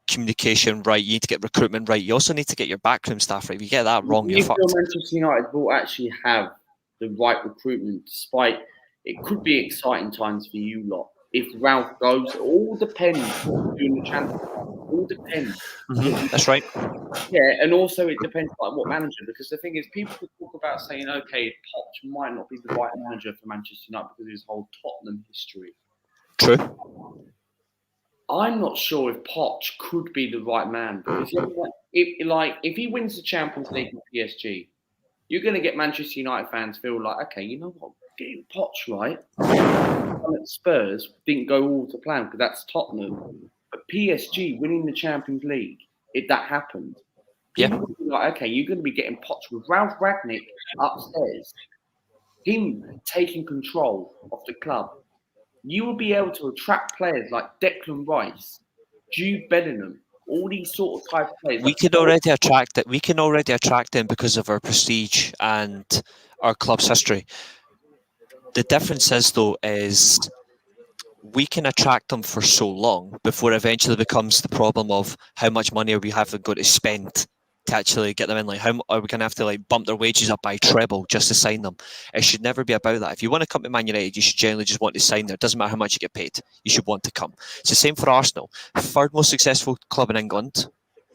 communication right. You need to get recruitment right. You also need to get your backroom staff right. If you get that wrong, you're fucked. Manchester United will actually have the right recruitment, despite it could be exciting times for you lot. If Ralph goes, it all depends on doing the transfer. all depends. That's right. Yeah, and also it depends like what manager. Because the thing is, people could talk about saying, okay, Poch might not be the right manager for Manchester United because of his whole Tottenham history. True. I'm not sure if Poch could be the right man because if he wins the Champions League with PSG, you're going to get Manchester United fans feel like, okay, you know what, getting Poch right. Spurs didn't go all to plan because that's Tottenham, but PSG winning the Champions League, if that happened, people would be like, okay, you're going to be getting Poch with Ralph Ragnick upstairs, him taking control of the club. You will be able to attract players like Declan Rice, Jude Bellingham, all these sort of type of players. We can already attract it. We can already attract them because of our prestige and our club's history. The difference is, though, is we can attract them for so long before it eventually becomes the problem of how much money are we having got to spend to actually get them in. Like, how are we going to have to like bump their wages up by treble just to sign them? It should never be about that. If you want to come to Man United, you should generally just want to sign there. It doesn't matter how much you get paid. You should want to come. It's the same for Arsenal. Third most successful club in England.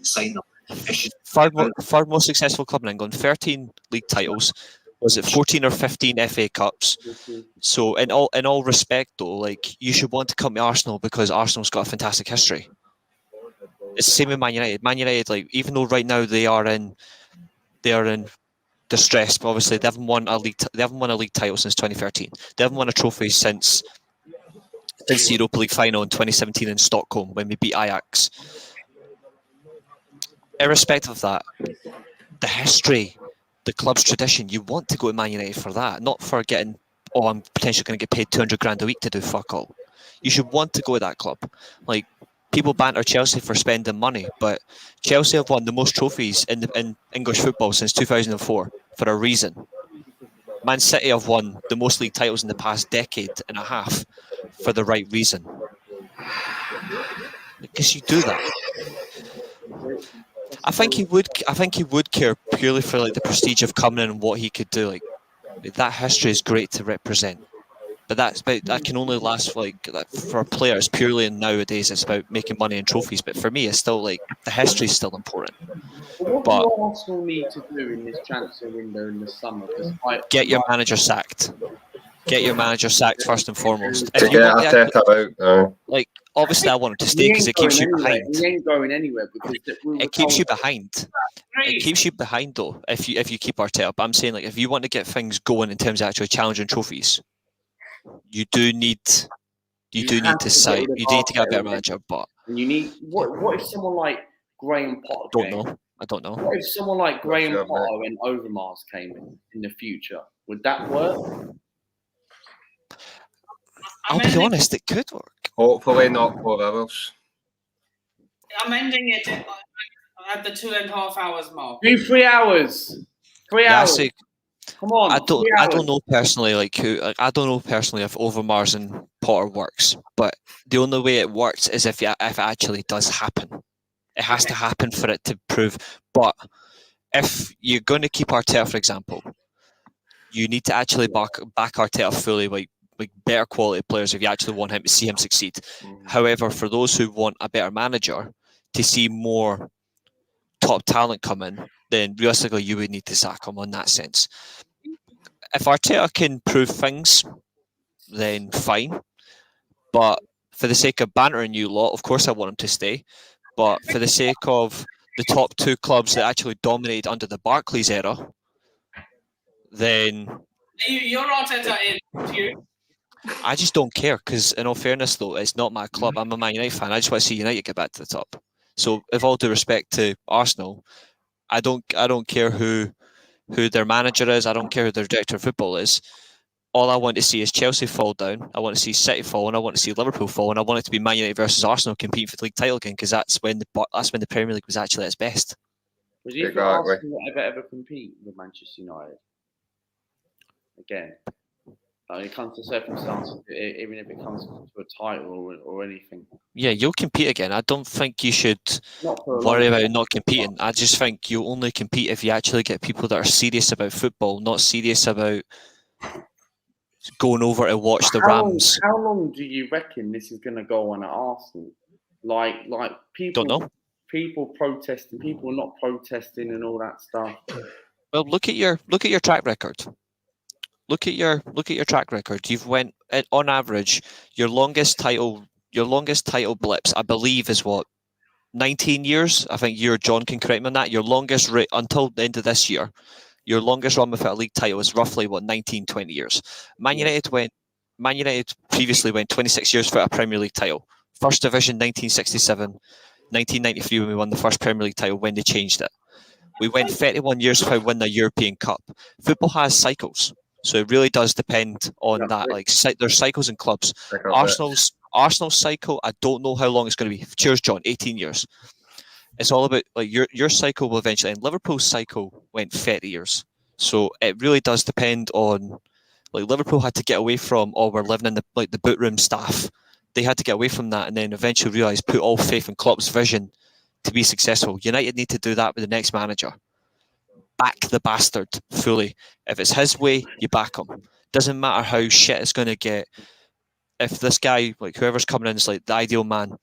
Sign them. Third most successful club in England. 13 league titles. Was it 14 or 15 FA Cups? So in all respect, though, like you should want to come to Arsenal because Arsenal's got a fantastic history. It's the same with Man United. Man United, like even though right now they are in distress, but obviously they haven't won a league title since 2013. They haven't won a trophy since the Europa League final in 2017 in Stockholm when we beat Ajax. Irrespective of that, the history, the club's tradition, you want to go to Man United for that, not for getting, I'm potentially going to get paid 200 grand a week to do fuck all. You should want to go to that club. Like, people banter Chelsea for spending money, but Chelsea have won the most trophies in English football since 2004 for a reason. Man City have won the most league titles in the past decade and a half for the right reason. Because you do that. I think he would care purely for like the prestige of coming in and what he could do. Like that history is great to represent, but that can only last for players purely. And nowadays, it's about making money and trophies. But for me, it's still like the history is still important. What do Arsenal need to do in this transfer window in the summer? Get your manager sacked. Get your manager sacked first and foremost. To get Arteta out. Like obviously, I want him to stay because it keeps you behind. He ain't going anywhere because it keeps you behind. It keeps you behind though. If you keep Arteta, but I'm saying like if you want to get things going in terms of actually challenging trophies, you need to get a better manager. But you need what if someone like Graham Potter? I don't know. What if someone like Graham Potter and Overmars came in the future? Would that work? I'll be honest, it could work. Hopefully not 4 hours. I'm ending it at the 2.5 hours mark. Do 3 hours. 3 hours. Come on. I don't know personally I don't know personally if Overmars and Potter works, but the only way it works is if it actually does happen. It has to happen for it to prove. But if you're going to keep Arteta, for example, you need to actually back Arteta fully, like better quality players if you actually want him to see him succeed. However, for those who want a better manager to see more top talent come in, then realistically you would need to sack him on that sense. If Arteta can prove things, then fine. But for the sake of bantering you lot, of course I want him to stay. But for the sake of the top 2 clubs that actually dominated under the Barclays era, then you're Arteta in. I just don't care because, in all fairness, though, it's not my club. I'm a Man United fan. I just want to see United get back to the top. So, with all due respect to Arsenal, I don't care who their manager is. I don't care who their director of football is. All I want to see is Chelsea fall down. I want to see City fall, and I want to see Liverpool fall, and I want it to be Man United versus Arsenal competing for the league title again because that's when the Premier League was actually at its best. Was you think Arsenal ever compete with Manchester United again? It comes to circumstances, even if it comes to a title or anything. Yeah, you'll compete again. I don't think you should worry about not competing. I just think you'll only compete if you actually get people that are serious about football, not serious about going over to watch the Rams. How long do you reckon this is going to go on at Arsenal? Like people, Don't know. people protesting, people not protesting, and all that stuff. Well, look at your track record. Look at your track record. You've went on average. Your longest title blips, I believe, is what 19 years. I think John can correct me on that. Your longest until the end of this year. Your longest run without a league title is roughly 19, 20 years. Man United previously went 26 years without a Premier League title. First Division 1967, 1993 when we won the first Premier League title when they changed it. We went 31 years without winning a European Cup. Football has cycles, so it really does depend on that. Like there's cycles in clubs. Arsenal's cycle, I don't know how long it's going to be. Cheers, John. 18 years. It's all about like your cycle will eventually end. Liverpool's cycle went 30 years. So it really does depend on like Liverpool had to get away from we're living in the boot room staff. They had to get away from that and then eventually realise put all faith in Klopp's vision to be successful. United need to do that with the next manager. Back the bastard fully. If it's his way, you back him. Doesn't matter how shit it's going to get. If this guy, like whoever's coming in, is like the ideal man,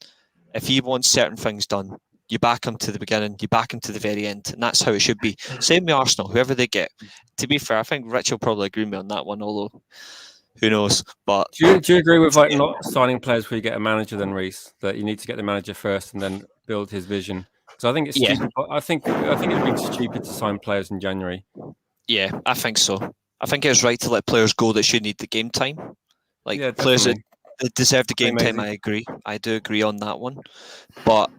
if he wants certain things done, you back him to the beginning, you back him to the very end, and that's how it should be. Same with Arsenal, whoever they get. To be fair, I think Rich will probably agree with me on that one, although who knows. But do you agree with like not signing players before you get a manager then, Reece? That you need to get the manager first and then build his vision? Because I think it's stupid. I think it'd be stupid to sign players in January. Yeah, I think so. I think it's right to let players go that should need the game time. Like players that deserve the game time, I agree. I do agree on that one. But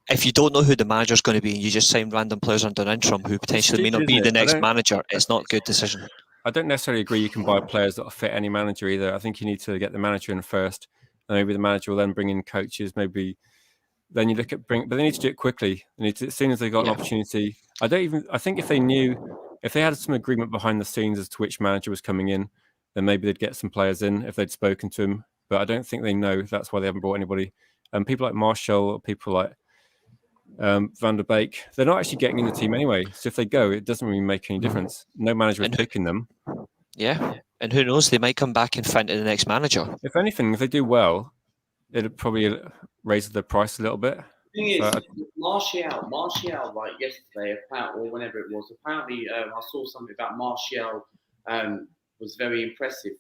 if you don't know who the manager's going to be and you just sign random players under an interim who potentially may not be the next manager, it's not a good decision. I don't necessarily agree you can buy players that will fit any manager either. I think you need to get the manager in first, and maybe the manager will then bring in coaches. Maybe then you look at but they need to do it quickly. They need to, as soon as they got an opportunity. I think if they had some agreement behind the scenes as to which manager was coming in, then maybe they'd get some players in if they'd spoken to him. But I don't think they know. That's why they haven't brought anybody. And people like Martial, people like Van der Beek, they're not actually getting in the team anyway. So if they go, it doesn't really make any difference. No manager is picking them. Yeah, and who knows? They might come back and find the next manager. If anything, if they do well, it'd probably raise the price a little bit. The thing is, Martial, like yesterday, or whenever it was, apparently I saw something about Martial was very impressive.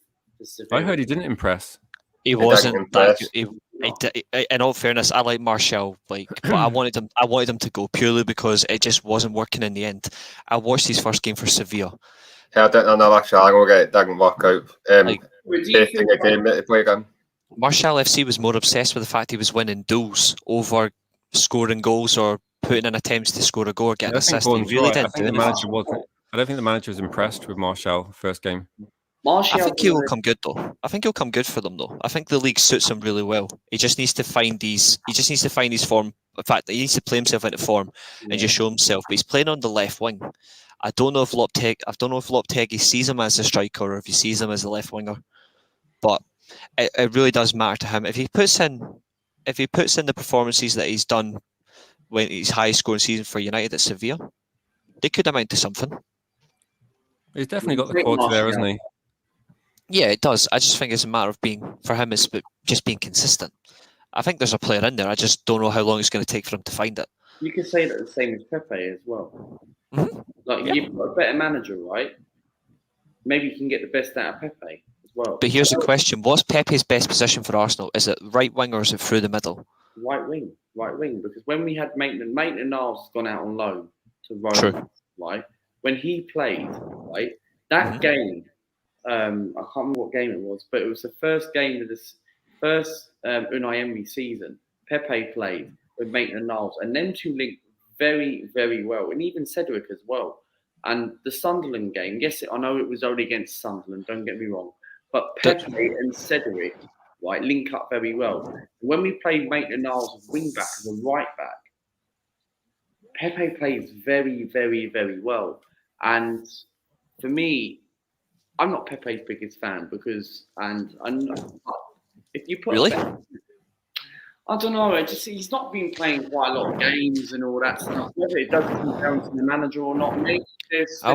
I heard he didn't impress. He wasn't that good. In all fairness, I like Martial, but I wanted him to go purely because it just wasn't working in the end. I watched his first game for Sevilla. Yeah, I don't know actually. I'm gonna get it didn't work out. Tasting a game that he played on. Martial FC was more obsessed with the fact he was winning duels over scoring goals or putting in attempts to score a goal or get an assist. He really didn't do anything. I don't think the manager was impressed with Martial first game. I think he will come good though. I think he'll come good for them though. I think the league suits him really well. He just needs to find these. He just needs to find his form. In fact, he needs to play himself into form and just show himself. But he's playing on the left wing. I don't know if Lopetegui sees him as a striker or if he sees him as a left winger. But it really does matter to him. If he puts in the performances that he's done when he's highest scoring season for United at Sevilla, they could amount to something. He's definitely got the quality there, hasn't he? Yeah, it does. I just think it's a matter of just being consistent. I think there's a player in there. I just don't know how long it's going to take for him to find it. You can say that the same as Pepe as well. Mm-hmm. You've got a better manager, right? Maybe you can get the best out of Pepe as well. But here's the question: what's Pepe's best position for Arsenal? Is it right wing or is it through the middle? Right wing. Because when we had Maitland-Niles has gone out on loan to Rome, right? When he played, right, that game. I can't remember what game it was, but it was the first game of this first Unai Emery season. Pepe played with Maitland-Niles, and them two linked very, very well, and even Cedric as well. And the Sunderland game, yes, I know it was only against Sunderland, don't get me wrong, but Pepe and Cedric, right, link up very well. When we played Maitland-Niles as wing back, as a right back, Pepe plays very, very, very well. And for me, I'm not Pepe's biggest fan if you put really, I don't know. He's not been playing quite a lot of games and all that stuff. Whether it does come down to the manager or not, I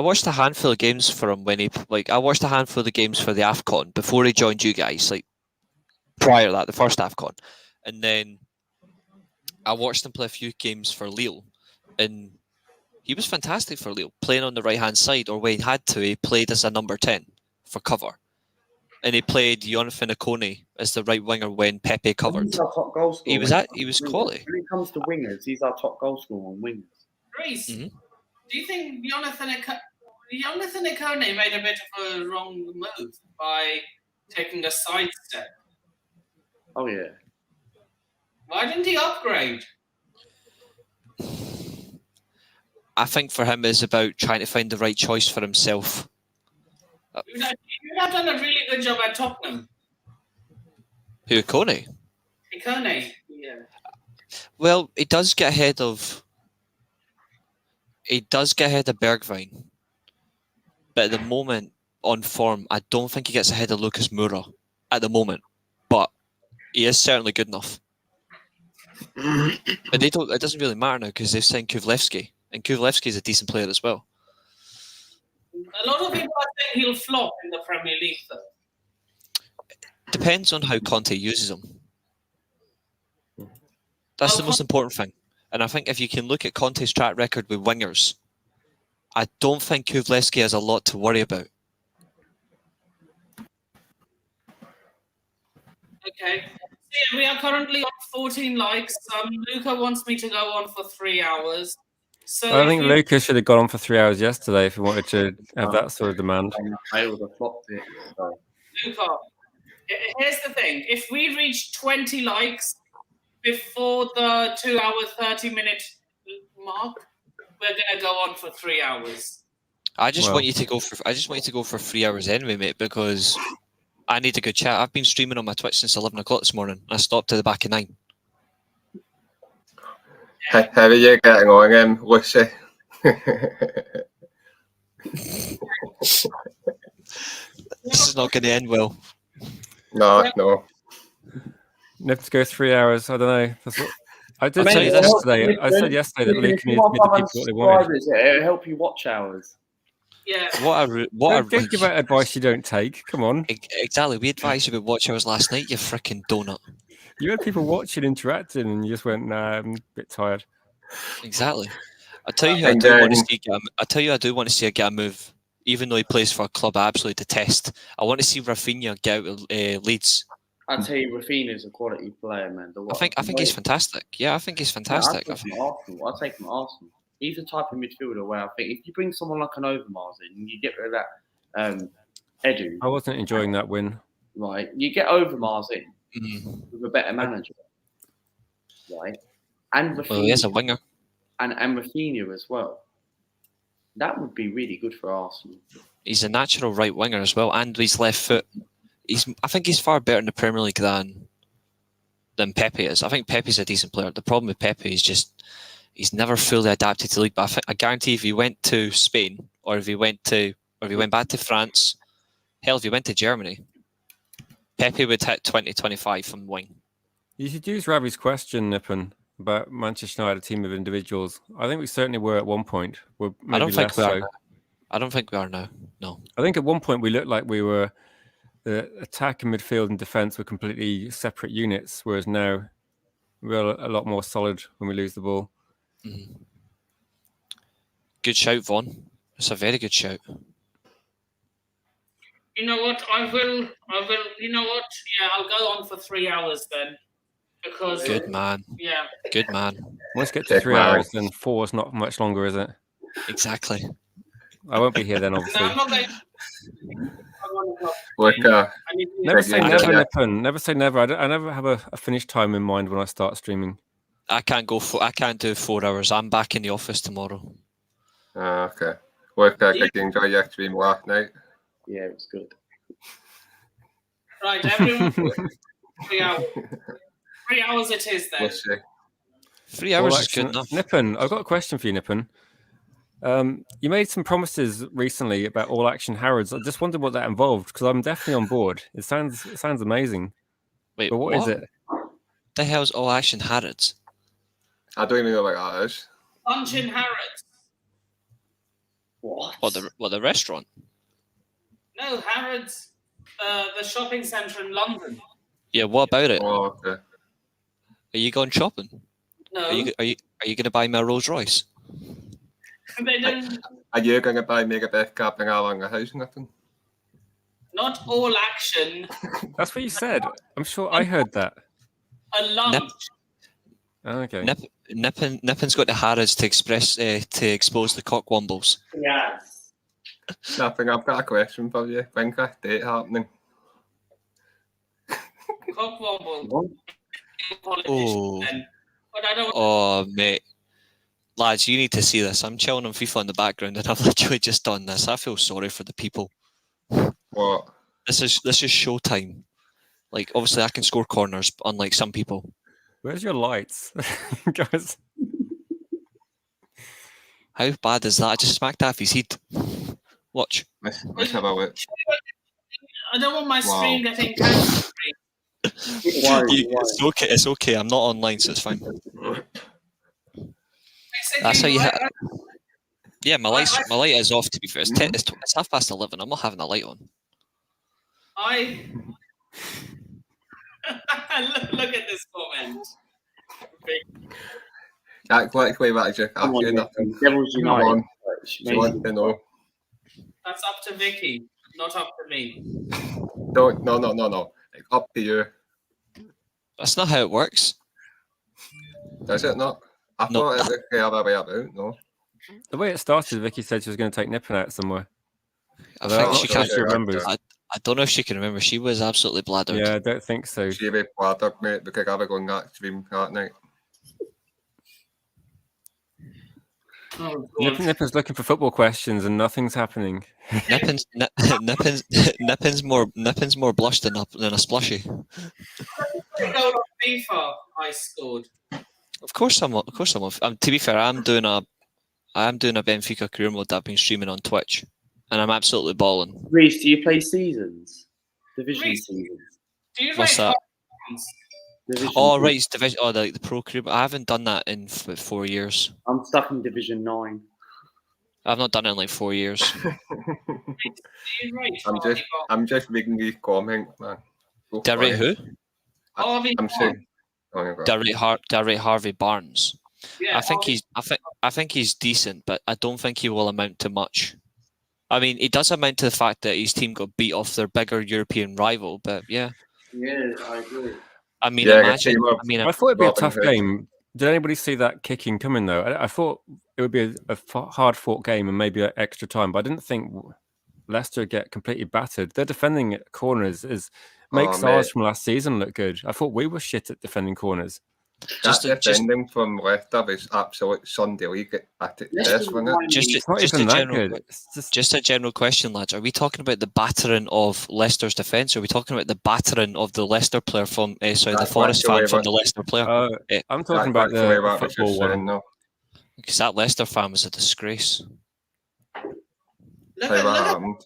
watched a handful of games for him I watched a handful of the games for the AFCON before he joined you guys. Like prior to that, the first AFCON, And then I watched him play a few games for Lille, and he was fantastic for Lille, playing on the right-hand side, or when he had to, he played as a number 10 for cover. And he played Jonathan Ikone as the right winger when Pepe covered. He's our top goal scorer. He was quality. When it comes to wingers, he's our top goal scorer on wingers. Reece, Mhm. do you think Jonathan Ikone made a bit of a wrong move by taking a sidestep? Oh yeah. Why didn't he upgrade? I think for him it's about trying to find the right choice for himself. You'd have done a really good job at Tottenham. Who, Ikone? Ikone, yeah. Well, he does get ahead of Bergwijn, but at the moment on form, I don't think he gets ahead of Lucas Moura at the moment. But he is certainly good enough. But they don't. It doesn't really matter now because they've signed Kuvlevski, and Kuvlevski is a decent player as well. A lot of people are saying he'll flop in the Premier League, though. Depends on how Conte uses him. That's the most important thing. And I think if you can look at Conte's track record with wingers, I don't think Kuvlevski has a lot to worry about. Okay. So yeah, we are currently on 14 likes. Luca wants me to go on for 3 hours. So I think Lucas should have gone on for 3 hours yesterday if he wanted to have that sort of demand. I would have flopped it. So. Luca, here's the thing. If we reach 20 likes before the 2 hour, 30-minute mark, we're going to go on for 3 hours. I just want you to go for 3 hours anyway, mate, because I need a good chat. I've been streaming on my Twitch since 11 o'clock this morning. I stopped at the back of 9. How are you getting on, Lucy? This is not going to end well. No. Let's go 3 hours. I don't know. I did mean, say it'll yesterday. help- I said yesterday that Luke If you needs to want give the 500 people what they wanted. subscribers, it'll help you watch hours. Yeah. Don't give out advice you don't take. Come on. Exactly. We advised you about watch hours last night, you freaking donut. You had people watching, interacting, and you just went, nah, I'm a bit tired. Exactly. I tell you, I do want to see a get a move, even though he plays for a club I absolutely detest. I want to see Rafinha get out of Leeds. I'd tell you, Rafinha's a quality player, man. I think he's fantastic. Yeah, I think he's fantastic. I'd take him at Arsenal. He's the type of midfielder where I think if you bring someone like an Overmars in and you get rid of that Edu, I wasn't enjoying that win. right? You get Overmars in with a better manager, right? And Rafinha, Well, he is a winger. and Rafinha as well. That would be really good for Arsenal. He's a natural right winger as well, and his left foot. I think he's far better in the Premier League than Pepe is. I think Pepe's a decent player. The problem with Pepe is just he's never fully adapted to the league. But I guarantee if he went to Spain or if he went back to France, hell, if he went to Germany, Pepe would hit 20-25 from wing. You should use Ravi's question, Nippon, about Manchester United, a team of individuals. I think we certainly were at one point. I don't think we are now. I don't think we are now. No. I think at one point we looked like we were the attack and midfield and defence were completely separate units, whereas now we're a lot more solid when we lose the ball. Mm-hmm. Good shout, Vaughn. It's a very good shout. You know what? I will. You know what? Yeah, I'll go on for 3 hours then. Because Good man. Yeah. Good man. Once you get to 3 hours, then 4 is not much longer, is it? Exactly. I won't be here then, obviously. No, I'm not going. Never say never, Nippon. Never say never. I never have a finish time in mind when I start streaming. I can't do 4 hours. I'm back in the office tomorrow. Okay. Did you enjoy your stream last night? Yeah, it was good. Right, everyone. 3 hours. 3 hours it is then. 3 hours is good enough. Nippon, I've got a question for you, Nippon. You made some promises recently about All Action Harrods. I just wondered what that involved because I'm definitely on board. It sounds amazing. Wait, but what is it? The hell's All Action Harrods? I don't even know what that is. Lunch in Harrods. What? What the restaurant? No, Harrods, the shopping centre in London. Yeah, what about it? Oh, okay. Are you going shopping? No, Are you going to buy me a Rolls Royce? they don't. Are you going to buy me a bit capping around the house, nothing? Not all action. That's what you said. I'm sure I heard that. A lunch. Oh, okay. Nippin's got to Harrods to expose the cockwombles. Yes. Nothing. I've got a question for you. When's that date happening? Cockwomble. Oh. But I don't. Oh, mate. Lads, you need to see this. I'm chilling on FIFA in the background and I've literally just done this. I feel sorry for the people. What? This is showtime. Like, obviously I can score corners, unlike some people. Where's your lights, guys? How bad is that? I just smacked half his head. Watch. Let's have a look. I don't want my Wow. screen getting cancelled. It's okay. I'm not online, so it's fine. That's how you hit. Yeah, my light is off. To be fair, it's 11:30. I'm not having a light on. Look at this comment. That's literally what I just asked you. Nothing. Devils Come United. on. You want to know? That's up to Vicky, not up to me. No. It's up to you. That's not how it works. Does it not? I No. thought it was the other way about. No. The way it started, Vicky said she was going to take Nippon out somewhere. I Although think I'm she not sure can't. she remembers. I don't know if she can remember. She was absolutely bladdered. Yeah, I don't think so. She be bladdered, mate, because I was going that stream that night. Oh, God. Nippin's looking for football questions and nothing's happening. Nippin's more blush than a splushy. Goal on FIFA I scored. Of course I'm. To be fair, I am doing a Benfica career mode that I've been streaming on Twitch, and I'm absolutely balling. Reece, do you play seasons? Division Reece, seasons? Do you What's rate that? points? Division Oh, seasons. right, it's division. Oh, the pro career. I haven't done that in 4 years. I'm stuck in Division 9. I've not done it in like 4 years. Do you rate I'm just reading these comments, man. So Did I rate funny. who? Harvey I'm Barnes. saying. Oh my God. Did I rate Harvey Barnes? Yeah, I think Harvey- I think he's decent, but I don't think he will amount to much. I mean, he does amount to the fact that his team got beat off their bigger European rival, but yeah. Yeah, I agree. I mean, Yeah, imagine. team of- I mean, I thought it'd be a Robin tough Hood. game. Did anybody see that kicking coming though? I thought it would be a hard-fought game and maybe extra time, but I didn't think Leicester would get completely battered. Their defending corners makes ours mate. from last season look good. I thought we were shit at defending corners. Just That defending from Leicester is absolute Sunday league at its best, wasn't it? It's not even that good. It's just a general question, lads. Are we talking about the battering of Leicester's defence? Or are we talking about the battering of the Leicester player from the That's Forest actually fan from what- the Leicester player? I'm talking about That's actually the what I was football just one. saying, no. Because that Leicester fan was a disgrace. Look Say what at happened.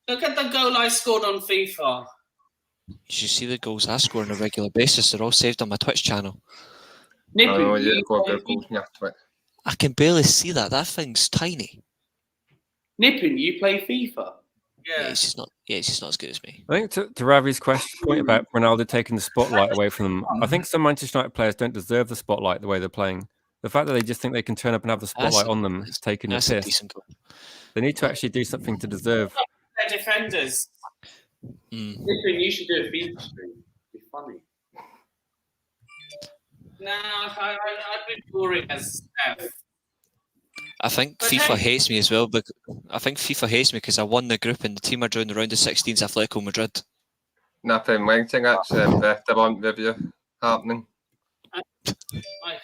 the goal I scored on FIFA. You should see the goals I score on a regular basis. They're all saved on my Twitch channel. I know Nippy, you've got good goals in your Twitch. I can barely see that. That thing's tiny. Nippin, you play FIFA? yeah. It's just not. Yeah, it's just not as good as me. I think to Ravi's point about Ronaldo taking the spotlight away from them, I think some Manchester United players don't deserve the spotlight the way they're playing. The fact that they just think they can turn up and have the spotlight on them is taking a That's a piss. decent goal. They need to actually do something to deserve. They're defenders. Nippin, you should do a FIFA stream. It'd be funny. Nah, I'd be boring as F. I think But FIFA hey- hates me as well. But I think FIFA hates me because I won the group and the team are drawing the round of 16's Atletico Madrid. Nothing waiting, that's restaurant review happening. I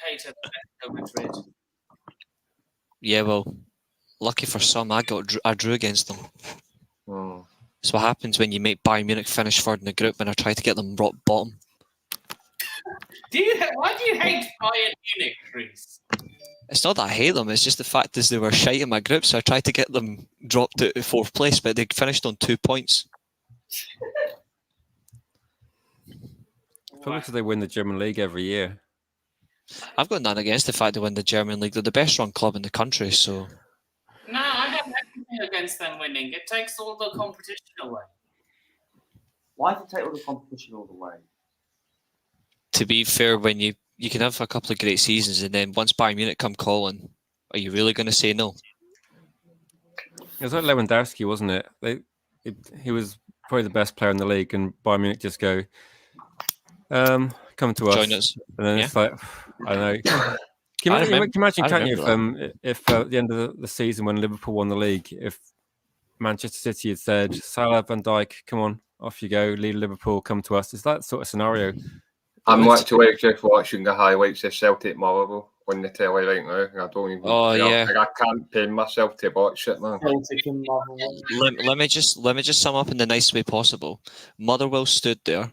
hate Atletico Madrid. Yeah, well, lucky for some, I drew against them. Hmm. That's what happens when you make Bayern Munich finish third in the group and I try to get them rock bottom. Why do you hate Bayern Munich, Reece? It's not that I hate them, it's just the fact is they were shite in my group, so I tried to get them dropped out of fourth place, but they finished on 2 points. Probably because they win the German league every year. I've got nothing against the fact they win the German league. They're the best run club in the country, so No, I have nothing against them winning. It takes all the competition away. Why does it take all the competition all the way? to be fair, when you can have a couple of great seasons, and then once Bayern Munich come calling, are you really going to say no? It was like Lewandowski, wasn't it? He was probably the best player in the league, and Bayern Munich just go, come to us. Join us. And then Yeah. it's like, I don't know. Can you imagine, can't you, if at the end of the season when Liverpool won the league, if Manchester City had said, Salah, Van Dijk, come on, off you go, leave Liverpool, come to us. It's that sort of scenario. I'm literally just watching the highlights of Celtic Motherwell on the telly right now. And I don't even. I can't pay myself to watch it, man. Let me just sum up in the nicest way possible. Motherwell stood there,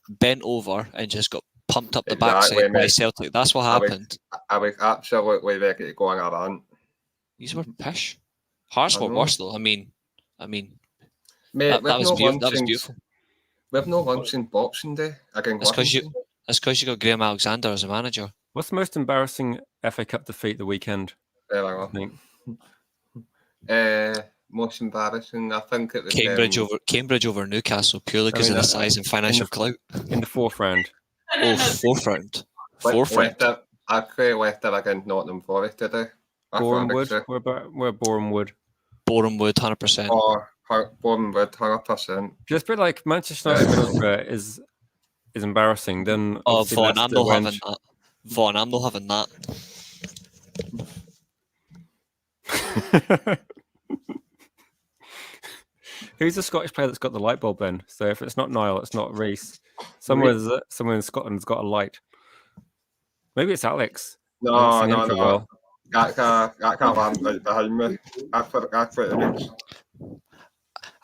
bent over, and just got pumped up the backside by Celtic. That's what happened. I was absolutely ready to go on a rant. These were pish. Hearts were worse though. I mean, mate, that was beautiful. We have no lunch in Boxing Day against Livingston. That's because you got Graham Alexander as a manager. What's the most embarrassing FA Cup defeat the weekend? There I go. Most embarrassing, I think it was Cambridge over Newcastle purely because of the size and financial clout. In the fourth round. Fourth round. I create Leicester against Nottingham Forest today. Boreham Wood. We're Boreham Wood. Boreham Wood, 100%. Boreham Wood, 100%. Just a bit like Manchester United is embarrassing. Then Vaughn, I'm not having that. Vaughn, I'm not having that. Who's the Scottish player that's got the light bulb then? So if it's not Niall, it's not Reece. Someone in Scotland's got a light. Maybe it's Alex. No. That can't land right behind me. That's what it means.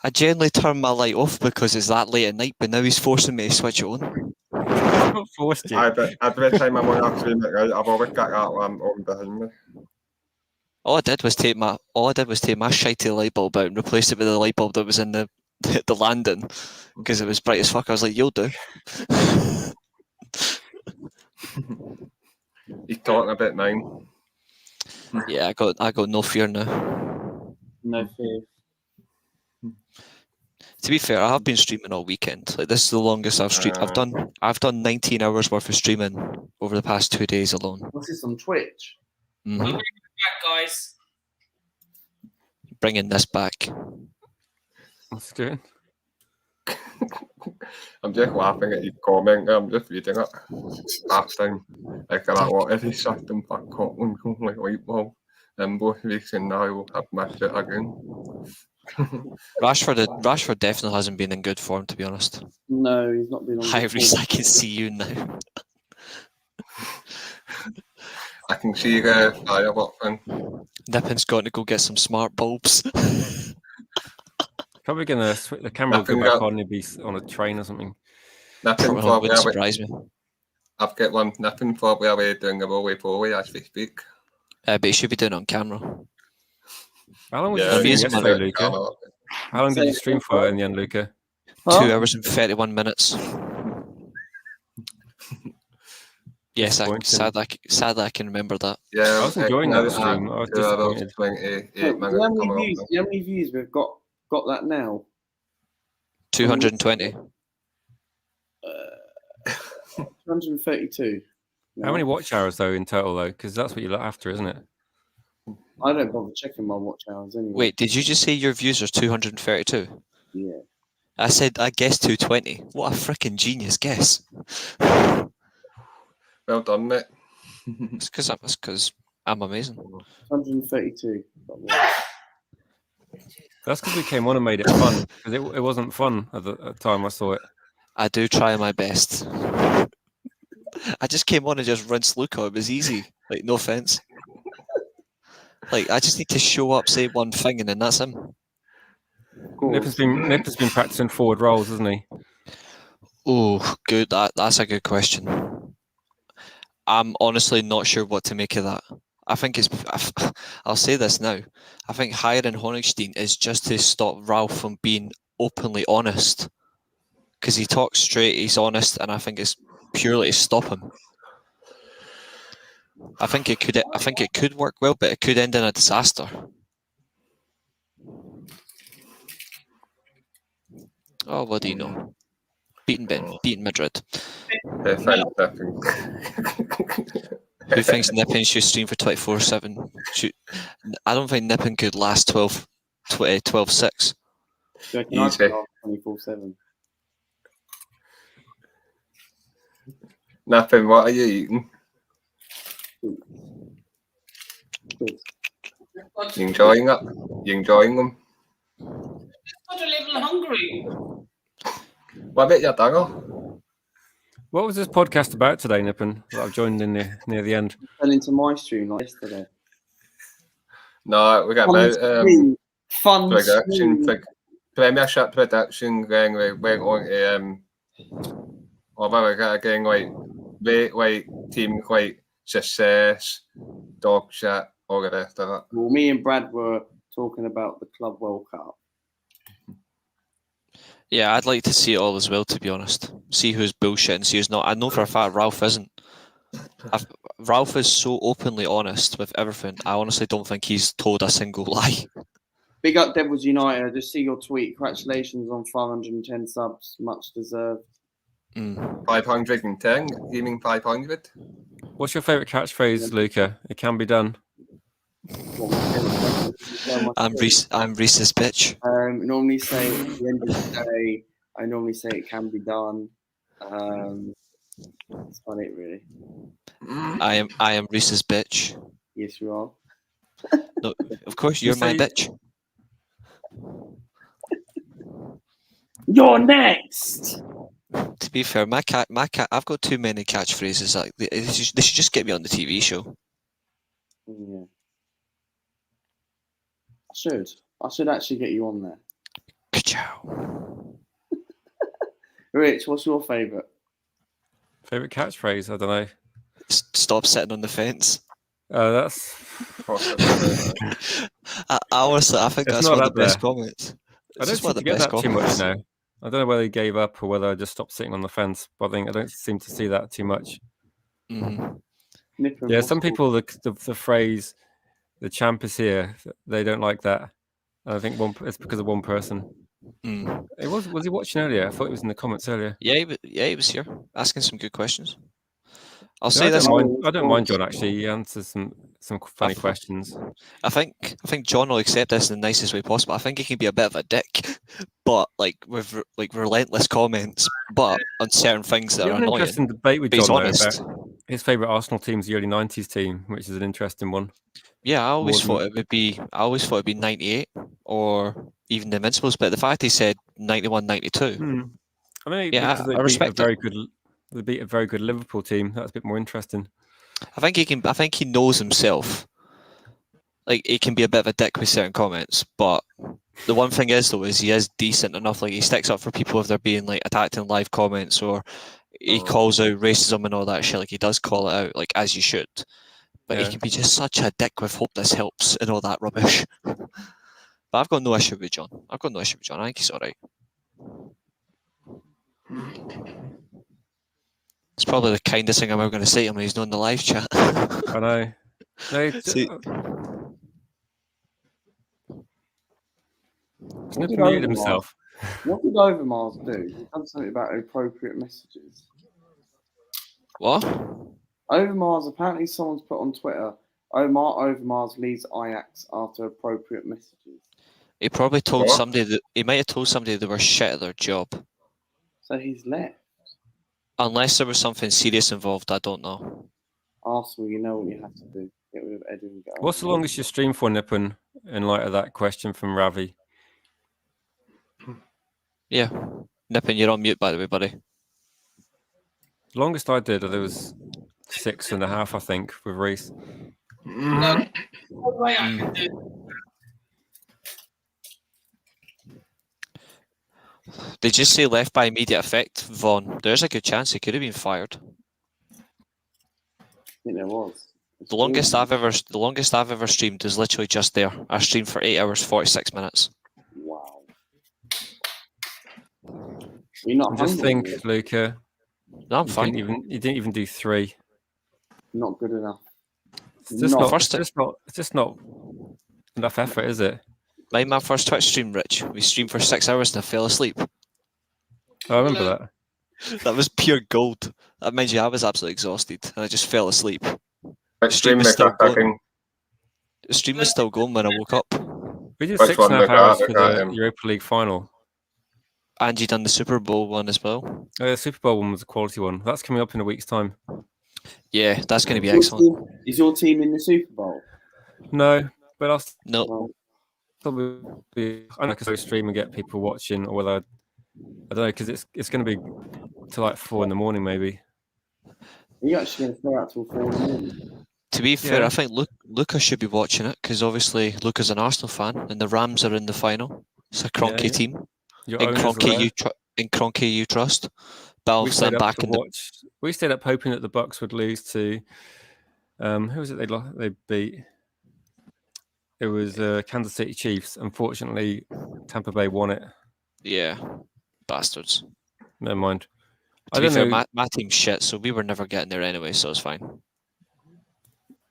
I generally turn my light off because it's that late at night, but now he's forcing me to switch it on. I'm not forced you. Every time I'm on that stream at night, I've always got that lamp on behind me. All I did was take my shitey light bulb out and replace it with the light bulb that was in the landing because it was bright as fuck. I was like, "You'll do." He's talking about mine. Yeah, I got no fear now. No fear. To be fair, I have been streaming all weekend. Like this is the longest I've streamed. I've done 19 hours worth of streaming over the past 2 days alone. What's this on Twitch? Mm-hmm. We'll bring it back, guys. Bringing this back. What's it doing? I'm just laughing at your comment. I'm just reading it. Last time, like what if he shot them back up and go like light bulb? And both weeks and now we'll have missed it again. Rashford definitely hasn't been in good form, to be honest. No, he's not been on. Hi, Reece, I can see you now. I can see the firework thing. Nippin's got to go get some smart bulbs. Probably gonna switch the camera will go back on. He'll be on a train or something. Nothing for wouldn't surprise me. I've got one. Nothing for where we're doing the roly-poly as we speak. But he should be doing it on camera. How long was you streaming yesterday, Luca? How long did you stream for in the end, Luca? 2 hours and 31 minutes. Yes, sadly I can remember that. Yeah, I was enjoying that stream. I was disappointed. 28 minutes. How many views we've got that now? 220. 232. No. How many watch hours though in total though? Because that's what you look after, isn't it? I don't bother checking my watch hours anyway. Wait, did you just say your views are 232? Yeah. I guessed 220. What a freaking genius guess. Well done, mate. It's because I'm amazing. 132. That's because we came on and made it fun. Because it wasn't fun at the time I saw it. I do try my best. I just came on and just rinsed Luca. It was easy. Like, no offense. Like, I just need to show up, say one thing, and then that's him. Nip has been practicing forward rolls, hasn't he? Oh, good. That's a good question. I'm honestly not sure what to make of that. I think I'll say this now. I think hiring Honigstein is just to stop Ralph from being openly honest. Because he talks straight, he's honest, and I think it's purely to stop him. I think it could work well, but it could end in a disaster. Oh, what do you know? Beaten Madrid. Thanks, Nippon. Who thinks Nippon should stream for 24/7? I don't think Nippon could last 12/6. Do you reckon I Easy. can last 24/7? Nippon, what are you eating? Good. You enjoying it? You enjoying them? Got a little hungry. What about your dinner? What was this podcast about today, Nippon? That I've joined in near the end. Fell into my stream like yesterday. No, we got about Fun production, stream. Premiership production, going went on to we got again like team like success, dog shit, all the rest of it. Well, me and Brad were talking about the Club World Cup. Yeah, I'd like to see it all as well, to be honest. See who's bullshit and see who's not. I know for a fact Ralph isn't. Ralph is so openly honest with everything. I honestly don't think he's told a single lie. Big up Devils United. I just see your tweet. Congratulations on 510 subs. Much deserved. 510? You mean 500? What's your favourite catchphrase, Luca? It can be done. I'm Reese's bitch. Normally say at the end of the day, I normally say it can be done. That's about it, really. I am Reese's bitch. Yes, you are. No, of course you're my bitch. You're next. To be fair, my cat, I've got too many catchphrases. Like they should just get me on the TV show. Yeah. I should actually get you on there. Ka-chow. Rich, what's your favourite? Favourite catchphrase? I don't know. Stop sitting on the fence. That's. I honestly, I think It's that's not one of up the best there. comments. I don't It's seem one to of the get best that too much comments. now. I don't know whether he gave up or whether I just stopped sitting on the fence. But I don't seem to see that too much. Mm-hmm. Nippon, Yeah, what's some your- people the phrase "the champ is here," they don't like that. And I think it's because of one person. Mm. It was he watching earlier? I thought he was in the comments earlier. Yeah, he was here asking some good questions. I'll Yeah, say this. I don't mind John actually. He answers some funny questions. I think John will accept this in the nicest way possible. I think he can be a bit of a dick, but like with relentless comments, but on certain things that You are have an annoying. interesting debate with But he's John though honest. about his favourite Arsenal team's the early '90s team, which is an interesting one. Yeah, I always More thought it would be 98 or even the Invincibles, but the fact he said 91, 92. I mean, Yeah, because I they beat a respect very it. good. They beat a very good Liverpool team. That's a bit more interesting. I think he knows himself. Like he can be a bit of a dick with certain comments, but the one thing is though is he is decent enough. Like he sticks up for people if they're being like attacked in live comments, or he calls out racism and all that shit. Like he does call it out, like as you should. But he can be just such a dick with hope this helps and all that rubbish. But I've got no issue with John. I think he's alright. It's probably the kindest thing I'm ever going to say to him when he's not in the live chat. I know. No, See- he's not muted himself. What did Overmars do? He done something about appropriate messages. What? Overmars, apparently someone's put on Twitter, Overmars leaves Ajax after appropriate messages. He probably told What? somebody that he might have told somebody they were shit at their job. So he's left. Unless there was something serious involved, I don't know. Arsenal, you know what you have to do. Get rid of Edwin. What's the longest you stream for, Nippon? In light of that question from Ravi. Yeah. Nippon, you're on mute, by the way, buddy. The longest I did, there was 6.5, I think, with Reese. No way I can do. Did you say left by immediate effect, Vaughn? There's a good chance he could have been fired. I think there was. The longest I've ever streamed is literally just there. I streamed for 8 hours 46 minutes. Wow. You're not Just hungry, think, Luca. No, I'm You fine. didn't even do 3. not good enough. It's just No. it's just not enough effort, is it? Mind my first Twitch stream, Rich. We streamed for 6 hours and I fell asleep. I remember that. That was pure gold. That means I was absolutely exhausted and I just fell asleep. Which Stream stream was was still that cooking? The stream was still going when I woke up. We did Which one 6.5 we got? hours We for got the him. Europa League final. And you done the Super Bowl one as well. Oh, the Super Bowl one was a quality one. That's coming up in a week's time. Yeah, that's going to be Your excellent. Is your team in the Super Bowl? No, but I'll No, Well, still be. I don't know, stream and get people watching, or whether I don't know, because it's going to be till like 4 in the morning, maybe. are you actually going to stay out till 4 in the morning? to be fair, Yeah. I think Luca should be watching it because obviously Luca's an Arsenal fan and the Rams are in the final. It's a Kroenke Yeah. team. Your In owners are Kroenke, there. you trust. But I'll We stand stayed up back to in the. watch. We stayed up hoping that the Bucks would lose to. Who was it? They beat. It was Kansas City Chiefs. Unfortunately, Tampa Bay won it. Yeah, bastards. Never mind. To I be don't fair, know. my team's shit, so we were never getting there anyway, so it's fine.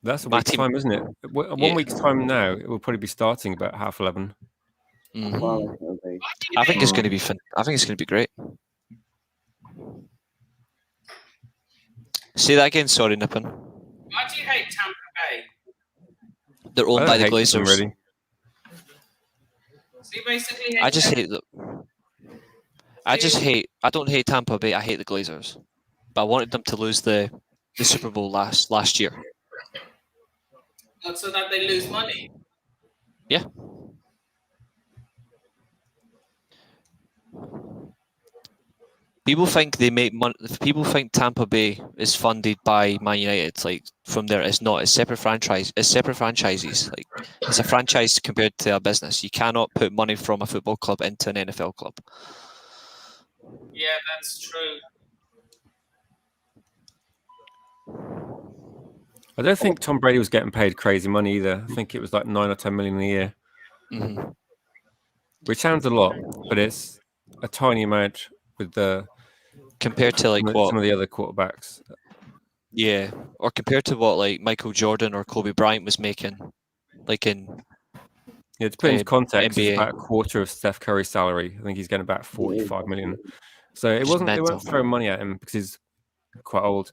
That's a my week's team- time, isn't it? One Yeah. week's time now. It will probably be starting about 11:30. Mhm. Well, it'll be. I think it's going to be fun. I think it's going to be great. Say that again, sorry, Nippon. Why do you hate Tampa Bay? They're I owned don't by the hate them, Glazers. really. So you basically hate I just them. hate them. I don't hate Tampa Bay. I hate the Glazers. But I wanted them to lose the Super Bowl last year. So that they lose money. Yeah. People think they make money. People think Tampa Bay is funded by Man United. Like from there, it's not. It's separate franchise. It's separate franchises. Like it's a franchise compared to a business. You cannot put money from a football club into an NFL club. Yeah, that's true. I don't think Tom Brady was getting paid crazy money either. I think it was like 9 or 10 million a year, hmm which sounds a lot, but it's a tiny amount with the Compared to like what? some of the other quarterbacks. Yeah, or compared to what like Michael Jordan or Kobe Bryant was making, like in Yeah, to put into context, NBA. it's about a quarter of Steph Curry's salary. I think he's getting about 45 million. So it Just wasn't. They mental. weren't throwing money at him because he's quite old.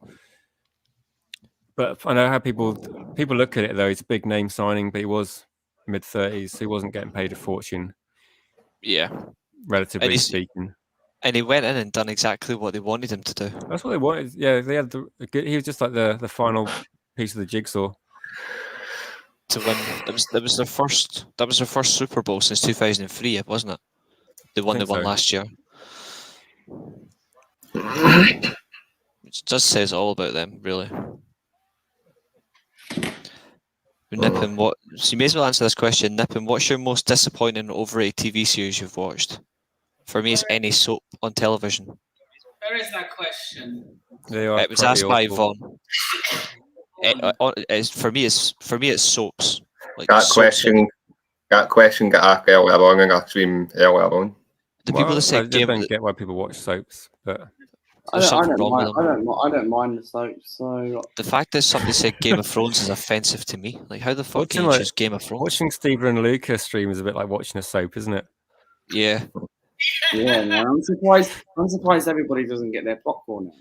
But I know how people look at it though. It's a big name signing, but he was mid-30s, so he wasn't getting paid a fortune, Yeah, relatively he's- speaking. and he went in and done exactly what they wanted him to do. That's what they wanted. Yeah, they had he was just like the final piece of the jigsaw. To win, that was their first Super Bowl since 2003, wasn't it? The one they think won so. last year. Which just says all about them, really. Nippon, so you may as well answer this question. Nippon, what's your most disappointing overrated TV series you've watched? For me, it's any soap on television. Where is that question? They are It was pretty asked by awful. Yvonne. For me, it's soaps. Like That soaps. question got asked earlier on in our stream earlier on. The people that I said just don't get why people watch soaps, but there's something wrong with them. I don't mind the soaps. So The fact that somebody said Game of Thrones is offensive to me. Like, how the fuck can you Watching, choose Game of Thrones? watching Stephen and Luca stream is a bit like watching a soap, isn't it? Yeah. yeah, no, I'm surprised everybody doesn't get their popcorn.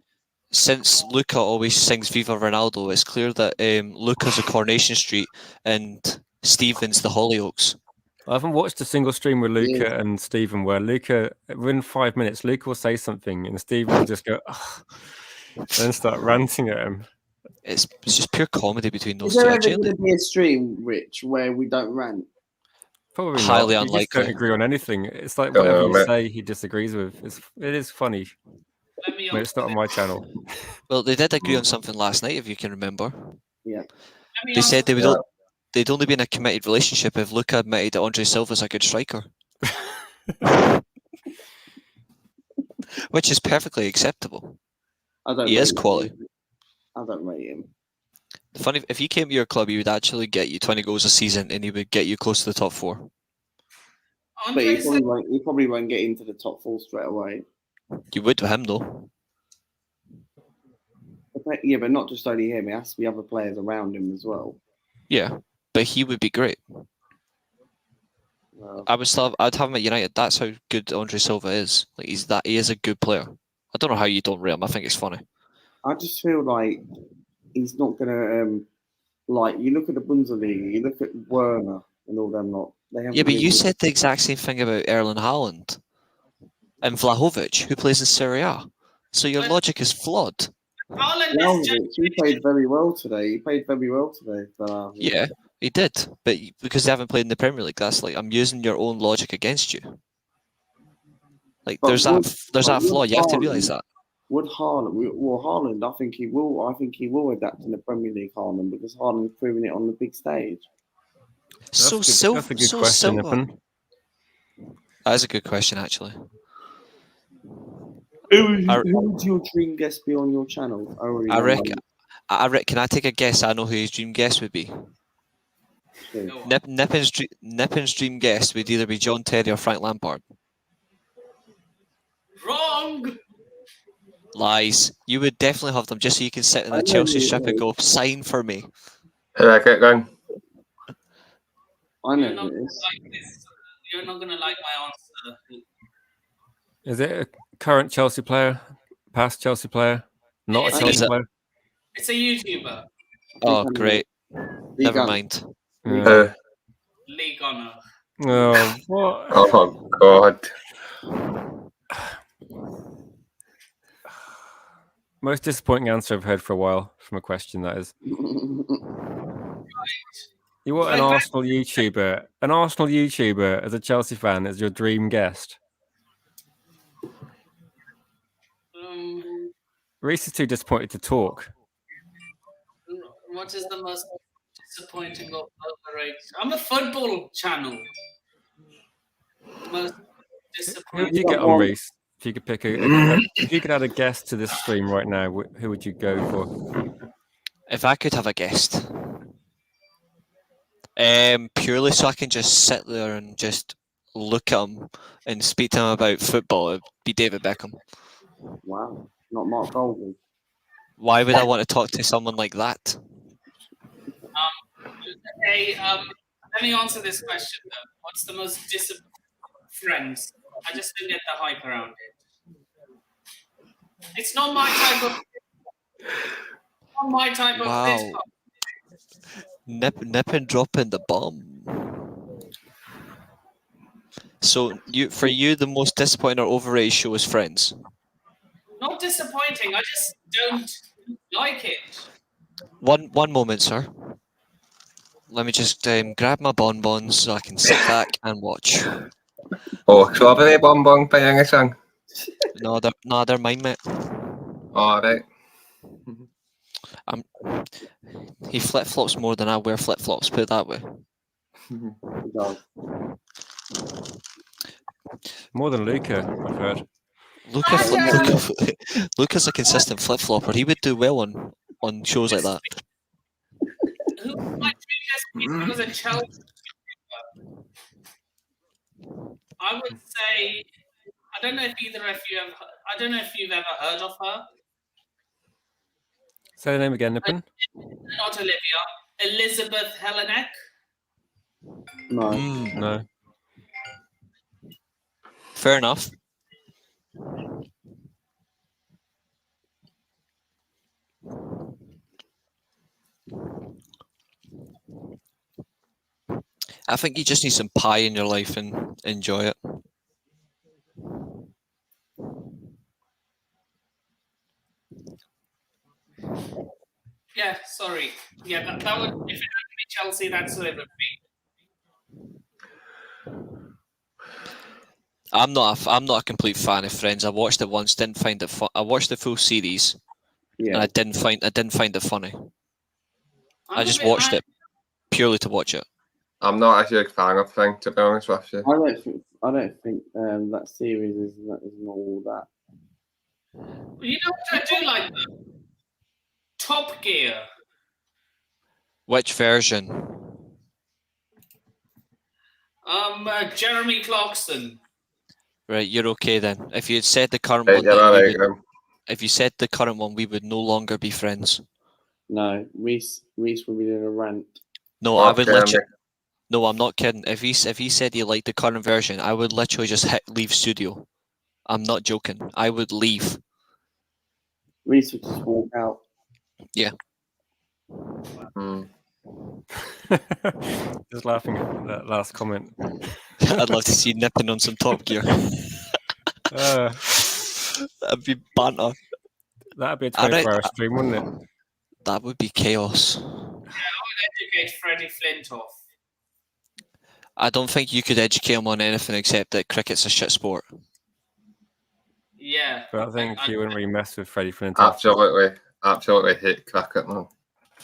Since Luca always sings Viva Ronaldo, it's clear that Luca's a Coronation Street and Stephen's the Hollyoaks. I haven't watched a single stream with Luca and Stephen where Luca, within 5 minutes, Luca will say something and Stephen will just go, "Ugh," and then start ranting at him. It's just pure comedy between those Is there two. ever going to be a stream, Rich, where we don't rant? Probably Highly not. You just unlikely. don't agree on anything. It's like whatever you mate. say, he disagrees with. It is funny, Let me but it's not on my channel. Well, they did agree on something last night, if you can remember. Yeah. They said they'd only be in a committed relationship if Luca admitted that Andre Silva's a good striker. Which is perfectly acceptable. He is quality. I don't rate him. Funny, if he came to your club, he would actually get you 20 goals a season and he would get you close to the top 4. But Andre he probably won't get into the top 4 straight away. You would with him, though. Yeah, but not just only him. It has to be other players around him as well. Yeah, but he would be great. I'd have him at United. That's how good Andre Silva is. Like he is a good player. I don't know how you don't rate him. I think it's funny. I just feel like he's not gonna like. You look at the Bundesliga, you look at Werner and all them lot. They haven't Yeah, but you really- said the exact same thing about Erling Haaland and Vlahovic, who plays in Serie A. So your But- logic is flawed. Haaland is Vlahovic, he played very well today. Vlahovic. Yeah, he did, but because they haven't played in the Premier League, that's like I'm using your own logic against you. Like But there's that flaw. You have to Haaland- realise that. Would Haaland? Well, Haaland, I think he will. I think he will adapt in the Premier League, Haaland, because Haaland's proving it on the big stage. That's a good So question, Silva. Nippon. That is a good question, actually. Who would your dream guest be on your channel? I reckon. Can I take a guess? I know who his dream guest would be. Go on. Nippin's dream guest would either be John Terry or Frank Lampard. Wrong. Lies. You would definitely have them just so you can sit in I a know Chelsea you ship and would. go, sign for me. Who I get going? I You're know not who it is. like this. You're not gonna like my answer. Is it a current Chelsea player? Past Chelsea player? Not a It's Chelsea a- player? It's a YouTuber. Oh, League great. League Never One. mind. Yeah. Who? League Honor. Oh, what? Oh God. Most disappointing answer I've heard for a while from a question, that is. You want an Arsenal YouTuber as a Chelsea fan as your dream guest? Reece is too disappointed to talk. What is the most disappointing or overrated? I'm a football channel. Most Who would disappointing. you get on, Reece? If you could pick if you could add a guest to this stream right now, who would you go for? If I could have a guest, purely so I can just sit there and just look at him and speak to him about football, it'd be David Beckham. Wow, not Mark Goldman. Why would I want to talk to someone like that? Okay, let me answer this question though. What's the most Friends. I just didn't get the hype around it. It's not my type of. Wow. Nip and dropping the bomb. So for you, the most disappointing or overrated show is Friends. Not disappointing. I just don't like it. One moment, sir. Let me just grab my bonbons so I can sit back and watch. Oh, strawberry bonbon by any chance? No, they're mine, mate. All right. He flip flops more than I wear flip flops. Put it that way. More than Luca, I've heard. Luca's a consistent flip flopper. He would do well on shows like that. Who my dream was a Chelsea. I would say I don't know if either of you have. I don't know if you've ever heard of her. Say the name again, Nippon. Not Olivia. Elizabeth Helenek. No. No. Fair enough. I think you just need some pie in your life and enjoy it. Yeah, sorry. Yeah, that would if it had to be Chelsea, that's who it would be. I'm not a complete fan of Friends. I watched it once, didn't find it fun. I watched the full series, and Yeah. I didn't find it funny. I I'm just a bit- watched it purely to watch it. I'm not a huge fan of things, to be honest with you. I don't think that series is not all that. You know what I do like though? Top Gear. Which version? Jeremy Clarkson. Right, you're okay then. If you had said the current Right, one, you're then all we right, would, then. if you said the current one, we would no longer be friends. No, Reece will be doing a rant. No, I would Okay, literally. No, I'm not kidding. If he said he liked the current version, I would literally just leave studio. I'm not joking. I would leave. Reece would just walk out. Just laughing at that last comment. I'd love to see nipping on some Top Gear. Uh, That'd be banter. That'd be a I 24-hour stream, wouldn't it? That would be chaos. Educate Freddie Flintoff. I don't think you could educate him on anything except that cricket's a shit sport. Yeah. But I think he wouldn't really mess with Freddie Flintoff. Absolutely hate cricket, man.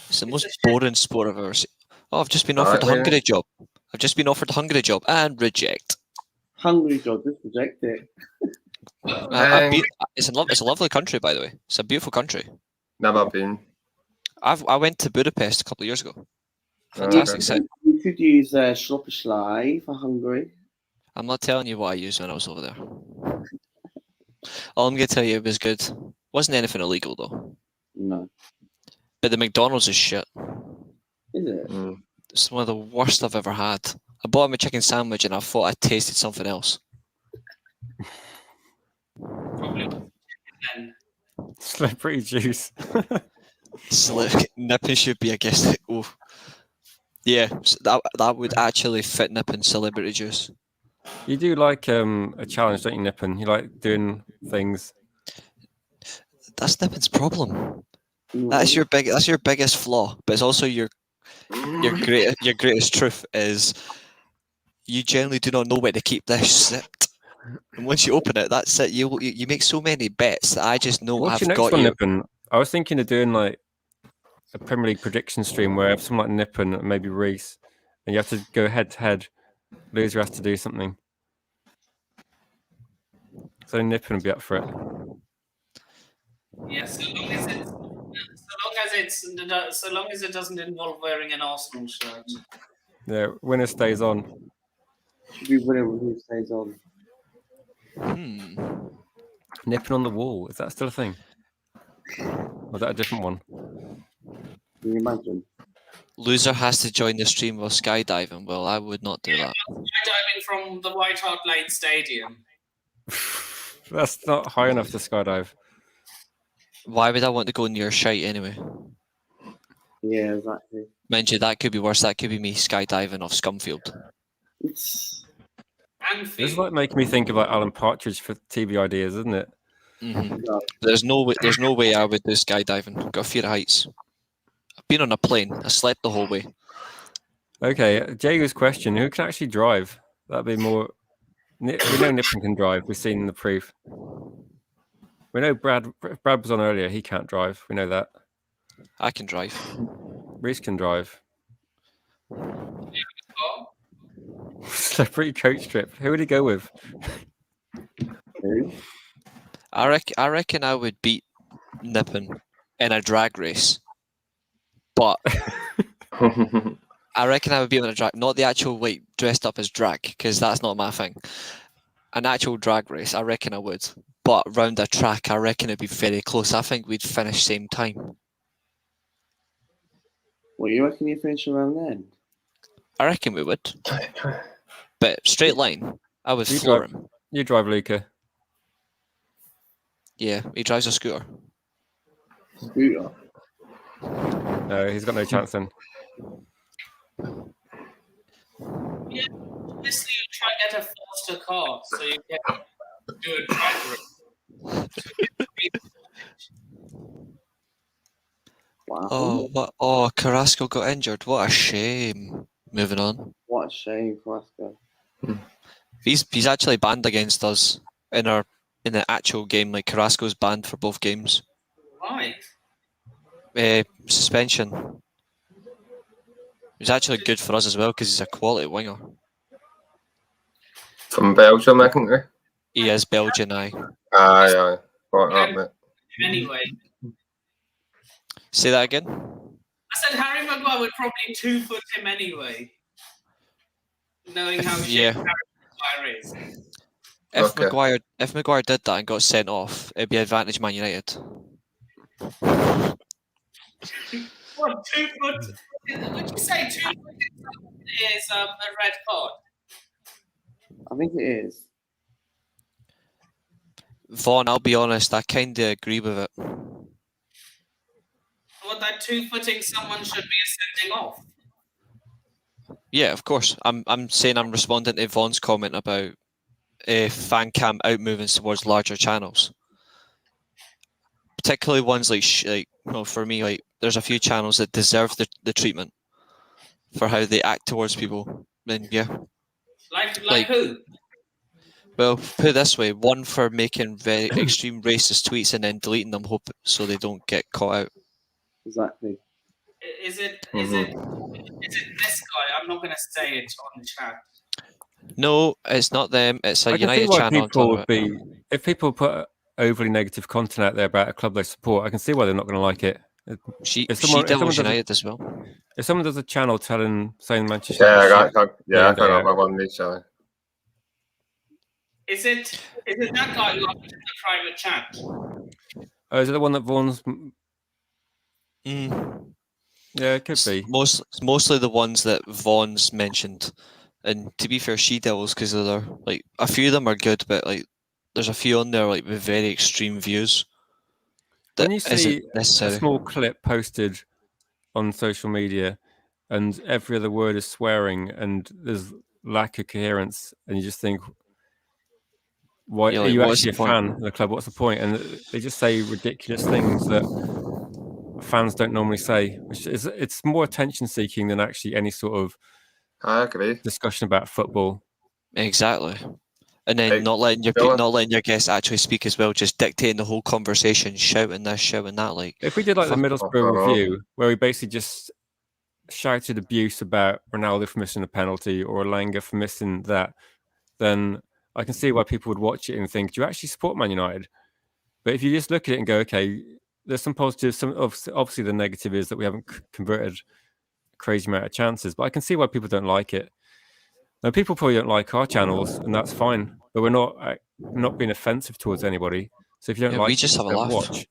It's the most boring sport I've ever seen. Oh, I've just been offered a Hungary job. I've just been offered a Hungary job and reject. Hungry job, just reject it. It's a lovely country, by the way. It's a beautiful country. Never been. I went to Budapest a couple of years ago. Fantastic city. You could use Schloppesschlei for Hungary. I'm not telling you what I used when I was over there. All I'm going to tell you, it was good. Wasn't anything illegal, though. No. But the McDonald's is shit. Is it? It's one of the worst I've ever had. I bought him a chicken sandwich and I thought I tasted something else. Probably then. Slippery juice. Nippon should be, I guess. Oh. Yeah, so that would actually fit Nippon celebrity juice. You do like a challenge, don't you, Nippon? You like doing things. That's Nippon's problem. That's your biggest flaw, but it's also your greatest truth is you generally do not know where to keep this zipped. And once you open it, that's it. You make so many bets that I just know What's I've your next got one, you. Nippon? I was thinking of doing like a Premier League prediction stream where someone like Nippon and maybe Reece, and you have to go head to head. Loser has to do something. So Nippon would be up for it. Yeah, so long as it doesn't involve wearing an Arsenal shirt. Yeah, winner stays on. Should be winning who stays on. Nippon on the wall. Is that still a thing? Or is that a different one? Can you imagine? Loser has to join the stream while skydiving. Well, I would not do that. Skydiving from the White Hart Lane Stadium. That's not high enough to skydive. Why would I want to go near shite anyway? Yeah, exactly. Mind you, that could be worse. That could be me skydiving off Scumfield. And This is like making me think of like Alan Partridge for TV ideas, isn't it? No. There's no way I would do skydiving. Got a fear of heights. I've been on a plane. I slept the whole way. Okay, Jago's question: who can actually drive? That'd be more. We know Nippon can drive. We've seen the proof. We know Brad was on earlier. He can't drive. We know that. I can drive. Reece can drive. Slippery coach trip. Who would he go with? Who? I reckon I would beat Nippon in a drag race. But I reckon I would be on a drag, not the actual like dressed up as drag, because that's not my thing. An actual drag race, I reckon I would. But round a track, I reckon it'd be very close. I think we'd finish same time. What, you reckon you finish around then? I reckon we would. But straight line, I would You floor drive. him. You drive, Luca. Yeah, he drives a scooter. Scooter. No, he's got no chance then. yeah, obviously you try and get a faster car so you can do a drag race. Wow. Oh, what? Oh, Carrasco got injured. What a shame. Moving on. What a shame, Carrasco. He's actually banned against us in the actual game. Like Carrasco's banned for both games. Right. Suspension. He's actually good for us as well because he's a quality winger. From Belgium, I think. He is Belgian, aye. Aye. Right up, mate. Anyway, Say that again. I said Harry Maguire would probably 2-foot him anyway, knowing how Yeah. shit Harry Maguire is. If Maguire did that and got sent off, it'd be advantage Man United. What, 2 foot? Would you say 2 foot is a red card? I think it is. Vaughn, I'll be honest, I kind of agree with it. thought that two-footing someone should be a sending off. Yeah, of course. I'm saying I'm responding to Vaughn's comment about fan cam out movements towards larger channels, particularly ones for me, like there's a few channels that deserve the treatment for how they act towards people. Then yeah, like who? Well, put it this way: one for making very extreme racist tweets and then deleting them, so they don't get caught out. Exactly. Is it this guy? I'm not going to say it on the chat. No, it's not them. It's a I can see United why channel. people would be, if people put overly negative content out there about a club they support, I can see why they're not going to like it. She devils United as well. If someone does a channel saying Manchester I got my one, so. Is it that guy who opened the private chat? Oh, is it the one that Vaughn's? Yeah, it could be. Mostly the ones that Vaughn's mentioned. And to be fair, she devils because they're like a few of them are good, but like there's a few on there like with very extreme views. When you see a small clip posted on social media, and every other word is swearing, and there's lack of coherence, and you just think, why are you actually a fan of the club? What's the point? And they just say ridiculous things that fans don't normally say, which is it's more attention seeking than actually any sort of discussion about football. Exactly. And then not letting your guests actually speak as well, just dictating the whole conversation, shouting this, shouting that. Like if we did like the Middlesbrough review, where we basically just shouted abuse about Ronaldo for missing a penalty or Langer for missing that, then I can see why people would watch it and think, do you actually support Man United? But if you just look at it and go, okay, there's some positives. Some obviously the negative is that we haven't converted a crazy amount of chances. But I can see why people don't like it. Now, people probably don't like our channels, and that's fine. But we're not being offensive towards anybody. So if you don't like, we just have a laugh. Watch.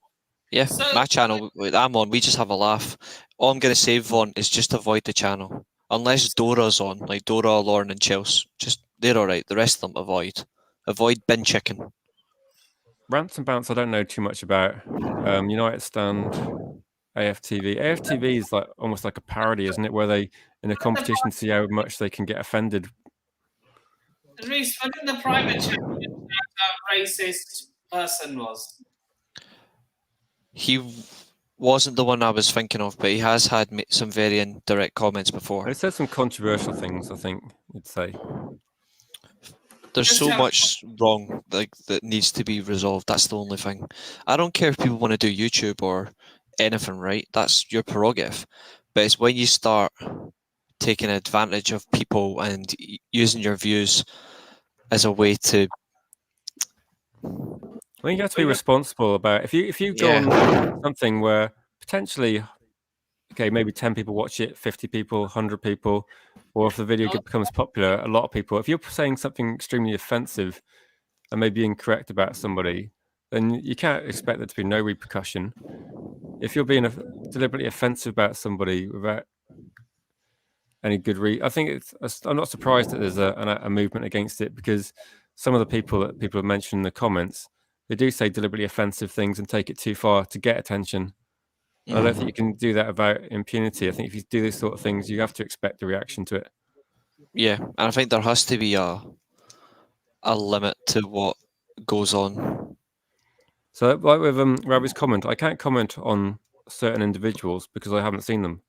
Yeah, my channel I'm on, we just have a laugh. All I'm going to say, Vaughn, is just avoid the channel. Unless Dora's on, like Dora, Lauren and Chelsea. Just, they're all right. The rest of them, avoid. Avoid bin chicken. Rants and Bounce, I don't know too much about. United Stand, AFTV. AFTV is like almost like a parody, isn't it? Where they, in a competition, see how much they can get offended. Reece, when in the private chat, that racist person was? He wasn't the one I was thinking of, but he has had some very indirect comments before. He said some controversial things, I think you'd say. There's so much wrong that needs to be resolved. That's the only thing. I don't care if people want to do YouTube or anything, right? That's your prerogative. But it's when you start taking advantage of people and using your views as a way to. I think you have to be responsible about if you go on something where potentially, okay, maybe 10 people watch it, 50 people, 100 people, or if the video becomes popular, a lot of people. If you're saying something extremely offensive and maybe incorrect about somebody, then you can't expect there to be no repercussion. If you're being deliberately offensive about somebody without any good reason, I think I'm not surprised that there's a movement against it, because some of the people that people have mentioned in the comments, they do say deliberately offensive things and take it too far to get attention. I don't think you can do that without impunity. I think if you do these sort of things, you have to expect a reaction to it. Yeah, and I think there has to be a limit to what goes on. So, like with Ravi's comment, I can't comment on certain individuals because I haven't seen them,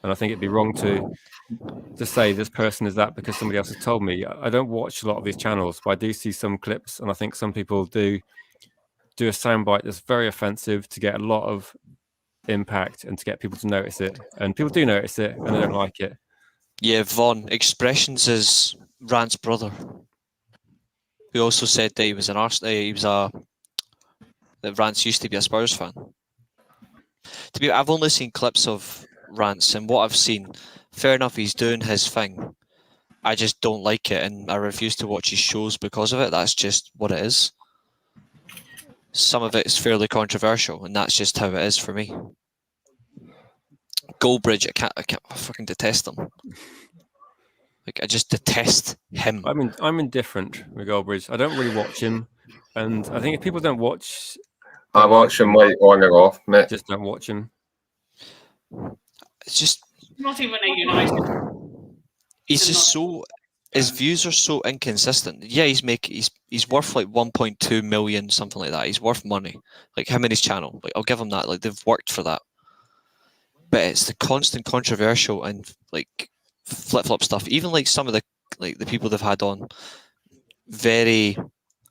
and I think it'd be wrong to say this person is that because somebody else has told me. I don't watch a lot of these channels, but I do see some clips, and I think some people do a soundbite that's very offensive to get a lot of impact and to get people to notice it, and people do notice it and they don't like it. Yeah, Vaughn, Expressions is Rant's brother, who also said that he was an Arsenal. That Rant's used to be a Spurs fan. I've only seen clips of Rant's, and what I've seen, fair enough, he's doing his thing. I just don't like it, and I refuse to watch his shows because of it. That's just what it is. Some of it is fairly controversial, and that's just how it is for me. Goldbridge, I fucking detest him. Like, I just detest him. I'm indifferent with Goldbridge. I don't really watch him, and I think if people don't watch, I watch him like on and off, mate. Just don't watch him. It's just Not even a United. he's just so. His views are so inconsistent. Yeah, he's worth like 1.2 million, something like that. He's worth money. Like him and his channel. Like I'll give him that. Like they've worked for that. But it's the constant controversial and like flip flop stuff. Even like some of the people they've had on, very.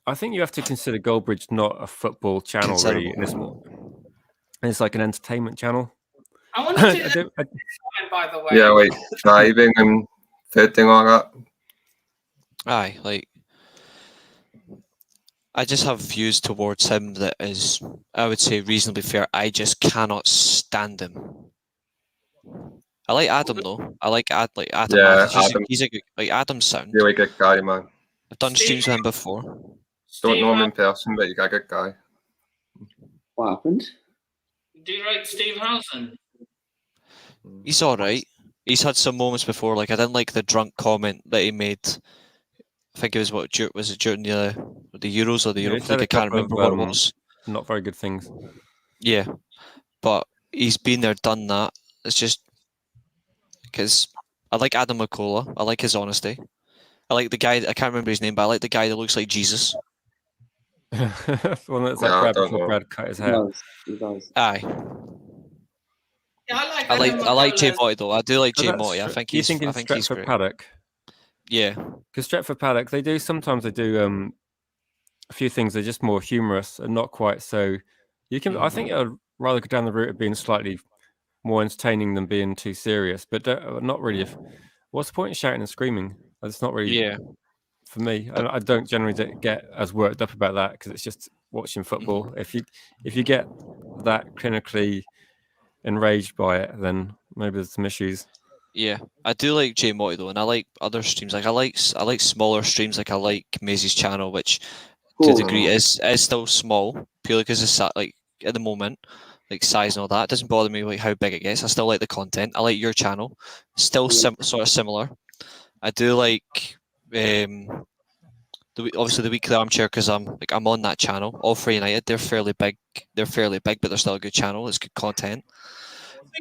I think you have to consider Goldbridge not a football channel really. It's like an entertainment channel. I want to do that, by the way. Yeah, like driving and fitting all that. Aye, like I just have views towards him that is, I would say, reasonably fair. I just cannot stand him. I like Adam though. I like Adam. Yeah, Adam. He's a good, like Adam's sound. Really good guy, man. I've done streams with him before. Don't know him in person, but he's a good guy. What happened? Do you rate Steve Housen? He's all right. He's had some moments before. Like I didn't like the drunk comment that he made. I think it was during the Euros or the Europa League? I can't remember what it was. Not very good things. Yeah, but he's been there, done that. It's just because I like Adam McCullough. I like his honesty. I like the guy. I can't remember his name, but I like the guy that looks like Jesus. One that's like Brad before Brad cut his hair. He does. Aye. Yeah, I like Jay Motti though. I do like Jay Motti. I think he's Stretford Paddock. Yeah, because Stretford Paddock, they do a few things. They're just more humorous and not quite so. You can, I think, I'd rather go down the route of being slightly more entertaining than being too serious. But not really. What's the point in shouting and screaming? It's not really. Yeah. For me, I don't generally get as worked up about that because it's just watching football. If you get that clinically enraged by it, then maybe there's some issues. Yeah, I do like Jay Motti though, and I like other streams. Like I like smaller streams. Like I like Maisie's channel, which to a degree is still small, purely because it's like at the moment, like size and all that. It doesn't bother me like how big it gets. I still like the content. I like your channel, still sort of similar. I do like obviously the weekly armchair because I'm on that channel. All for United, they're fairly big, but they're still a good channel. It's good content.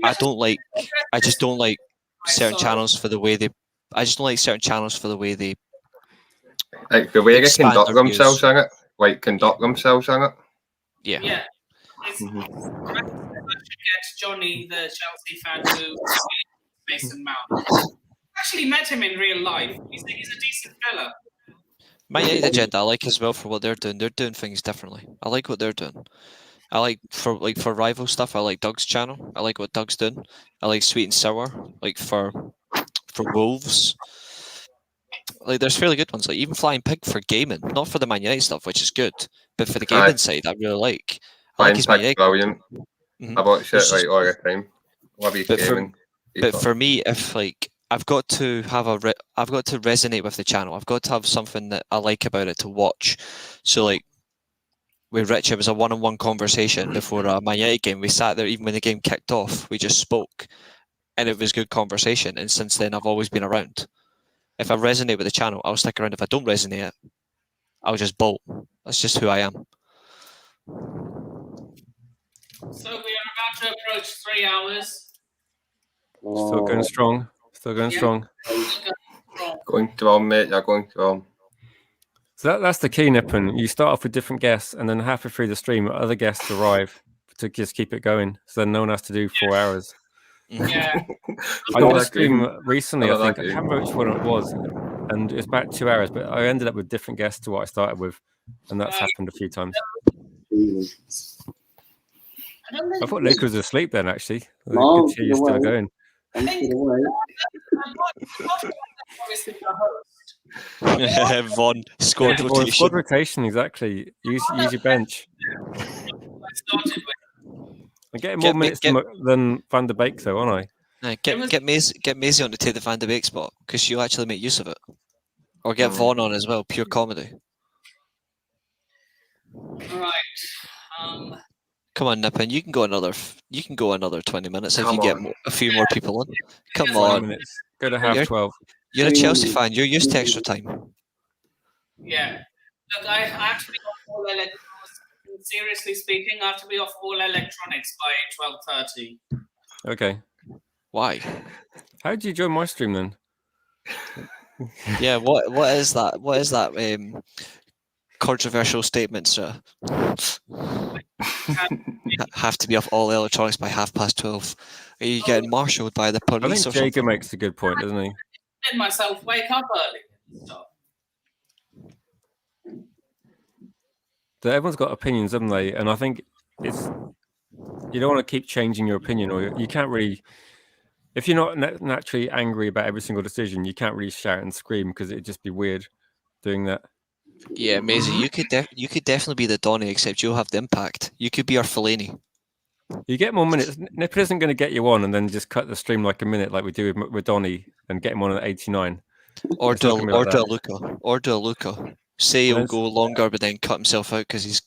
I just don't like certain channels for the way they. I just don't like certain channels for the way they. Like the way they conduct themselves in it, themselves in it. Yeah. Yeah. I should get Johnny, the Chelsea fan, to Mason Mount. I actually met him in real life. He's a decent fella. My United agenda, I like as well for what they're doing. They're doing things differently. I like what they're doing. I like for rival stuff. I like Doug's channel. I like what Doug's doing. I like Sweet and Sour. Like for Wolves. Like there's fairly good ones. Like even Flying Pig for gaming, not for the Man United stuff, which is good, but for the gaming side, I really like. I like his Man United. Brilliant. I watch it like all the time. But for me, if like I've got to resonate with the channel. I've got to have something that I like about it to watch. So like with Rich, it was a one-on-one conversation before a Man United game. We sat there even when the game kicked off. We just spoke, and it was good conversation. And since then, I've always been around. If I resonate with the channel, I'll stick around. If I don't resonate, I'll just bolt. That's just who I am. So we are about to approach 3 hours. Still going strong. Still strong. Going strong, mate. You're going strong. So that's the key, Nippon. You start off with different guests, and then halfway through the stream, other guests arrive to just keep it going. So then no one has to do 4 hours. Yeah. I did a stream recently, I think. I can't remember which one it was. And it was about 2 hours, but I ended up with different guests to what I started with. And that's happened a few times. I thought Luke was asleep then, actually. Good to hear you're still going. Von squad rotation. Squad rotation, exactly. Use your bench. I'm getting more minutes than Van der Beek, though, aren't I? Get Maisie on to take the Van der Beek spot because she'll actually make use of it. Or get Vaughn on as well, pure comedy. Right. Come on, Nippon. You can go another 20 minutes if you get a few more people on. Come on. Minutes. Go to half 12. You're a Chelsea fan. You're used to extra time. Yeah. Look, I have to be off all electronics. Seriously speaking, I have to be off all electronics by 12:30. Okay. Why? How did you join my stream then? Yeah, what is that? What is that controversial statement, sir? Have to be off all electronics by 12:30. Are you getting marshalled by the I police think or Jager something? makes a good point, doesn't he? Let myself wake up early and stuff. Everyone's got opinions, haven't they? And I think it's you don't want to keep changing your opinion, or you can't really. If you're not naturally angry about every single decision, you can't really shout and scream because it'd just be weird doing that. Yeah, amazing. You could definitely be the Donny, except you'll have the impact. You could be our Fellaini. You get more minutes. Nipper isn't going to get you on and then just cut the stream like a minute, like we do with Donny, and get him on at 89. Or It's do not gonna be like a that. Luca. Or do a Luca. Say he'll And go longer, but then cut himself out because he's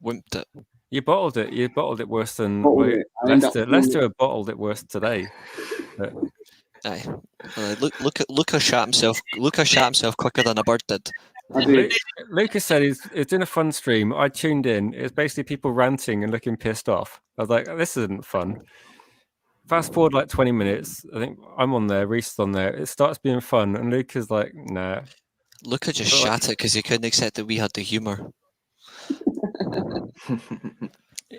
wimped it. You bottled it. You bottled it worse than Bottled it. I end up Leicester. doing Leicester have bottled it worse today. But Aye. Luca shot himself. Luca shot himself quicker than a bird did. I do. Lucas said it's in a fun stream. I tuned in. It's basically people ranting and looking pissed off. I was like, this isn't fun. Fast forward like 20 minutes. I think I'm on there. Reese is on there. It starts being fun, and Luca's like, nah. Luca just But, like- shot it because he couldn't accept that we had the humour.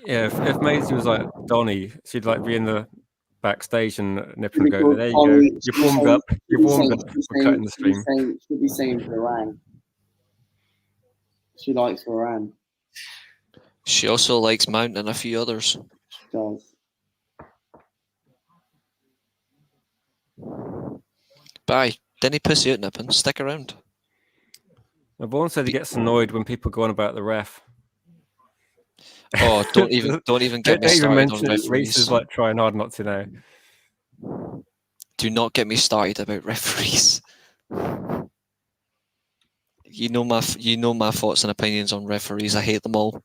Yeah, if Maisie was like Donny, she'd like be in the backstage and Nipper would go, there you go. You've warmed up. You've warmed up for cutting the stream. She'll be saying Varane. She likes Varane. She also likes Mount and a few others. She does. Bye. Didn't he piss you out, Nippon? Stick around. Vaughan said he gets annoyed when people go on about the ref. Oh, don't even get me Don't even started on mention it. Reese referees. is like trying hard not to know. Do not get me started about referees. You know my thoughts and opinions on referees. I hate them all.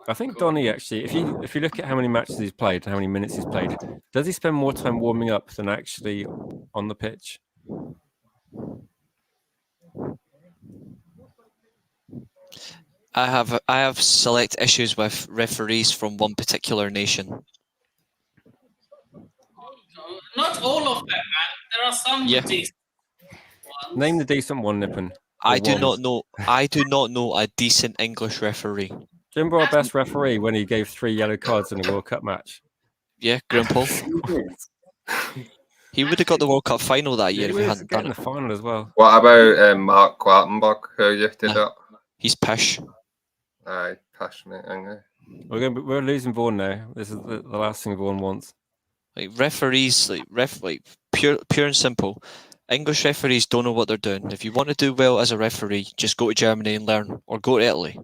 I think Donny actually, if you look at how many matches he's played, how many minutes he's played, does he spend more time warming up than actually on the pitch? I have select issues with referees from one particular nation. Not all of them, man. There are some Yeah. decent ones. Name the decent one, Nippon. I do one. not know. I do not know a decent English referee. Do you remember our best referee when he gave 3 yellow cards in a World Cup match? Yeah, Graham Paul. He would have got the World Cup final that year He if he was hadn't getting done the it. final as well. What about Mark Quattenberg, who you did No. it? He's pish. Aye, passionate, aye. We're losing Vaughan now. This is the last thing Vaughan wants. Like referees, like pure and simple. English referees don't know what they're doing. If you want to do well as a referee, just go to Germany and learn, or go to Italy.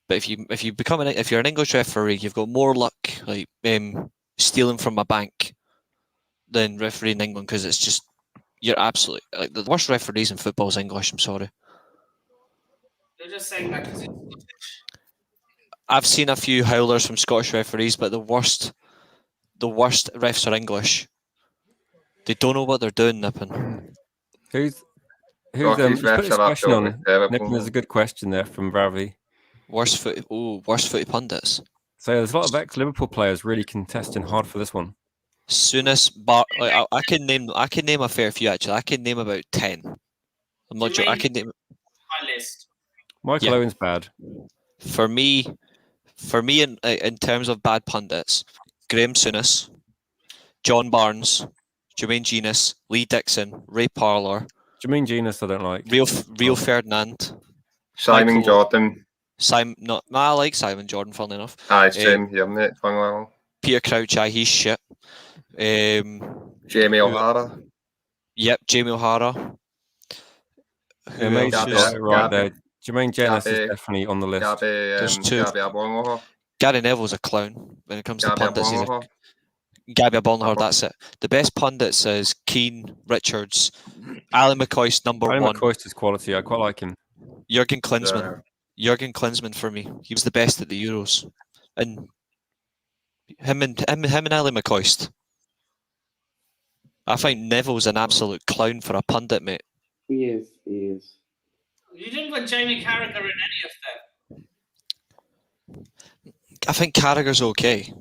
But if you're an English referee, you've got more luck like stealing from a bank than refereeing in England, because it's just you're absolutely like the worst referees in football is English. I'm sorry. They're just saying that because it's I've seen a few howlers from Scottish referees, but the worst refs are English. They don't know what they're doing, Nippon. Who's These put refs this are question absolutely on? terrible. Nippon, there's a good question there from Ravi. Worst footy pundits. So there's a lot of ex-Liverpool players really contesting hard for this one. Soonest I can name a fair few actually. I can name about 10. I'm not sure. I can name my list. Michael Yeah. Owen's bad. for me in terms of bad pundits, Graham Souness, John Barnes, Jermaine Genius, Lee Dixon, Ray Parlour, Jermaine Genius I don't like. Rio Ferdinand, Simon Michael- Jordan. I like Simon Jordan, funnily enough. Aye, same here, mate. Fun well. Peter Crouch, he's shit. Jamie O'Hara. Yep, Jamie O'Hara. Yeah, Who Mace else is is- right there. Jermaine Genius is Gabby- definitely on the list. There's two. Gabby Abongo. Gary Neville's a clown when it comes to Gabby pundits. He's a Abongo. Gabby Abonhard, that's it. The best pundits is Keane, Richards, Alan McCoist, number Alan one. McCoist is quality. I quite like him. Jurgen Klinsmann. Jurgen Klinsmann for me. He was the best at the Euros. And him and Alan McCoist. I think Neville's an absolute clown for a pundit, mate. He is. You didn't put Jamie Carragher in any of them. I think Carragher's okay.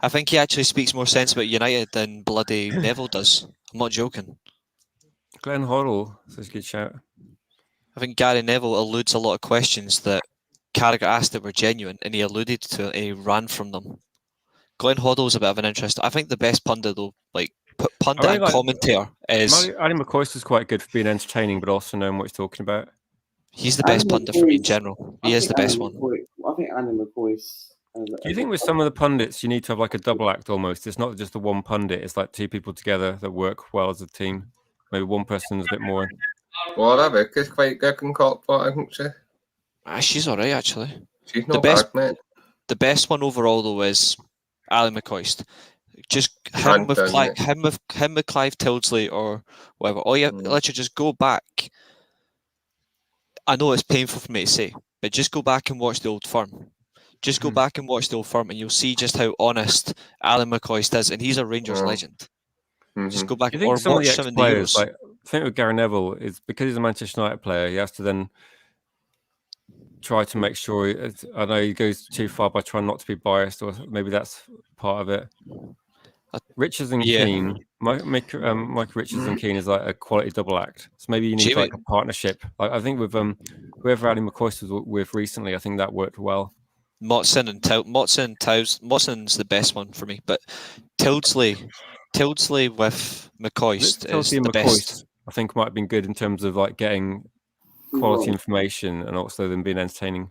I think he actually speaks more sense about United than bloody Neville does. I'm not joking. Glenn Hoddle, that's a good shout. I think Gary Neville alludes a lot of questions that Carragher asked that were genuine, and he alluded to it and he ran from them. Glenn Hoddle's a bit of an interest. I think the best pundit, though, like pundit really and like- commentator, is Ali McCoyster's quite good for being entertaining, but also knowing what he's talking about. he's the best Alan pundit for me in McCoy's- general. I He is think the best Alan one. I think Alan McCoy's. Do you think with some of the pundits, you need to have like a double act almost? It's not just the one pundit, it's like two people together that work well as a team. Maybe one person's a bit more. Well, Vic is quite good in cockpit, isn't she? She's all right, actually. She's The not best- bad, mate. The best one overall, though, is Ali McCoist. Just him with Hands down, Clive, him with Clive Tildesley or whatever. Or you literally just go back. I know it's painful for me to say, but just go back and watch the Old Firm. Just go back and watch the Old Firm, and you'll see just how honest Alan McCoist is, and he's a Rangers legend. Just go back Do you think or some of watch the some in the ex-players, Euros. like I think with Gary Neville, is because he's a Manchester United player, he has to then try to make sure. I know he goes too far by trying not to be biased, or maybe that's part of it. Richards and Yeah. Keane, Mike Richards and Keane is like a quality double act. So maybe you need Jimmy- like a partnership. Like I think with whoever Ali McCoist was with recently, I think that worked well. Motson and Motson's the best one for me, but Tildesley with McCoist is Tildesley and the best. I think might have been good in terms of like getting quality information and also them being entertaining.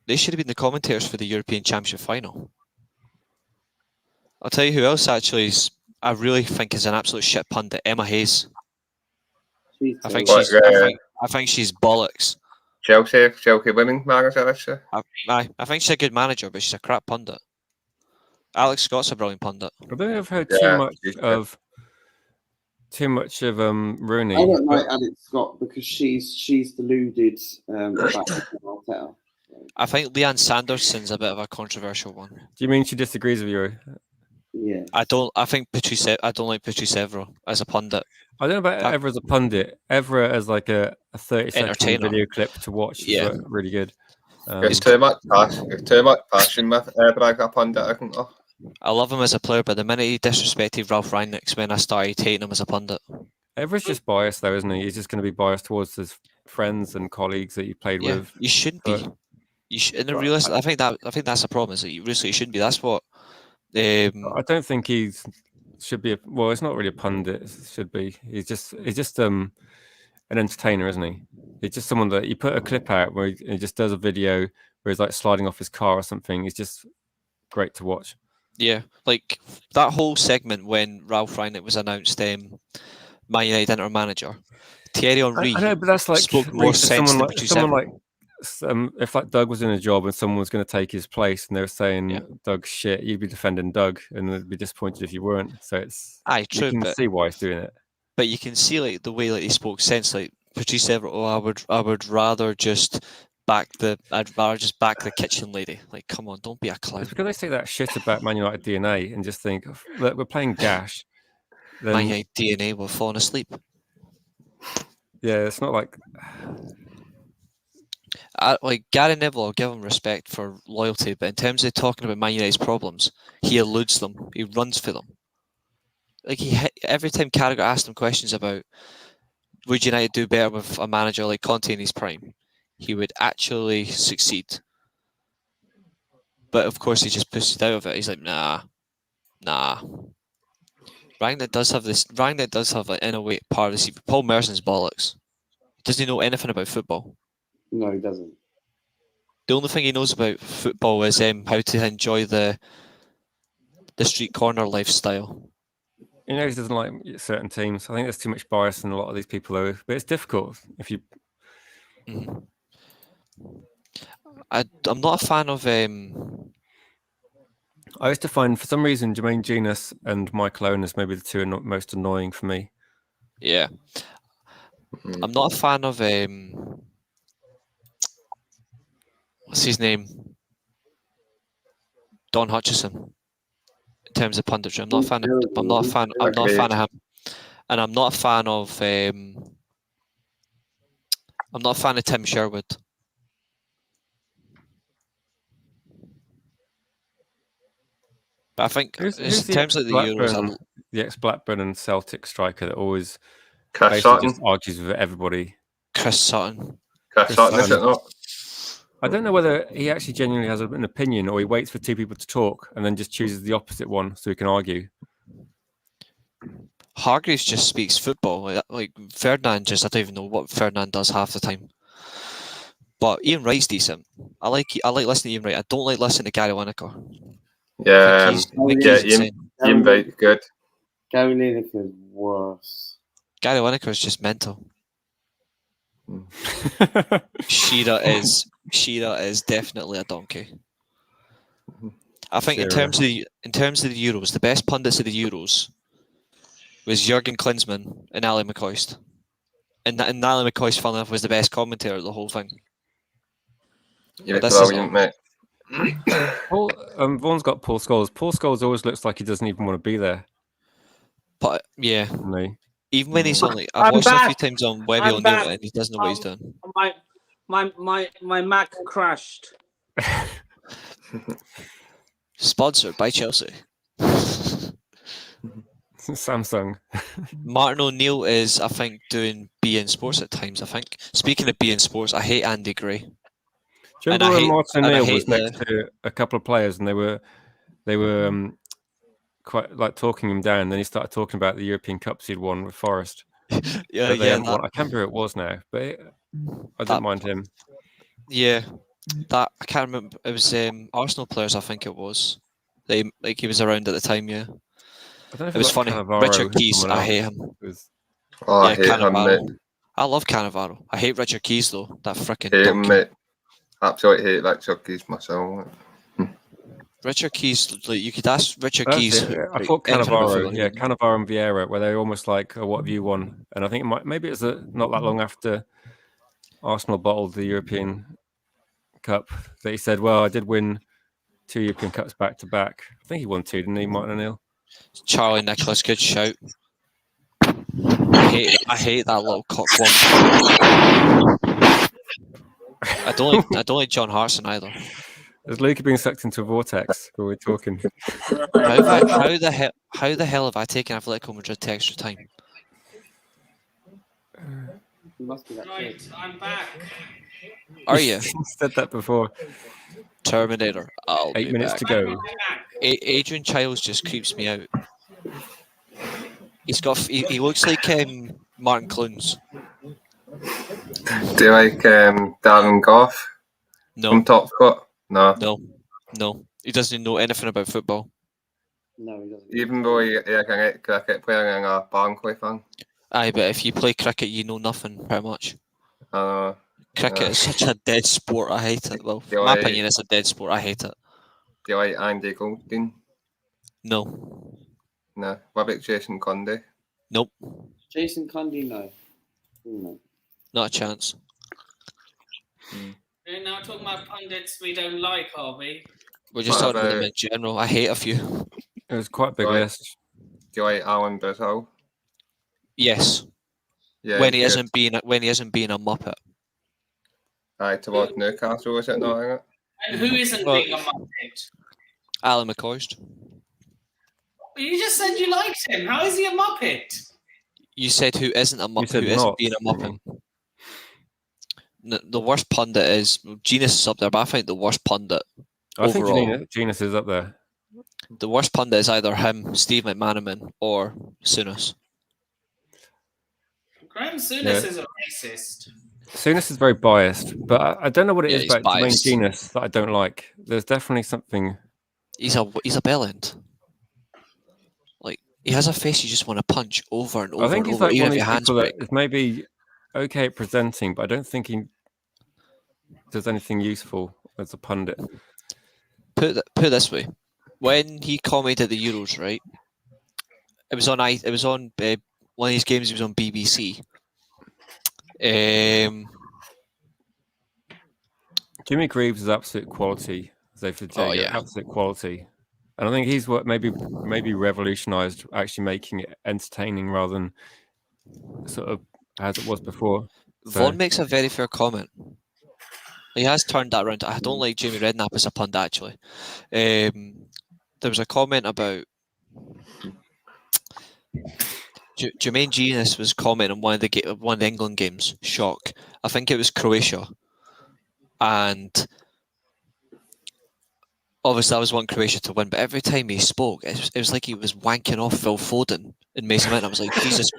They should have been the commentators for the European Championship final. I'll tell you who else actually I really think is an absolute shit pundit. Emma Hayes. I think she's bollocks. Chelsea women manager, is she? I think she's a good manager, but she's a crap pundit. Alex Scott's a brilliant pundit. I don't think I've heard Yeah, too much of Rooney. I don't like Alex Scott because she's deluded about Arteta. I think Leanne Sanderson's a bit of a controversial one. Do you mean she disagrees with you? Yeah. I don't like Patrice Evra as a pundit. I don't know about Evra as a pundit. Evra as like a 30-second Entertainer. video clip to watch is Yeah. really good. It's too much passion with like a pundit, isn't there? I love him as a player, but the minute he disrespected Ralph Rangnick's when I started hating him as a pundit. Evra's just biased though, isn't he? He's just going to be biased towards his friends and colleagues that he played Yeah, with. you shouldn't but- be. In a realist, I think that's the problem. Is that you shouldn't be. That's what. I don't think should be. Well, it's not really a pundit. It should be. He's just an entertainer, isn't he? He's just someone that you put a clip out where he just does a video where he's like sliding off his car or something. He's just great to watch. Yeah, like that whole segment when Ralph Rangnick was announced Man United interim manager. Thierry Henry I know, but that's like spoke more sense than Patrice Evra. If like Doug was in a job and someone was going to take his place and they were saying Doug's shit, you'd be defending Doug and they'd be disappointed if you weren't. So it's true, you can but see why he's doing it. But you can see like the way like he spoke sense, like Patrice Evra. I would rather just back the kitchen lady. Like, come on, don't be a clown. It's because they say that shit about Man United DNA and just think, look, we're playing gash. Then, Man United DNA will falling asleep. Yeah, it's not like. Like Gary Neville, I'll give him respect for loyalty, but in terms of talking about Man United's problems, he eludes them. He runs for them. Like every time Carragher asked him questions about would United do better with a manager like Conte in his prime, he would actually succeed. But of course, he just pushes it out of it. He's like, nah. Rangnick does have like in a way part of the secret. Paul Merson's bollocks. Doesn't he know anything about football? No, he doesn't. The only thing he knows about football is how to enjoy the street corner lifestyle. He knows he doesn't like certain teams. I think there's too much bias in a lot of these people, though. But it's difficult if you. Mm-hmm. I'm not a fan of. I used to find, for some reason, Jermaine Genius and Michael Owen is maybe the two most annoying for me. Yeah. I'm not a fan of. What's his name? Don Hutchison. In terms of punditry, I'm not a fan of him, and I'm not a fan of. I'm not a fan of Tim Sherwood. But I think Who's in the terms of the Euros, ex-Blackburn and Celtic striker that always Chris basically Sutton. just argues with everybody? Chris Sutton. Chris Sutton, is it not? I don't know whether he actually genuinely has an opinion or he waits for two people to talk and then just chooses the opposite one so he can argue. Hargreaves just speaks football. Like Ferdinand I don't even know what Ferdinand does half the time. But Ian Wright's decent. I like listening to Ian Wright. I don't like listening to Gary Lineker. Yeah, he's insane. Ian Wright, good. Gary Lineker's worse. Gary Lineker is just mental. Shearer is definitely a donkey. I think in terms of the Euros, the best pundits of the Euros was Jurgen Klinsmann and Ali McCoist. And Ali McCoist, funnily enough, was the best commentator of the whole thing. You're brilliant, mate. Vaughan's got Paul Scholes. Paul Scholes always looks like he doesn't even want to be there. But yeah, Me. even when he's on, I've watched a few times on Webby O'Neill and he doesn't know what he's doing. My Mac crashed. Sponsored by Chelsea. Samsung. Martin O'Neill is, I think, doing BN Sports at times. I think. Speaking of BN Sports, I hate Andy Gray. Do you remember when Martin O'Neill was next the... to a couple of players and they were quite like talking him down? Then he started talking about the European Cups he'd won with Forest. I can't remember who it was now, but I didn't mind him. Yeah, that I can't remember. It was Arsenal players, I think it was. He was around at the time. Yeah, I don't know if it was funny. Richard Keys, I hate him. I hate him, mate. I love Cannavaro. I hate Richard Keys though. That freaking hate him, mate. Absolutely hate Richard Keys myself. Richard Keys, like you could ask Richard Keys. I thought Cannavaro, Cannavaro and Vieira, where they're almost like, "What have you won?" And I think maybe it was not that long after Arsenal bottled the European Cup that he said, "Well, I did win 2 European Cups back to back." I think he won 2, didn't he, Martin O'Neill? Charlie Nicholas, good shout. I hate that little cockwomp. I don't like John Hartson either. Is Luca being sucked into a vortex? Or are we talking? How the hell have I taken Atletico Madrid to extra time? Right, I'm back. Are you? Said that before. Terminator. 8 minutes to go. Adrian Childs just creeps me out. He looks like Martin Clunes. Do you like Darren Goff? No. From Top Spot? No. No. He doesn't know anything about football. No, he doesn't. Even though he's a cricket player and a Barnsley fan. Aye, but if you play cricket, you know nothing, pretty much. Cricket is such a dead sport. I hate it. Well, my opinion is a dead sport. I hate it. Do you like Andy Goldstein? No. No. What about Jason Conde? Nope. Jason Conde, no. Not a chance. We're now talking about pundits we don't like, are we? We're just talking about them in general. I hate a few. It was quite a big list. Do you like Alan Brazil? Yes. Yeah. When he isn't being a muppet. Aye, towards Newcastle, is it not? And who isn't being a muppet? Alan McCoist. You just said you liked him. How is he a muppet? You said who isn't a muppet? Who isn't being a muppet? The worst pundit is Genius is up there, but I think the worst pundit. I think Genius is up there. The worst pundit is either him, Steve McManaman, or Souness. Graham Souness is a racist. Souness is very biased, but I don't know what it is about biased. Dwayne Genius that I don't like. There's definitely something. He's a bellend. Like he has a face you just want to punch over and over. I think and he's over, like even one of if these your hands people break. that is maybe okay at presenting, but I don't think he does anything useful as a pundit. Put it this way: when he commented the Euros, right? It was on one of these games. It was on BBC. Jimmy Greaves is absolute quality. Absolute quality, and I think he's what maybe revolutionised actually making it entertaining rather than sort of as it was before. Vaughan makes a very fair comment. He has turned that around. I don't like Jamie Redknapp as a pundit, actually. there was a comment about Jermaine Genius was commenting on one of the England games. Shock. I think it was Croatia, and obviously I was wanting Croatia to win. But every time he spoke, it was like he was wanking off Phil Foden and Mason Mount. I was like, Jesus.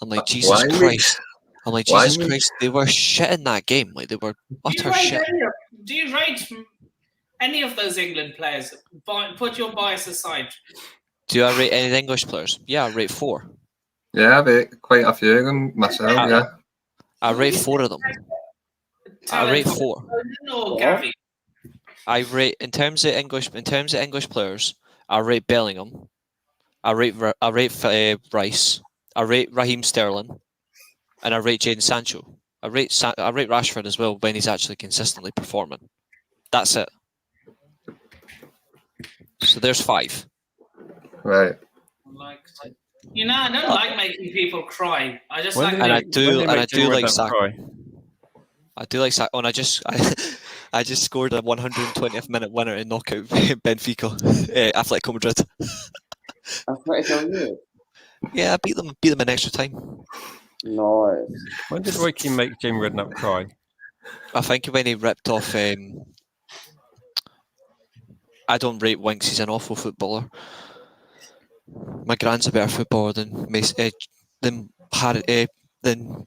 I'm like, Jesus Christ. I'm like, Jesus Christ. They were shit in that game. Like they were utter shit. Do you rate any of those England players? Put your bias aside. Do I rate any of the English players? Yeah, I rate 4. Yeah, I rate quite a few of them myself, yeah. I rate 4 of them. I rate 4. Or Gavi? I rate in terms of English players. I rate Bellingham. I rate Rice. I rate Raheem Sterling, and I rate Jadon Sancho. I rate Rashford as well when he's actually consistently performing. That's it. So there's 5. Right. I don't like making people cry. I just like. And I do like Saka. I do like Saka. And I just scored a 120th minute winner in knockout Benfica, Atletico Madrid. Atletico Madrid. Yeah, I beat them in extra time. Nice. When did Roy Keane make Jamie Redknapp cry? I think when he ripped off. I don't rate Winks. He's an awful footballer. My grand's a better footballer than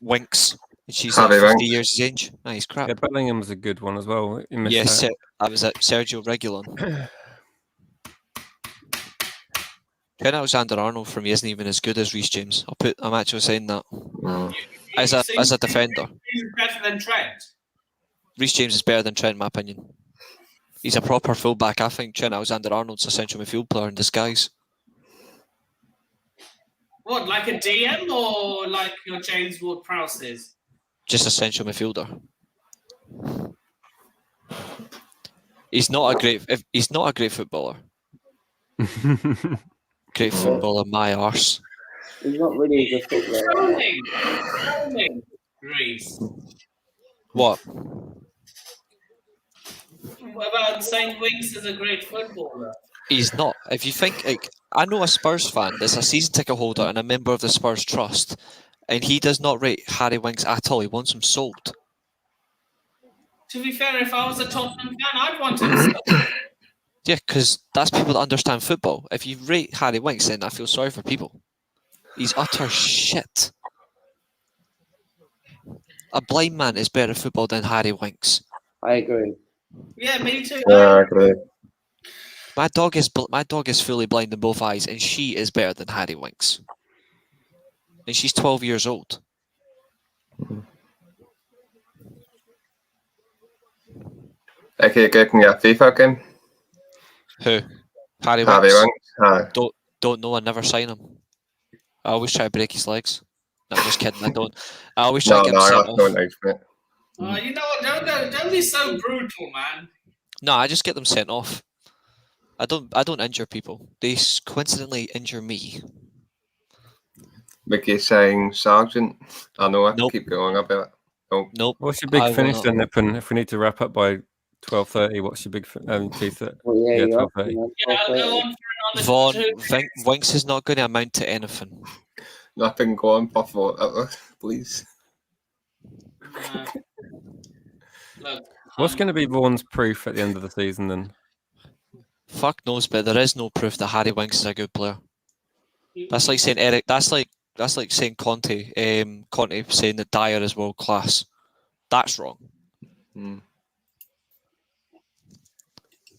Winks. She's like 50 years his age. Nah, he's crap. Yeah, Bellingham's a good one as well. Yes, I was at Sergio Reguilon. Trent Alexander-Arnold for me isn't even as good as Reece James. I'm actually saying that. As a defender. He's better than Trent. Reece James is better than Trent, in my opinion. He's a proper fullback. I think Trent Alexander-Arnold's a central midfield player in disguise. What, like a DM or like your James Ward-Prowse is? Just a central midfielder. He's not a great footballer. Great footballer, my arse. He's not really a good footballer. Trolling, Reece. What? What about saying Winks is a great footballer? He's not. If you think, I know a Spurs fan that's a season ticket holder and a member of the Spurs Trust, and he does not rate Harry Winks at all. He wants him sold. To be fair, if I was a Tottenham fan, I'd want him sold. Yeah, because that's people that understand football. If you rate Harry Winks, then I feel sorry for people. He's utter shit. A blind man is better at football than Harry Winks. I agree. Yeah, me too. Yeah, I agree. My dog is fully blind in both eyes, and she is better than Harry Winks. And she's 12 years old. Okay, getting your FIFA game. Who? Harry Harry Winks. Winks. Don't know. I never sign him. I always try to break his legs. No, I'm just kidding. I don't. I always try to get him sent off. You know what? Don't be so brutal, man. No, I just get them sent off. I don't injure people. They coincidentally injure me. Mickey saying Sergeant. I know. I Nope. Keep going about it. Nope. What's your big finish then, Nippon? If we need to wrap up by 12:30, what's your big piece? Well, yeah, 12:30. Yeah, I'll go on for Vaughn, another Winks is not going to amount to anything. Nothing going before, please. Look, What's going to be Vaughan's proof at the end of the season then? Fuck knows, but there is no proof that Harry Winks is a good player. That's like saying Eric. That's like saying Conte. Conte saying that Dyer is world class. That's wrong.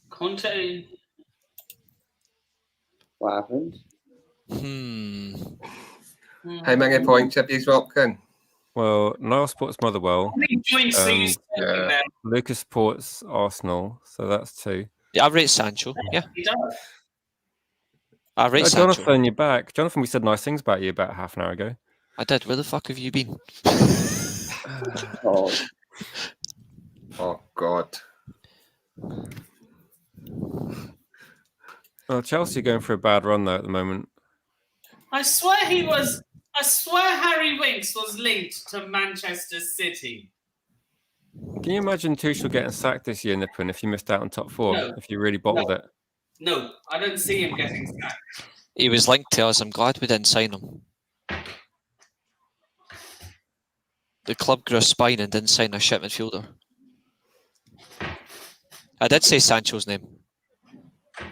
Conte. What happened? How many points have you dropped in? Well, Niall supports Motherwell. Yeah. Lucas supports Arsenal, so that's 2. Yeah, I rate Sancho. Yeah, He does. I rate Sancho. Jonathan, you're back. Jonathan, we said nice things about you about half an hour ago. I did. Where the fuck have you been? Oh, Oh God. Well, Chelsea are going for a bad run though at the moment. I swear Harry Winks was linked to Manchester City. Can you imagine Tuchel getting sacked this year, Nippon, if you missed out on top 4? No. If you really bottled it? No, I don't see him getting sacked. He was linked to us. I'm glad we didn't sign him. The club grew a spine and didn't sign a shit midfielder. I did say Sancho's name.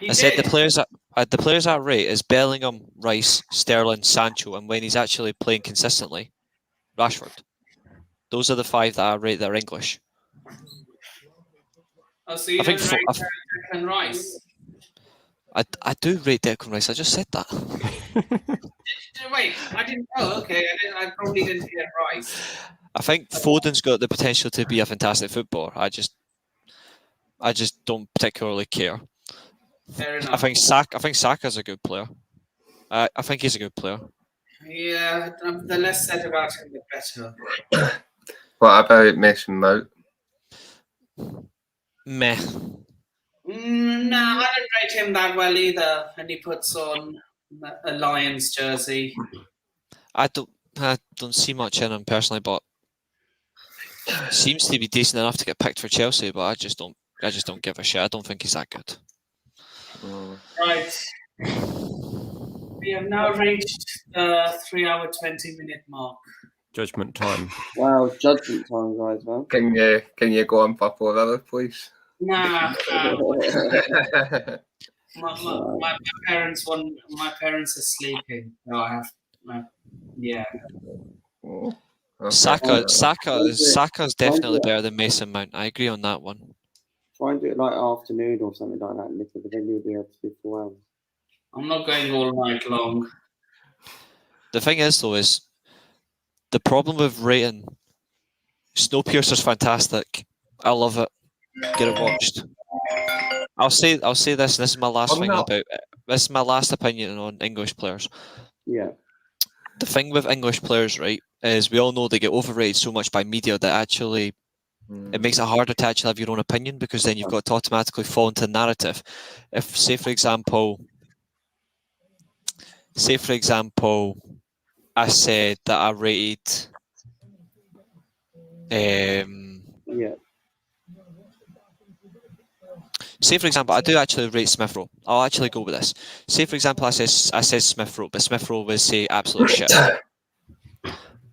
I said the players at rate is Bellingham, Rice, Sterling, Sancho, and when he's actually playing consistently, Rashford. Those are the 5 that I rate that are English. Oh, so you don't rate Declan Rice? I do rate Declan Rice. I just said that. Wait, I didn't. Oh, okay. I probably didn't hear Rice. I think Foden's got the potential to be a fantastic footballer. I just don't particularly care. Fair enough. I think Saka's a good player. I think he's a good player. Yeah, the less said about him, the better. What about Mason Mount? Meh. No, I don't rate him that well either. And he puts on a Lions jersey. I don't see much in him personally, but seems to be decent enough to get picked for Chelsea. But I just don't give a shit. I don't think he's that good. Right. We have now reached the 3-hour 20-minute mark. Judgment time. Wow, judgment time, guys, man. Can you go on for 4 hours, please? Nah. My parents are sleeping. So I have. Yeah. Oh, okay. Saka's definitely better than Mason Mount. I agree on that one. Try and do it like afternoon or something like that, Nick, but then you'll be able to do 4 hours. I'm not going all night long. The thing is, though, is the problem with rating. Snowpiercer's fantastic. I love it. Get it watched. I'll say this. And this is my last thing about it. This is my last opinion on English players. Yeah. The thing with English players, right, is we all know they get overrated so much by media that actually it makes it harder to actually have your own opinion because then you've got to automatically fall into the narrative. If, say for example, I said that I rated say for example, I do actually rate Smith Rowe. I'll actually go with this. Say for example, I said Smith Rowe, but Smith Rowe was say absolute shit.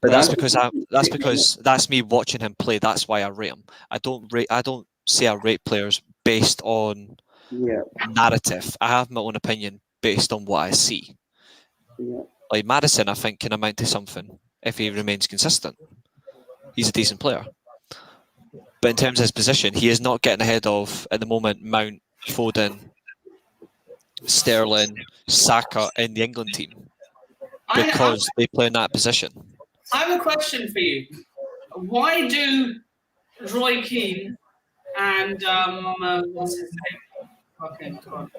But that's because that's me watching him play. That's why I rate him. I don't say I rate players based on narrative. I have my own opinion based on what I see. Yeah. Like Maddison, I think can amount to something if he remains consistent. He's a decent player. But in terms of his position, he is not getting ahead of, at the moment, Mount, Foden, Sterling, Saka in the England team because they play in that position. I have a question for you. Why do Roy Keane and what's his name? Okay, God.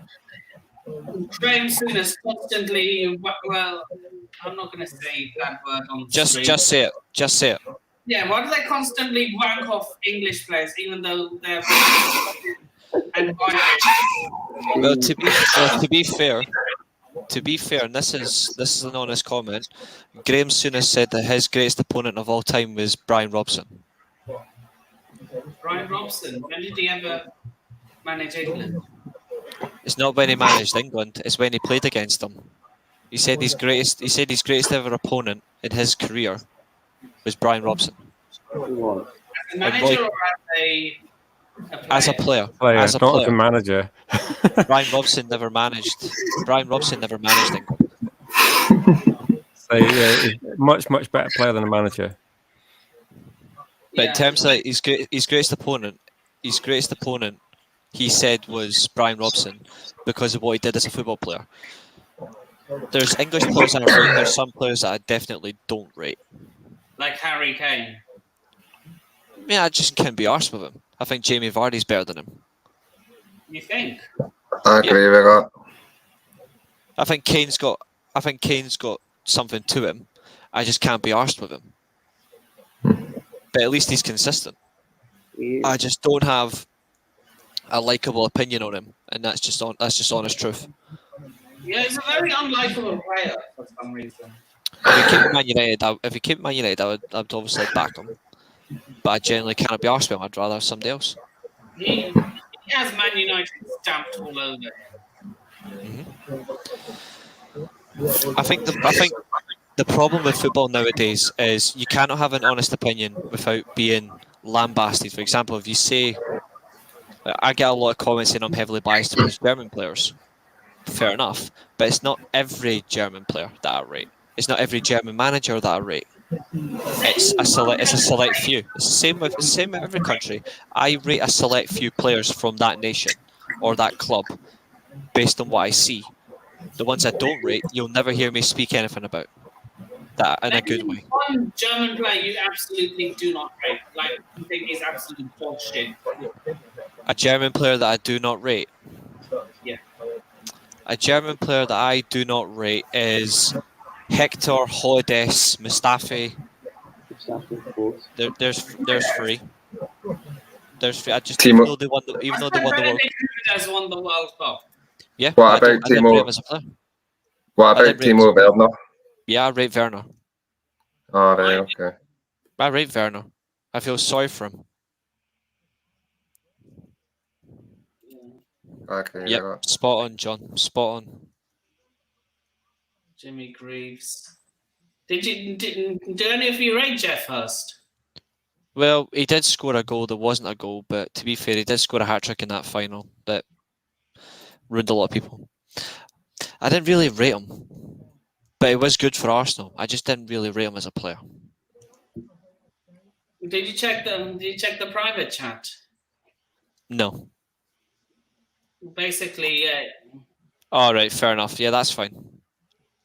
Graham Souness constantly, well, I'm not going to say that word on the screen. Just say it. Just say it. Yeah, why do they constantly wank off English players, even though they're and Well, to be fair, and this is an honest comment. Graham Souness said that his greatest opponent of all time was Brian Robson. Brian Robson, when did he ever manage England? It's not when he managed England; it's when he played against them. He said his greatest ever opponent in his career was Brian Robson. As a manager or as a player? As a manager. Brian Robson never managed England. So yeah, much better player than a manager. But in terms of his greatest opponent, he said was Brian Robson because of what he did as a football player. There's English players that I rate. There's some players that I definitely don't rate. Like Harry Kane. Yeah, I just can't be arsed with him. I think Jamie Vardy's better than him. You think? I agree with that. I think Kane's got something to him. I just can't be arsed with him. But at least he's consistent. I just don't have a likable opinion on him, and that's just honest truth. Yeah, he's a very unlikable player for some reason. If he came to Man United, I'd obviously back him. But I generally cannot be arsed with him. I'd rather have somebody else. He has Man United stamped all over. I think the problem with football nowadays is you cannot have an honest opinion without being lambasted. For example, if you say, I get a lot of comments saying I'm heavily biased towards German players. Fair enough, but it's not every German player that I rate. It's not every German manager that I rate. It's a select few. It's the same with every country. I rate a select few players from that nation or that club based on what I see. The ones I don't rate, you'll never hear me speak anything about. That in a good way. One German player you absolutely do not rate, like you think is absolute bullshit. A German player that I do not rate. Yeah. A German player that I do not rate is Hector, Holides, Mustafi. There's three. There's three. I just even though they won the World Cup. Has won the World Cup. Yeah. What about I didn't rate him Timo? as a player. What about Timo Werner? Yeah, I rate Werner. Oh, right, okay. I rate Werner. I feel sorry for him. Okay. Yep, Yeah. spot on, John. Spot on. Jimmy Greaves. Do any of you rate Jeff Hurst? Well, he did score a goal that wasn't a goal, but to be fair, he did score a hat-trick in that final that ruined a lot of people. I didn't really rate him, but it was good for Arsenal. I just didn't really rate him as a player. Did you check the private chat? No. Basically, yeah. All right, fair enough. Yeah, that's fine.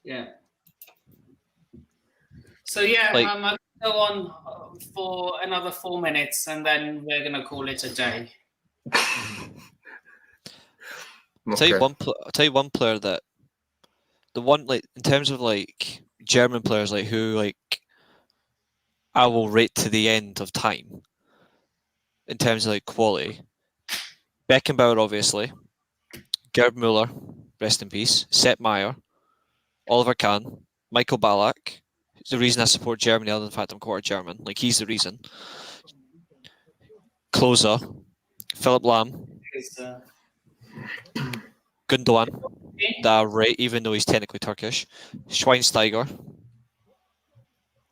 Yeah. So yeah, Like- I'm gonna go on for another 4 minutes, and then we're gonna call it a day. I'll tell you one player that the one like in terms of like German players like who like I will rate to the end of time in terms of like quality. Beckenbauer, obviously. Gerd Muller, rest in peace. Sepp Maier, Oliver Kahn, Michael Ballack. It's the reason I support Germany, other than the fact I'm quarter German. Like he's the reason. Klose, Philip Lahm, Gundogan, that I rate, even though he's technically Turkish. Schweinsteiger.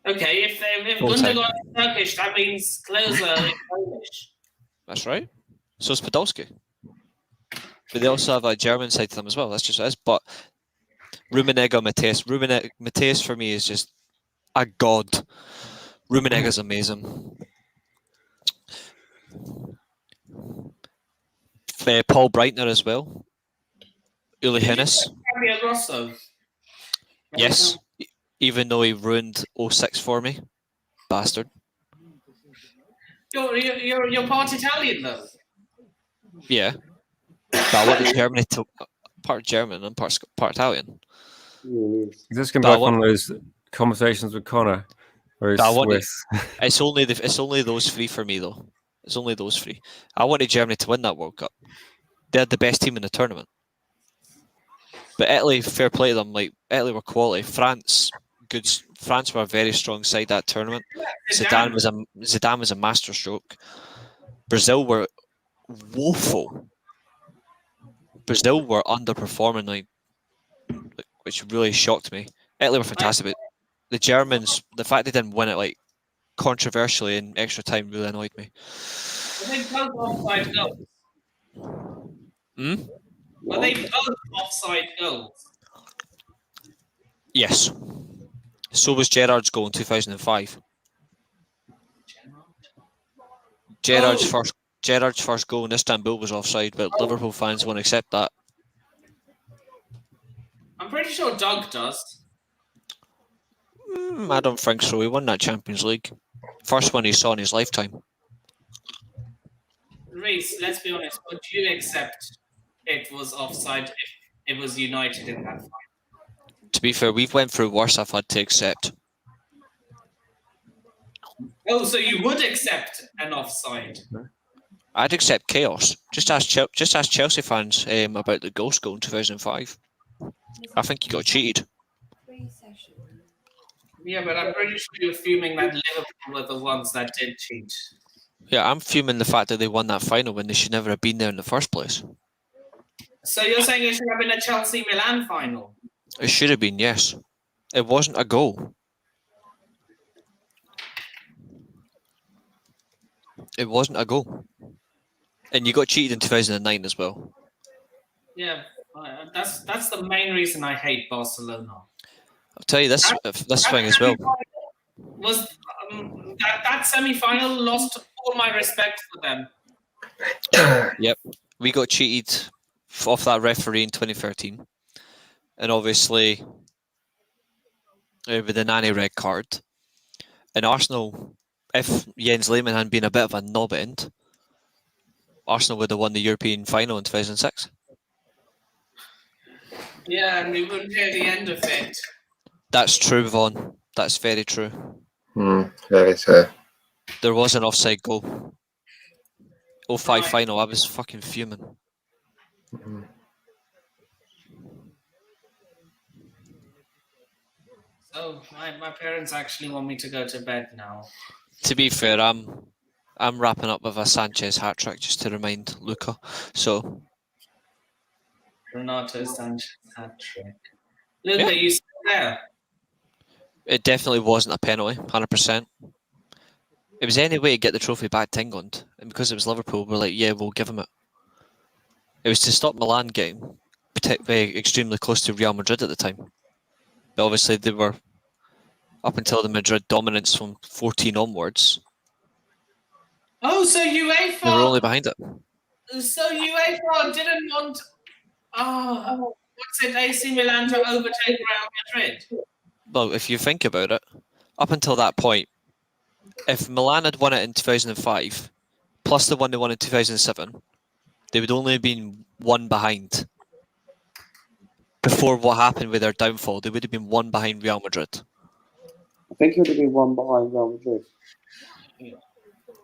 Okay, if Full-time. Gundogan is Turkish, that means Klose is Polish. That's right. So is Podolski. But they also have a German side to them as well. That's just what it is. But Rummenigge, Mateus for me is just a god. Rummenigge is amazing. Paul Breitner as well. Uli Hoeneß. Fabio Grosso. Yes. Even though he ruined 06 for me. Bastard. You're part Italian though. Yeah. But I wanted Germany to part German and part Italian. Is this going to But be I like one of those conversations with Connor? Where he's But I wanted- Swiss? It's only those three for me though. It's only those three. I wanted Germany to win that World Cup. They had the best team in the tournament. But Italy, fair play to them. Like Italy were quality. France were a very strong side that tournament. Zidane was a masterstroke. Brazil were woeful. Brazil were underperforming, like which really shocked me. Italy were fantastic, but the Germans, the fact they didn't win it like controversially in extra time really annoyed me. Were they both offside goals? Were they both offside goals? Yes. So was Gerrard's goal in 2005. Gerrard's first goal in Istanbul was offside, but Liverpool fans won't accept that. I'm pretty sure Doug does. I don't think so. He won that Champions League. First one he saw in his lifetime. Reece, let's be honest. Would you accept it was offside if it was United in that fight? To be fair, we've went through worse I've had to accept. Oh, so you would accept an offside? I'd accept chaos. Just ask Chelsea fans about the Ghost goal in 2005. I think he got cheated. Yeah, but I'm pretty sure you're fuming that Liverpool were the ones that did cheat. Yeah, I'm fuming the fact that they won that final when they should never have been there in the first place. So you're saying it should have been a Chelsea-Milan final? It should have been, yes. It wasn't a goal. It wasn't a goal. And you got cheated in 2009 as well. Yeah, that's the main reason I hate Barcelona. I'll tell you this thing as well. Was that semi-final lost all my respect for them. Yep. We got cheated off that referee in 2013. And obviously, with the nanny red card. And Arsenal, if Jens Lehmann hadn't been a bit of a knob end, Arsenal would have won the European final in 2006. Yeah, and we wouldn't hear the end of it. That's true, Vaughan. That's very true. Very true. There was an offside goal. 05 final, I was fucking fuming. So my parents actually want me to go to bed now. To be fair, I'm wrapping up with a Sanchez hat trick just to remind Luca. So Renato Sanchez hat trick. Luca, you still there? it definitely wasn't a penalty, 100%. It was any way to get the trophy back to England, and because it was Liverpool, we're like, yeah, we'll give him it. It was to stop Milan getting extremely close to Real Madrid at the time. But obviously they were, up until the Madrid dominance from 14 onwards, Oh, so UEFA. they were only behind it. So UEFA didn't want. What's it? AC Milan to overtake Real Madrid. Well, if you think about it, up until that point, if Milan had won it in 2005, plus the one they won in 2007, they would only have been one behind. Before what happened with their downfall, they would have been one behind Real Madrid. I think it would have been one behind Real Madrid.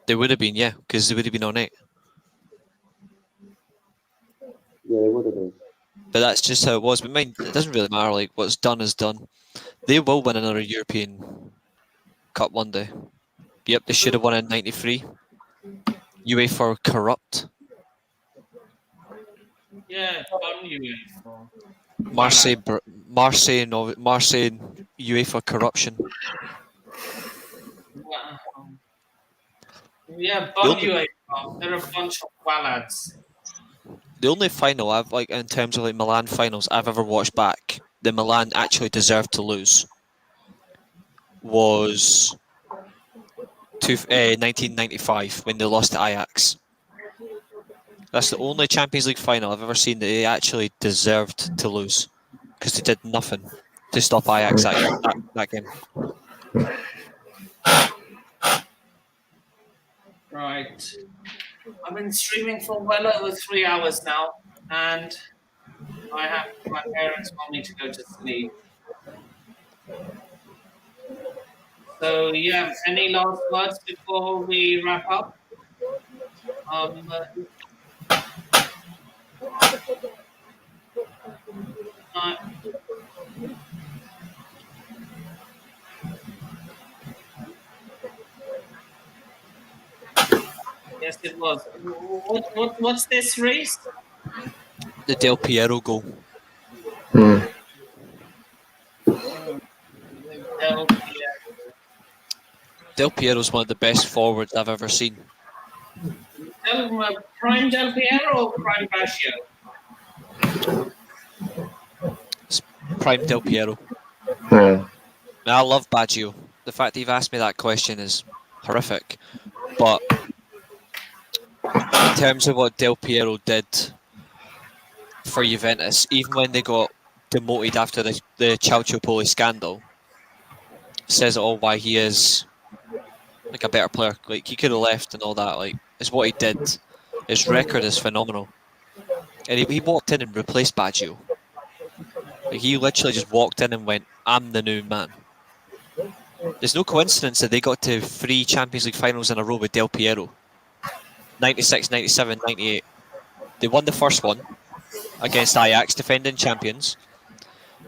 They would have been, yeah, because they would have been on 8. Yeah, it would have been. But that's just how it was. But mind, it doesn't really matter. Like, what's done is done. They will win another European Cup one day. Yep, they should have won in '93. UEFA are corrupt. Yeah, fun UEFA. Marseille and UEFA corruption. Yeah, fun UEFA. They're a bunch of wallads. The only final I've in terms of Milan finals I've ever watched back, the Milan actually deserved to lose, was 1995 when they lost to Ajax. That's the only Champions League final I've ever seen that they actually deserved to lose, because they did nothing to stop Ajax that game. Right. I've been streaming for well over 3 hours now, and my parents want me to go to sleep. So yeah, any last words before we wrap up? Yes, it was. What's this race? The Del Piero goal. Del Piero's one of the best forwards I've ever seen. Prime Del Piero or Prime Baggio? It's Prime Del Piero. I love Baggio. The fact that you've asked me that question is horrific. But in terms of what Del Piero did for Juventus, even when they got demoted after the Calciopoli scandal, says it all why he is like a better player. Like, he could have left and all that. Like, it's what he did. His record is phenomenal. And he walked in and replaced Baggio. Like, he literally just walked in and went, I'm the new man. There's no coincidence that they got to 3 Champions League finals in a row with Del Piero. 96, 97, 98. They won the first one against Ajax, defending champions.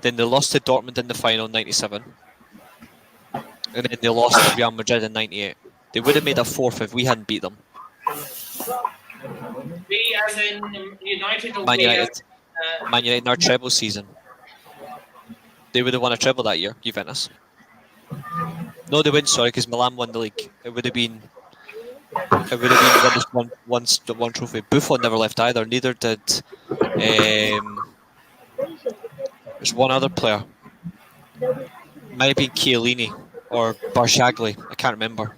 Then they lost to Dortmund in the final in 97. And then they lost to Real Madrid in 98. They would have made a 4th if we hadn't beat them. We as in United or Man we United. Man United in our treble season. They would have won a treble that year, Juventus. No, they wouldn't, sorry, because Milan won the league. It would have been just one trophy. Buffon never left either. Neither did there's one other player. Might have been Chiellini or Barshagli. I can't remember.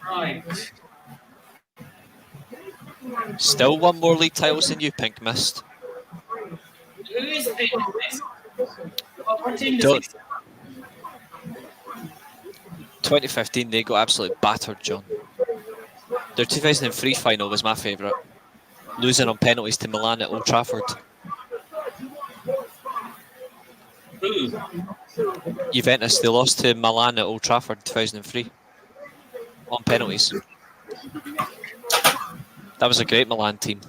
Right. Still one more league titles than you, Pink Mist. Who is Pink Mist? What team does Don't- he? 2015, they got absolutely battered, John. Their 2003 final was my favourite. Losing on penalties to Milan at Old Trafford. Who? Juventus, they lost to Milan at Old Trafford in 2003 on penalties. That was a great Milan team.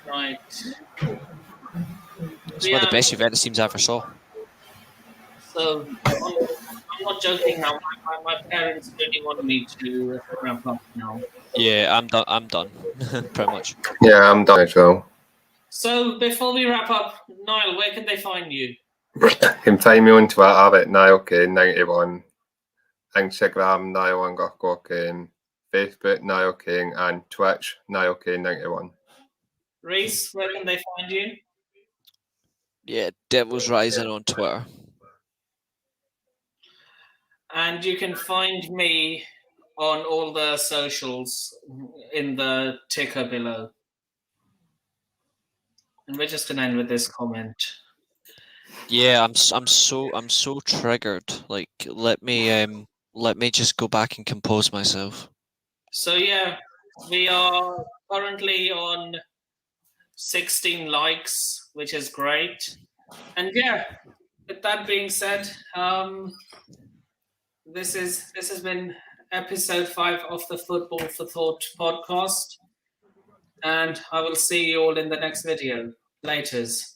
Right. It's one of the best Juventus teams I ever saw. So I'm not joking now. My parents really want me to wrap up now. Yeah, I'm done. Pretty much. Yeah, I'm done as well. So before we wrap up, Niall, where can they find you? You can find me on Twitter at NiallKane91, Instagram Niall_Kane, Facebook Niall King, and Twitch NiallKane91. Reese, where can they find you? Yeah, Devil's Rising on Twitter. And you can find me on all the socials in the ticker below. And we're just gonna end with this comment. Yeah, I'm so triggered. Like, let me just go back and compose myself. So yeah, we are currently on 16 likes, which is great. And yeah, with that being said, this has been episode 5 of the Football for Thought podcast. And I will see you all in the next video. Laters.